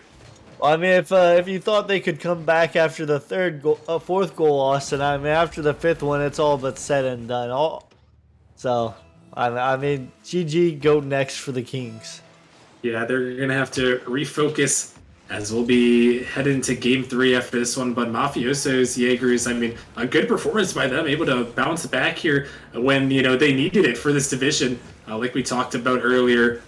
I mean, if you thought they could come back after the fourth goal loss, and I mean after the fifth one, it's all but said and done. So, I mean, GG, go next for the Kings. Yeah, they're gonna have to refocus as we'll be headed into Game 3 after this one. But Mafiosos, Jaegers, I mean, a good performance by them, able to bounce back here when they needed it for this division, like we talked about earlier.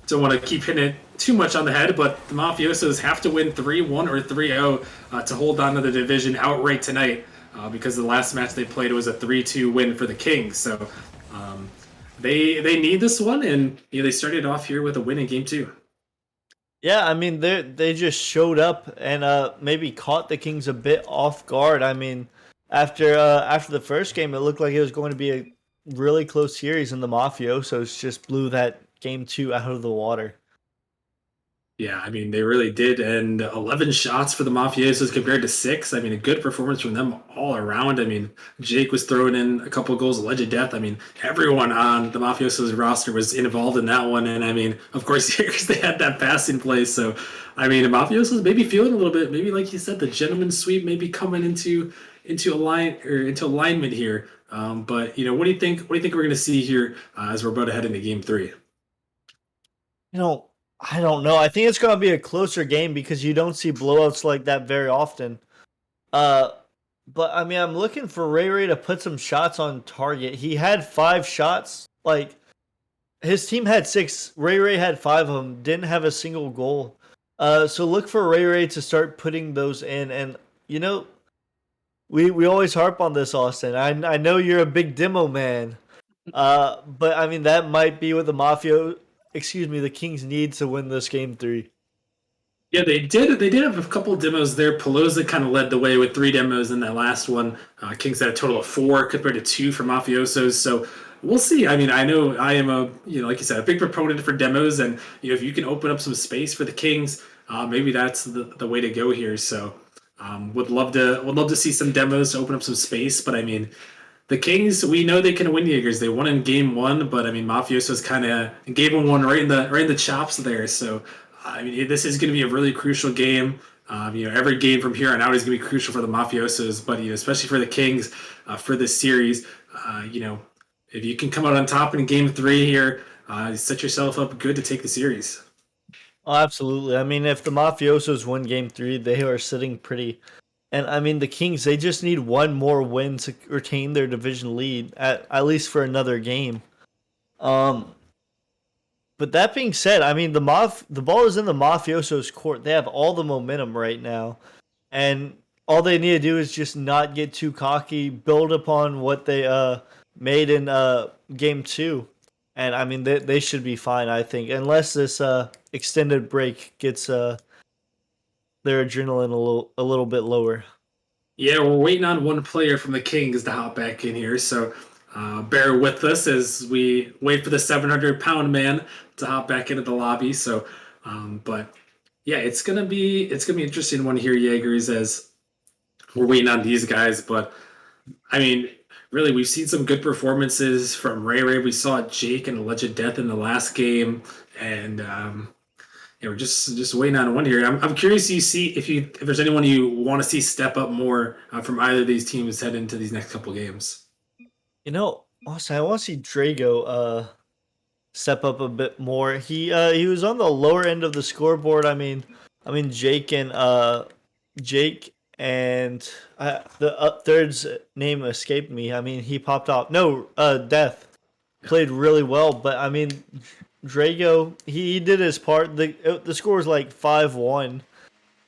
Don't want to keep hitting it too much on the head, but the Mafiosos have to win 3-1 or 3-0 to hold on to the division outright tonight, because the last match they played was a 3-2 win for the Kings. So they need this one, and they started off here with a win in Game 2. Yeah, I mean, they just showed up and maybe caught the Kings a bit off guard. I mean, after the first game, it looked like it was going to be a really close series, and the Mafiosos just blew that Game 2 out of the water. Yeah, I mean, they really did. And 11 shots for the Mafiosos compared to 6. I mean, a good performance from them all around. I mean, Jake was throwing in a couple of goals, Alleged Death. I mean, everyone on the Mafiosos roster was involved in that one. And I mean, of course, they had that pass in place. So, I mean, the Mafiosos maybe feeling a little bit, maybe like you said, the gentleman's sweep maybe coming into alignment here. But what do you think? What do you think we're going to see here as we're about to head into Game 3? I don't know. I think it's going to be a closer game because you don't see blowouts like that very often. But I mean, I'm looking for Ray Ray to put some shots on target. He had 5 shots. Like, his team had 6. Ray Ray had 5 of them. Didn't have a single goal. So look for Ray Ray to start putting those in. And, we always harp on this, Austin. I know you're a big demo man. But I mean, that might be what the Kings need to win this Game 3. Yeah, they did. They did have a couple of demos there. Pelosa kind of led the way with 3 demos in that last one. Kings had a total of 4 compared to 2 for Mafiosos. So we'll see. I mean, I know I am like you said, a big proponent for demos, and if you can open up some space for the Kings, maybe that's the way to go here. So would love to see some demos to open up some space. But I mean, the Kings, we know they can win Jaegers. They won in Game 1, but I mean, Mafiosos kind of gave them one right in the chops there. So I mean, this is going to be a really crucial game. Every game from here on out is going to be crucial for the Mafiosos, but especially for the Kings for this series. If you can come out on top in Game 3 here, set yourself up good to take the series. Oh, absolutely. I mean, if the Mafiosos win Game 3, they are sitting pretty. And I mean, the Kings, they just need one more win to retain their division lead, at least for another game. But that being said, I mean, the ball is in the Mafiosos' court. They have all the momentum right now. And all they need to do is just not get too cocky, build upon what they made in game 2, and I mean they should be fine. I think unless this extended break gets their adrenaline a little bit lower. Yeah, we're waiting on one player from the Kings to hop back in here, so bear with us as we wait for the 700-pound man to hop back into the lobby. So, but yeah, it's gonna be interesting one here, Jaegers, as we're waiting on these guys. But I mean, really, we've seen some good performances from Ray Ray. We saw Jake and Alleged Death in the last game, and yeah, we're just waiting on one here. I'm curious to see if there's anyone you want to see step up more from either of these teams head into these next couple games. You know, Austin, I want to see Drago step up a bit more. He was on the lower end of the scoreboard. I mean Jake and the third's name escaped me. I mean he popped off. No, Death played really well, but I mean Drago he did his part. The score was like 5-1.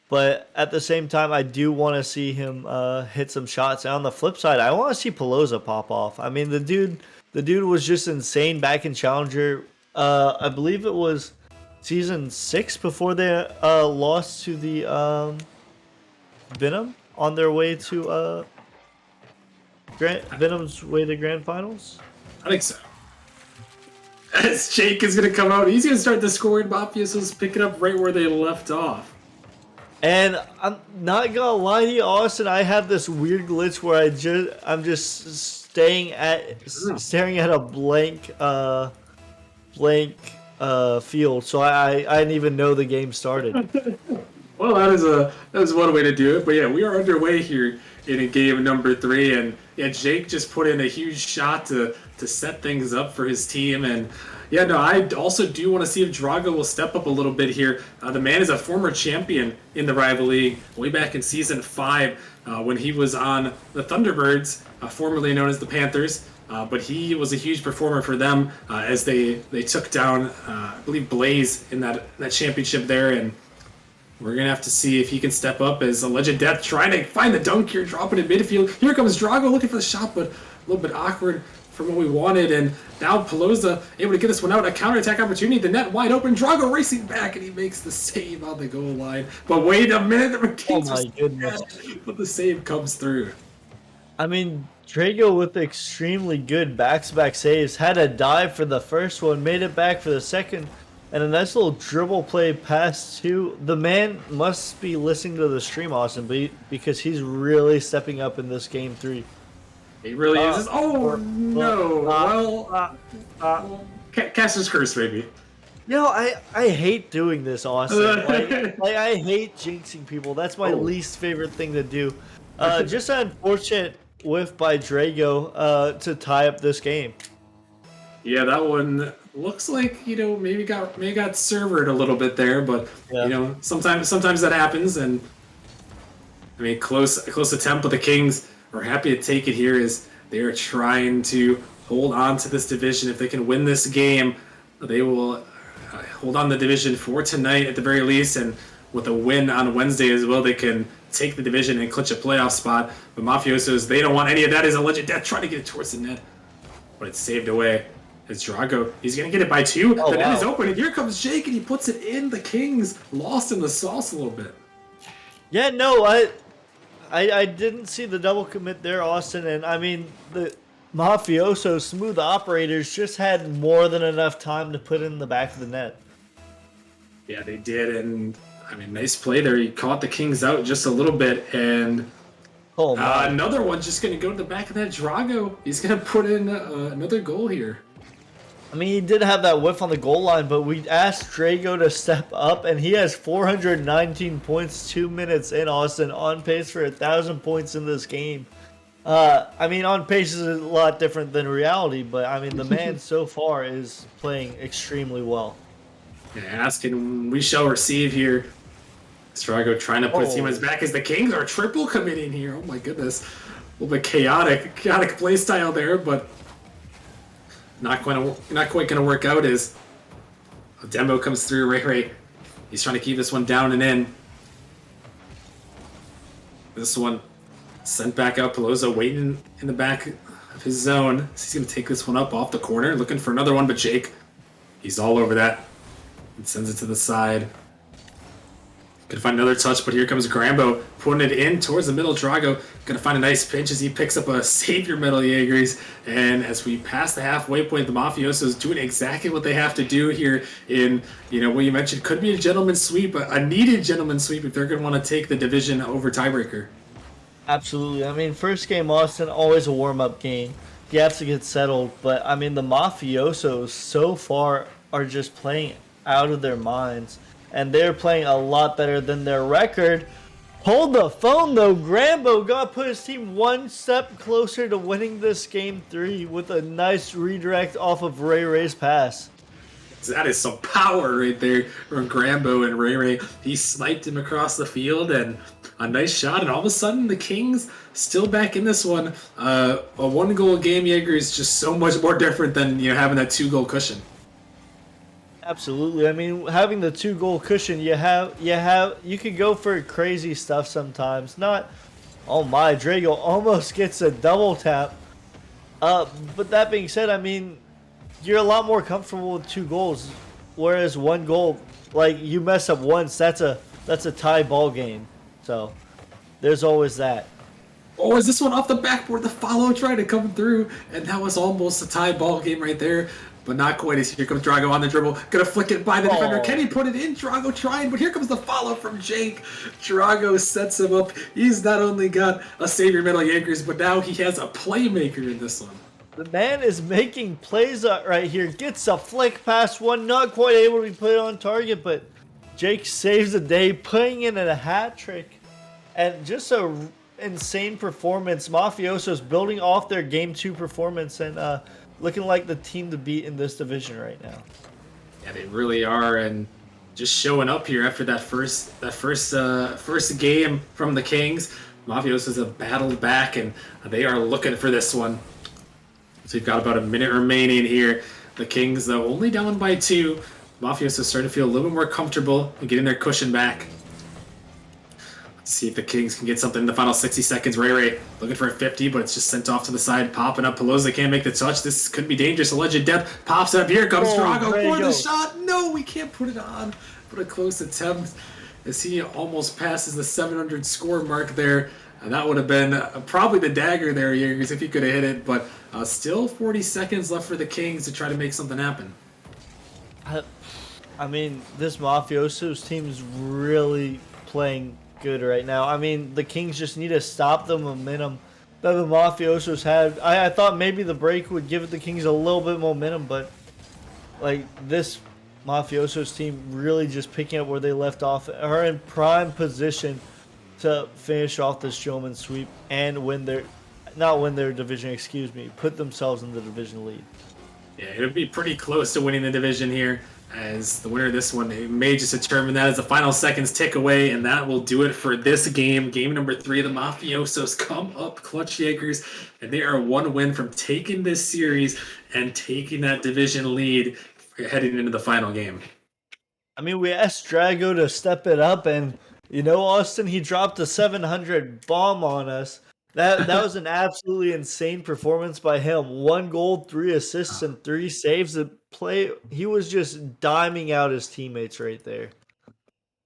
But at the same time, I do want to see him hit some shots. And on the flip side, I want to see Pelosa pop off. I mean, the dude was just insane back in Challenger. I believe it was season 6 before they lost to the Venom on their way to Venom's way to grand finals. I think so. As Jake is going to come out, he's going to start the scoring. Mafioso's picking up right where they left off. And I'm not gonna lie to you, Austin. I have this weird glitch where I'm just staring at a blank field, so I didn't even know the game started. Well, that is one way to do it. But yeah, we are underway here in game number 3, and yeah, Jake just put in a huge shot to set things up for his team. And yeah, no, I also do want to see if Drago will step up a little bit here. The man is a former champion in the Rival League way back in season 5 when he was on the Thunderbirds, formerly known as the Panthers. But he was a huge performer for them as they took down, I believe, Blaze in that championship there. And we're going to have to see if he can step up as Alleged Death trying to find the dunk here, dropping in midfield. Here comes Drago looking for the shot, but a little bit awkward from what we wanted. And now Pelosa able to get this one out. A counterattack opportunity. The net wide open. Drago racing back, and he makes the save on the goal line. But wait a minute. The Kings my goodness. But the save comes through. I mean, Drago with extremely good back-to-back saves. Had a dive for the first one, made it back for the second. And a nice little dribble play pass to the man. Must be listening to the stream, Austin, because he's really stepping up in this game 3. He really is. Oh no! Caster's curse, baby. You know, I hate doing this, Austin. like I hate jinxing people. That's my least favorite thing to do. Just an unfortunate whiff by Drago to tie up this game. Yeah, that one looks like maybe got servered a little bit there, but sometimes that happens. And I mean, close attempt, but the Kings are happy to take it here as they are trying to hold on to this division. If they can win this game, they will hold on the division for tonight at the very least, and with a win on Wednesday as well, they can take the division and clinch a playoff spot. But Mafiosos, they don't want any of that. As Alleged Death trying to get it towards the net, but it's saved away. As Drago, he's going to get it by 2. The net is open, and here comes Jake, and he puts it in. The Kings lost in the sauce a little bit. Yeah, no, I didn't see the double commit there, Austin. And I mean, the Mafioso smooth operators just had more than enough time to put in the back of the net. Yeah, they did. And I mean, nice play there. He caught the Kings out just a little bit. And another one just going to go to the back of that Drago. He's going to put in another goal here. I mean, he did have that whiff on the goal line, but we asked Drago to step up, and he has 419 points 2 minutes in, Austin, on pace for 1,000 points in this game. I mean, on pace is a lot different than reality, but I mean, the man so far is playing extremely well. Yeah, asking, we shall receive here. Drago trying to put his team on his back as the Kings are triple committing here. Oh my goodness. A little bit chaotic play style there, but not quite gonna work out as a demo comes through. Ray, he's trying to keep this one down and in. This one sent back out. Pelosa waiting in the back of his zone. So he's going to take this one up off the corner, looking for another one, but Jake, he's all over that and sends it to the side. Gonna find another touch, but here comes Grambo putting it in towards the middle. Drago gonna find a nice pinch as he picks up a savior medal, Jaegers. And as we pass the halfway point, the Mafiosos doing exactly what they have to do here in, what you mentioned could be a gentleman's sweep, a needed gentleman's sweep if they're gonna want to take the division over tiebreaker. Absolutely. I mean, first game Austin, always a warm-up game. You have to get settled, but I mean, the Mafiosos so far are just playing out of their minds. And they're playing a lot better than their record. Hold the phone though, Grambo got to put his team one step closer to winning this game 3 with a nice redirect off of Ray Ray's pass. That is some power right there from Grambo and Ray Ray. He sniped him across the field and a nice shot, and all of a sudden the Kings still back in this one. A 1-goal game, Jaeger, is just so much more different than having that 2-goal cushion. Absolutely. I mean, having the 2-goal cushion, you could go for crazy stuff sometimes. Not, oh my, Drago almost gets a double tap. But that being said, I mean, you're a lot more comfortable with 2 goals, whereas 1 goal, like you mess up once, that's a tie ball game. So there's always that. Oh, is this one off the backboard? The follow trying to come through, and that was almost a tie ball game right there. But not quite. As here comes Drago on the dribble. Gonna flick it by the defender. Can he put it in? Drago trying, but here comes the follow from Jake. Drago sets him up. He's not only got a savior medal, Jaegers, but now he has a playmaker in this one. The man is making plays right here. Gets a flick past one. Not quite able to be put on target, but Jake saves the day, putting in a hat trick. And just a insane performance. Mafioso's building off their Game 2 performance and looking like the team to beat in this division right now. Yeah, they really are, and just showing up here after that first game from the Kings. Mafiosos have battled back, and they are looking for this one. So you've got about a minute remaining here. The Kings, though, only down by 2. Mafiosos starting to feel a little bit more comfortable and getting their cushion back. See if the Kings can get something in the final 60 seconds. Ray looking for a 50, but it's just sent off to the side. Popping up. Pelosi can't make the touch. This could be dangerous. Alleged death pops up. Here comes Drago for the shot. No, we can't put it on. But a close attempt as he almost passes the 700 score mark there. And that would have been probably the dagger there, Jaegers, if he could have hit it. But still 40 seconds left for the Kings to try to make something happen. I mean, this Mafiosos team is really playing good right now. I mean, the Kings just need to stop the momentum that the Mafiosos had. I thought maybe the break would give the Kings a little bit of momentum, but like this Mafiosos team really just picking up where they left off, are in prime position to finish off this showman sweep and not win their division, put themselves in the division lead. Yeah, it'll be pretty close to winning the division here. As the winner of this one, it may just determine that as the final seconds tick away, and that will do it for this game. Game number 3, the Mafiosos come up clutch, Jaegers, and they are 1 win from taking this series and taking that division lead heading into the final game. I mean, we asked Drago to step it up, and Austin, he dropped a 700 bomb on us. That was an absolutely insane performance by him. 1 goal, 3 assists, and 3 saves. He was just diming out his teammates right there.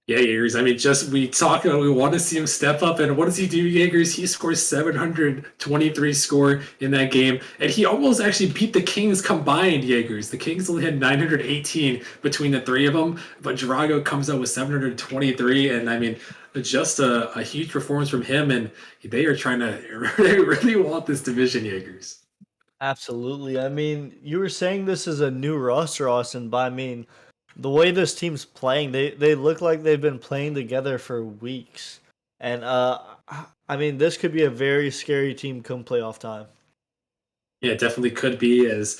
Yeah, Jaegers. I mean, we talk about we want to see him step up, and what does he do, Jaegers? He scores 723 score in that game, and he almost actually beat the Kings combined, Jaegers. The Kings only had 918 between the 3 of them, but Drago comes out with 723, and I mean, just a huge performance from him, and they are they really want this division, Jaegers. Absolutely. I mean, you were saying this is a new roster, Austin, but I mean, the way this team's playing, they look like they've been playing together for weeks. And, I mean, this could be a very scary team come playoff time. Yeah, it definitely could be, as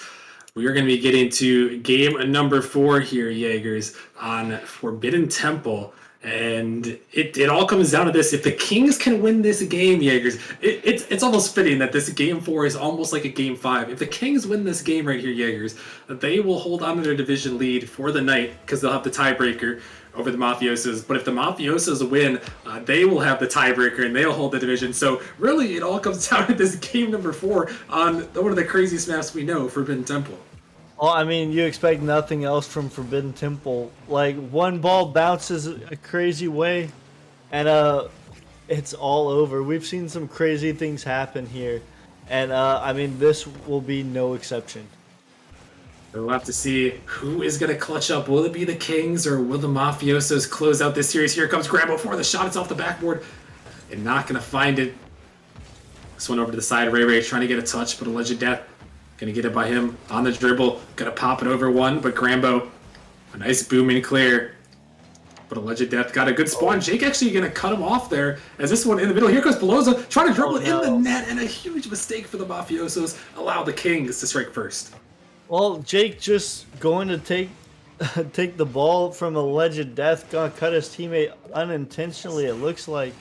we are going to be getting to game number 4 here, Jaegers, on Forbidden Temple. And it all comes down to this. If the Kings can win this game, Jaegers, it's almost fitting that this game 4 is almost like a game 5. If the Kings win this game right here, Jaegers, they will hold on to their division lead for the night because they'll have the tiebreaker over the Mafiosos. But if the Mafiosos win, they will have the tiebreaker and they'll hold the division. So really, it all comes down to this game number 4 on one of the craziest maps we know, Forbidden Temple. Well, I mean, you expect nothing else from Forbidden Temple. Like, one ball bounces a crazy way, and it's all over. We've seen some crazy things happen here, and I mean, this will be no exception. We'll have to see who is going to clutch up. Will it be the Kings or will the Mafiosos close out this series? Here comes Grambo for the shot. It's off the backboard and not going to find it. This one over to the side. Ray trying to get a touch, but Alleged Death going to get it by him on the dribble. Going to pop it over one, but Grambo, a nice booming clear. But Alleged Death got a good spawn. Jake actually going to cut him off there as this one in the middle. Here comes Pelosa trying to dribble it in the net, and a huge mistake for the Mafiosos. Allow the Kings to strike first. Well, Jake just going to take the ball from Alleged Death, gonna cut his teammate unintentionally, it looks like.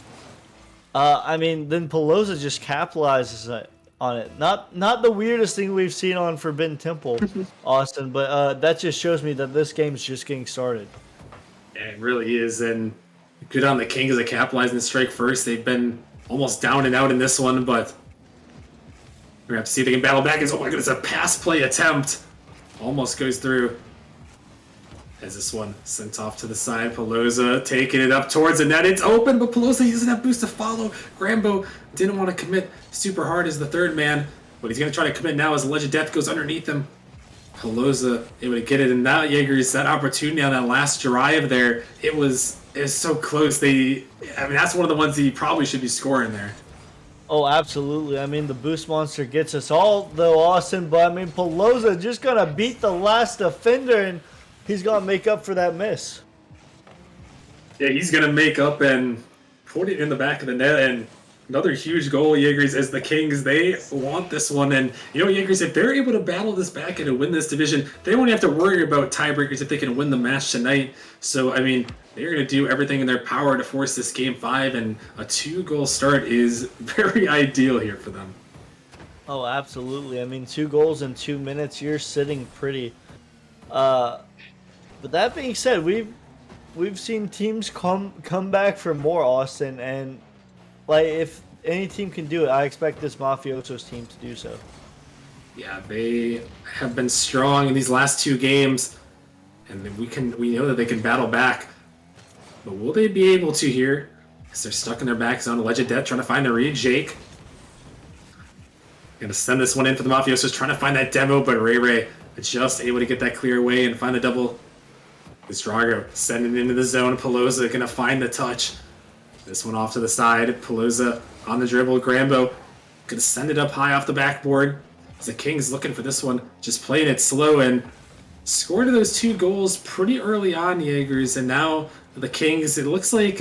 I mean, then Pelosa just capitalizes on it. Not the weirdest thing we've seen on Forbidden Temple, Austin, but that just shows me that this game's just getting started. Yeah, it really is, and good on the Kings to capitalize and strike first. They've been almost down and out in this one, but we're going to have to see if they can battle back. Oh my goodness, a pass play attempt. Almost goes through. As this one sent off to the side. Pelosa taking it up towards the net. It's open, but Pelosa, he doesn't have boost to follow. Grambo didn't want to commit super hard as the third man, but he's going to try to commit now as Alleged Death goes underneath him. Pelosa able to get it, and now Jaegers, that opportunity on that last drive there, it was so close. I mean, that's one of the ones that you probably should be scoring there. Oh, absolutely. I mean, the boost monster gets us all, though, Austin. But, I mean, Pelosa just going to beat the last defender, and he's going to make up for that miss. Yeah, he's going to make up and put it in the back of the net. And another huge goal, Jaegers, as the Kings, they want this one. And, Jaegers, if they're able to battle this back and to win this division, they won't have to worry about tiebreakers if they can win the match tonight. So, I mean, they're going to do everything in their power to force this Game 5, and a 2-goal start is very ideal here for them. Oh, absolutely. I mean, 2 goals in 2 minutes, you're sitting pretty. But that being said, we've seen teams come back for more, Austin, and like if any team can do it, I expect this Mafiosos team to do so. Yeah, they have been strong in these last 2 games, and we know that they can battle back. But will they be able to here? Because they're stuck in their backs on Alleged Death, trying to find a read. Jake gonna send this one in for the Mafiosos, trying to find that demo, but Ray just able to get that clear away and find the double. It's Drago sending it into the zone. Pelosa gonna find the touch. This one off to the side. Pelosa on the dribble. Grambo gonna send it up high off the backboard. As the Kings looking for this one, just playing it slow and scored those 2 goals pretty early on, Jaegers, and now the Kings, it looks like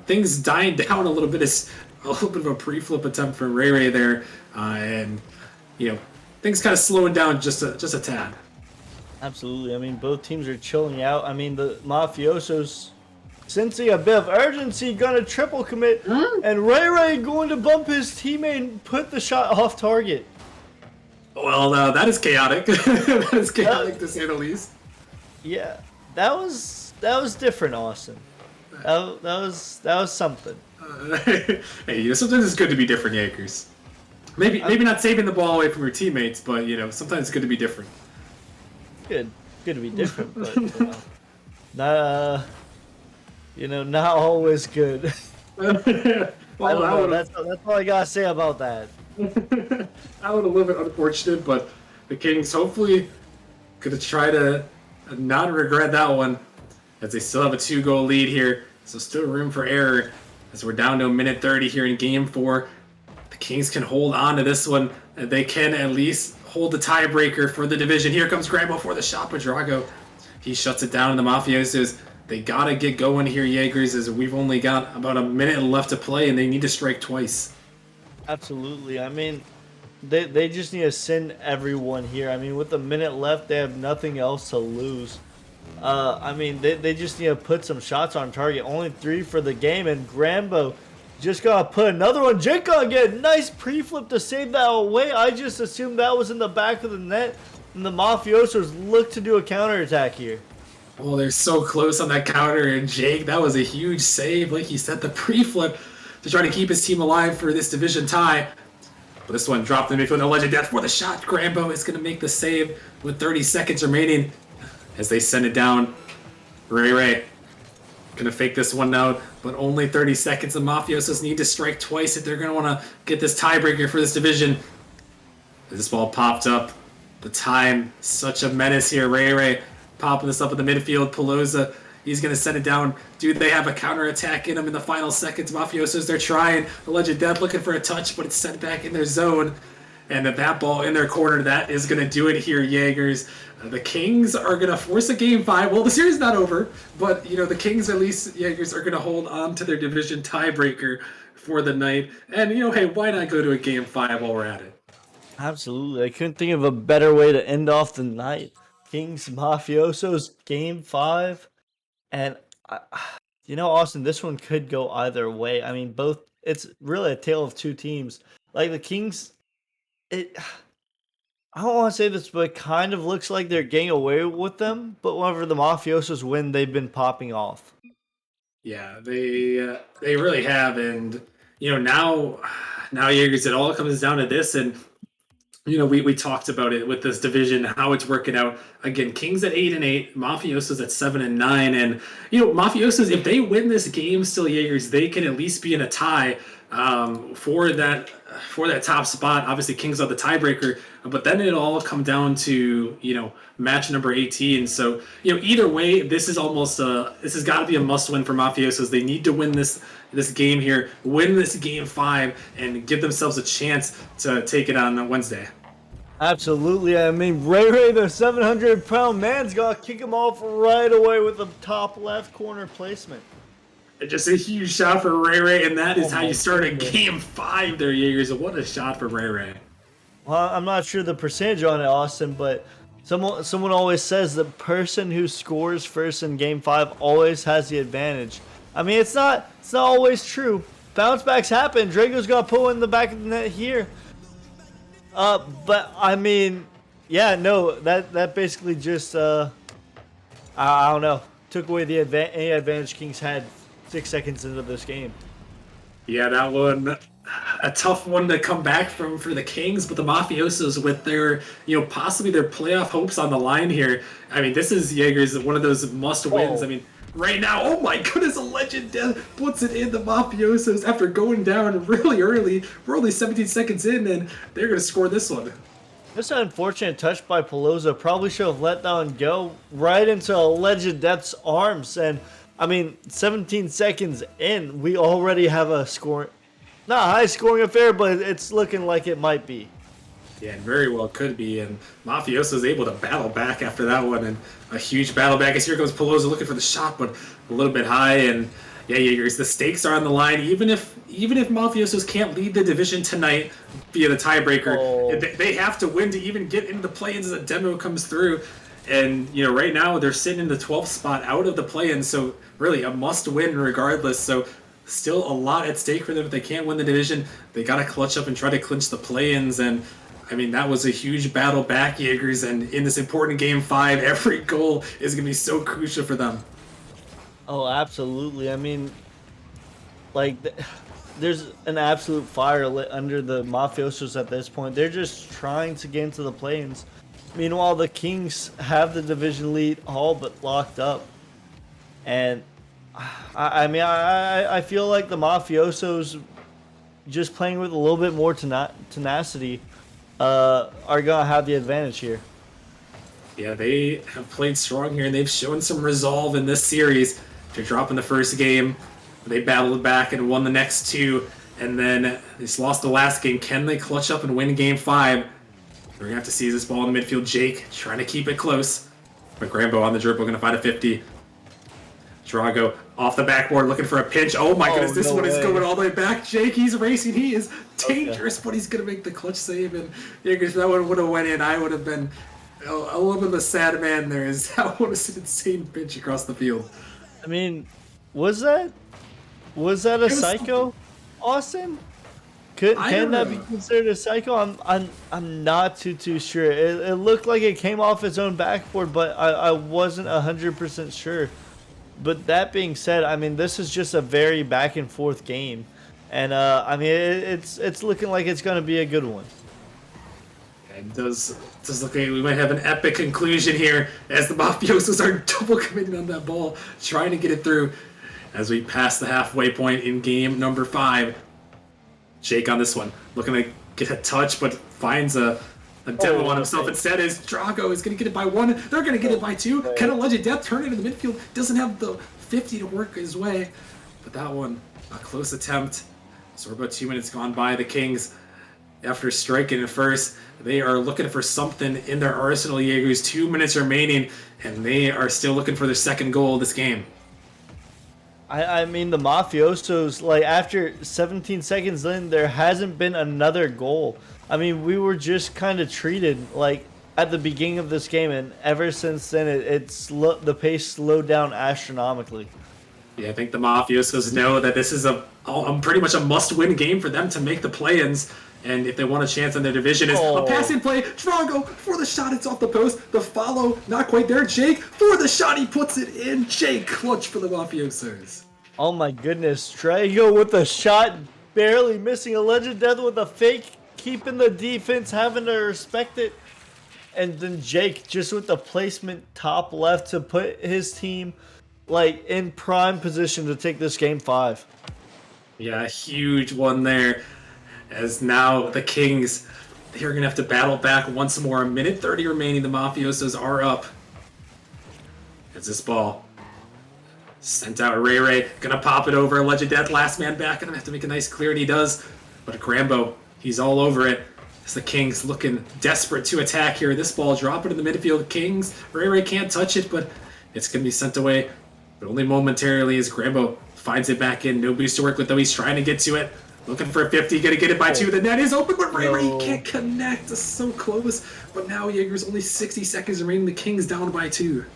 things dying down a little bit. It's a little bit of a pre-flip attempt for Ray there, and things kind of slowing down just a tad. Absolutely. I mean, both teams are chilling out. I mean, the Mafiosos sensing a bit of urgency, gonna triple commit, and Ray going to bump his teammate and put the shot off target. Well, that is chaotic. That is chaotic to say the least. Yeah, that was different, Austin. That was something. Hey, sometimes it's good to be different, Jaegers. Maybe not saving the ball away from your teammates, but sometimes it's good to be different. Good to be different, but not not always good. Well, I don't know. That's all I gotta say about that. I would a little bit unfortunate, but the Kings hopefully gonna try to not regret that one, as they still have a 2-goal lead here. So still room for error as we're down to a minute 30 here in Game 4. The Kings can hold on to this one. They can at least hold the tiebreaker for the division. Here comes Grambo for the shot, but Drago, he shuts it down, and the Mafiosos, they gotta get going here, Jaegers, as we've only got about a minute left to play, and they need to strike twice. Absolutely. I mean, they just need to send everyone here. I mean, with a minute left, they have nothing else to lose. I mean, they just need to put some shots on target. Only 3 for the game, and Grambo just gotta put another one. Jake gonna get a nice pre-flip to save that away. I just assumed that was in the back of the net, and the Mafiosos look to do a counterattack here. Oh, they're so close on that counter, and Jake, that was a huge save. Like you said, the pre-flip to try to keep his team alive for this division tie. But this one dropped in the midfield. No legend death for the shot. Grambo is going to make the save with 30 seconds remaining as they send it down. Ray gonna fake this one out, but only 30 seconds. The Mafiosos need to strike twice if they're gonna want to get this tiebreaker for this division. As this ball popped up, the time, such a menace here. Ray popping this up in the midfield. Pelosa, he's gonna send it down. Do they have a counter attack in them in the final seconds? Mafiosos, they're trying. The Legend Death looking for a touch, but it's sent back in their zone. And that ball in their corner, that is going to do it here, Jaegers. The Kings are going to force a Game 5. Well, the series is not over, but, the Kings, at least, Jaegers, are going to hold on to their division tiebreaker for the night. And, hey, why not go to a Game 5 while we're at it? Absolutely. I couldn't think of a better way to end off the night. Kings Mafiosos Game 5. And, Austin, this one could go either way. I mean, it's really a tale of two teams. Like, the Kings... I don't want to say this, but it kind of looks like they're getting away with them. But whenever the Mafiosos win, they've been popping off. Yeah, they really have, and now Jaegers, it all comes down to this, and we talked about it with this division, how it's working out. Again, Kings at 8-8, Mafiosos at 7-9, and Mafiosos, if they win this game, still Jaegers, they can at least be in a tie for that top spot. Obviously, Kings are the tiebreaker, but then it'll all come down to match number 18. So either way, this is almost this has got to be a must-win for Mafiosos. They need to win this game here, win this Game 5, and give themselves a chance to take it on Wednesday. Absolutely. I mean, Ray, the 700-pound man's got to kick him off right away with the top left corner placement. Just a huge shot for Ray, and that is how you start a Game 5 there, Jaegers. What a shot for Ray. Well, I'm not sure the percentage on it, Austin, but someone always says the person who scores first in Game 5 always has the advantage. I mean, it's not always true. Bounce backs happen. Drago's got to pull in the back of the net here. But I mean, yeah, no, that basically just I don't know, took away the any advantage Kings had 6 seconds into this game. Yeah, that one, a tough one to come back from for the Kings, but the Mafiosos with their, possibly their playoff hopes on the line here. I mean, this is Jaegers, one of those must wins. I mean, right now, oh my goodness, a legend puts it in the Mafiosos after going down really early. We're only 17 seconds in, and they're going to score this one. This unfortunate touch by Pelosa probably should have let that one go right into a Legend Death's arms. And, I mean, 17 seconds in, we already have a score. Not a high scoring affair, but it's looking like it might be. Yeah, and very well could be. And Mafioso is able to battle back after that one, and a huge battle back. As here goes Pelosa looking for the shot, but a little bit high. And yeah, Jaegers, the stakes are on the line. Even if Mafiosos can't lead the division tonight via the tiebreaker, they have to win to even get into the play-ins as a demo comes through. And right now they're sitting in the 12th spot out of the play-in, so really a must-win regardless. So still a lot at stake for them. If they can't win the division, they got to clutch up and try to clinch the play-ins. And I mean, that was a huge battle back, Jaegers, and in this important Game 5, every goal is going to be so crucial for them. Oh, absolutely. I mean, like, there's an absolute fire lit under the Mafiosos at this point. They're just trying to get into the play-ins. Meanwhile, the Kings have the division lead all but locked up. And, I feel like the Mafiosos, just playing with a little bit more tenacity, are going to have the advantage here. Yeah, they have played strong here, and they've shown some resolve in this series. After dropping the first game, they battled back and won the next two, and then they just lost the last game. Can they clutch up and win Game 5? We're going to have to see this ball in the midfield. Jake trying to keep it close. But Grambo on the dribble, going to find a 50. Drago off the backboard looking for a pinch. Oh my goodness, this one is going all the way back. Jake, he's racing. He is dangerous, but he's going to make the clutch save. And if that one would have went in, I would have been a little bit of a sad man there. That was an insane pinch across the field. I mean, was that a psycho, Austin? Can that be considered a cycle? I'm not too sure. It looked like it came off its own backboard, but I wasn't 100% sure. But that being said, I mean, this is just a very back and forth game, and I mean, it's looking like it's gonna be a good one. It does look like we might have an epic conclusion here as the Mafiosos are double committing on that ball, trying to get it through as we pass the halfway point in game number 5. Jake on this one, looking to get a touch, but finds a demo on himself. Instead, is Drago is going to get it by 1. They're going to get it by 2. Can Alleged Death turn it into the midfield? Doesn't have the 50 to work his way, but that one, a close attempt. So we're about 2 minutes gone by. The Kings, after striking it first, they are looking for something in their arsenal, Jaegers. 2 minutes remaining, and they are still looking for their second goal of this game. I mean, the Mafiosos, like, after 17 seconds in, there hasn't been another goal. I mean, we were just kind of treated, like, at the beginning of this game, and ever since then, the pace slowed down astronomically. Yeah, I think the Mafiosos know that this is pretty much a must-win game for them to make the play-ins. And if they want a chance in their division, is a passing play. Drago for the shot, it's off the post. The follow, not quite there. Jake for the shot, he puts it in. Jake clutch for the Mafiosos. Oh my goodness, Drago with the shot, barely missing. Alleged Death with a fake, keeping the defense, having to respect it. And then Jake just with the placement top left to put his team like in prime position to take this game 5. Yeah, a huge one there. As now the Kings, they're going to have to battle back once more. 1:30 remaining. The Mafiosos are up. As this ball sent out, Ray going to pop it over. Alleged Death, last man back. Going to have to make a nice clear, and he does. But Grambo, he's all over it. As the Kings looking desperate to attack here. This ball dropping in the midfield. Kings, Ray can't touch it, but it's going to be sent away. But only momentarily as Grambo finds it back in. No boost to work with, though. He's trying to get to it. Looking for a 50, gonna get it by 2. The net is open, but Ray can't connect. It's so close. But now Jaeger's only 60 seconds remaining. The Kings down by 2.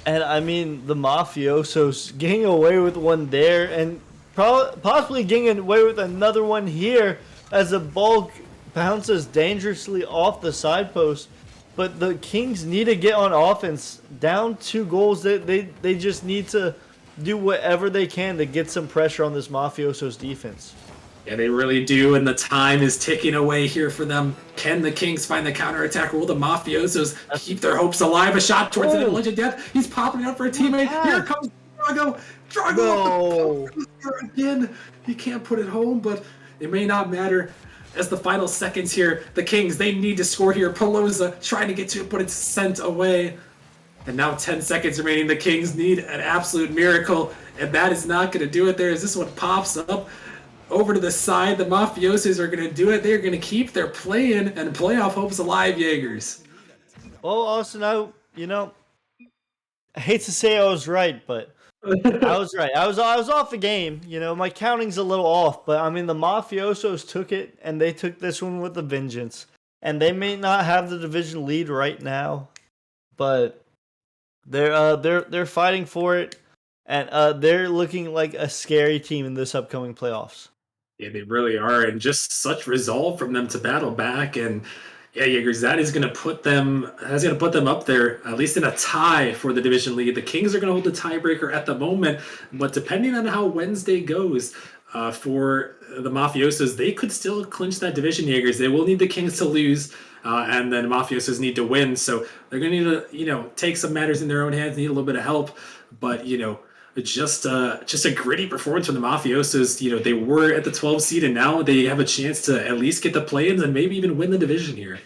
And I mean, the Mafiosos getting away with one there, and possibly getting away with another one here as the ball bounces dangerously off the side post. But the Kings need to get on offense. Down 2 goals, they just need to do whatever they can to get some pressure on this Mafiosos defense. Yeah, they really do, and the time is ticking away here for them. Can the Kings find the counterattack? Will the Mafiosos keep their hopes alive? A shot towards the Alleged Death. He's popping it up for a teammate. Here comes Drago. Drago again. He can't put it home, but it may not matter. As the final seconds here, the Kings, they need to score here. Pelosa trying to get to it, but it's sent away. And now 10 seconds remaining. The Kings need an absolute miracle, and that is not going to do it there as this one pops up. Over to the side, the Mafiosos are going to do it. They're going to keep their play-in and playoff hopes alive, Jaegers. Well, Austin, I hate to say I was right, but I was right. I was off the game. My counting's a little off, but I mean the Mafiosos took it, and they took this one with a vengeance. And they may not have the division lead right now, but they're fighting for it, and they're looking like a scary team in this upcoming playoffs. Yeah, they really are, and just such resolve from them to battle back. And yeah, Jaegers, that is going to put them up there, at least in a tie for the division lead. The Kings are going to hold the tiebreaker at the moment, but depending on how Wednesday goes for the Mafiosos, they could still clinch that division, Jaegers. They will need the Kings to lose, and then Mafiosos need to win. So they're going to need to, take some matters in their own hands, need a little bit of help, but just a gritty performance from the Mafiosos. They were at the 12 seed, and now they have a chance to at least get the play-ins and maybe even win the division here.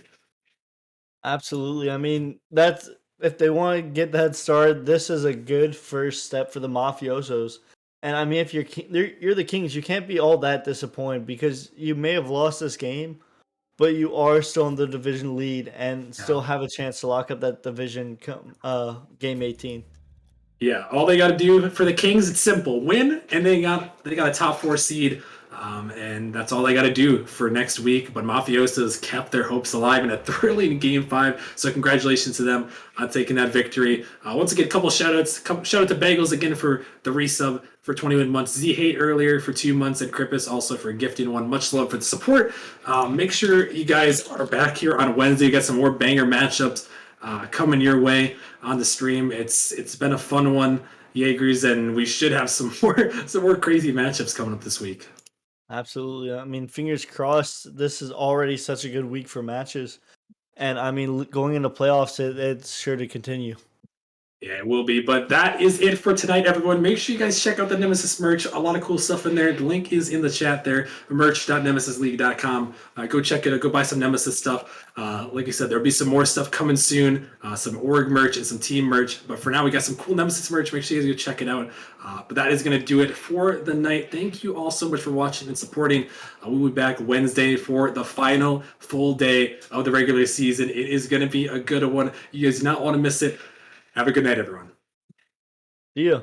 Absolutely. I mean, that's if they want to get that started, this is a good first step for the Mafiosos. And I mean, if you're the Kings, you can't be all that disappointed because you may have lost this game, but you are still in the division lead and still have a chance to lock up that division game 18. Yeah, all they got to do for the Kings, it's simple: win, and they got a top 4 seed, and that's all they got to do for next week. But Mafiosos kept their hopes alive in a thrilling Game 5, so congratulations to them on taking that victory. Once again, a couple shout-outs. Shout out to Bagels again for the resub for 21 months, Z-Hate earlier for 2 months, and Krippus also for gifting one. Much love for the support. Make sure you guys are back here on Wednesday. You got some more banger matchups coming your way on the stream. It's been a fun one, Jaegers, and we should have some more crazy matchups coming up this week. Absolutely. I mean, fingers crossed. This is already such a good week for matches, and I mean, going into playoffs, it's sure to continue. Yeah, it will be. But that is it for tonight, everyone. Make sure you guys check out the Nemesis merch. A lot of cool stuff in there. The link is in the chat there, merch.nemesisleague.com. Go check it out. Go buy some Nemesis stuff. Like I said, there'll be some more stuff coming soon, some org merch and some team merch. But for now, we got some cool Nemesis merch. Make sure you guys go check it out. But that is going to do it for the night. Thank you all so much for watching and supporting. We'll be back Wednesday for the final full day of the regular season. It is going to be a good one. You guys do not want to miss it. Have a good night, everyone. See ya.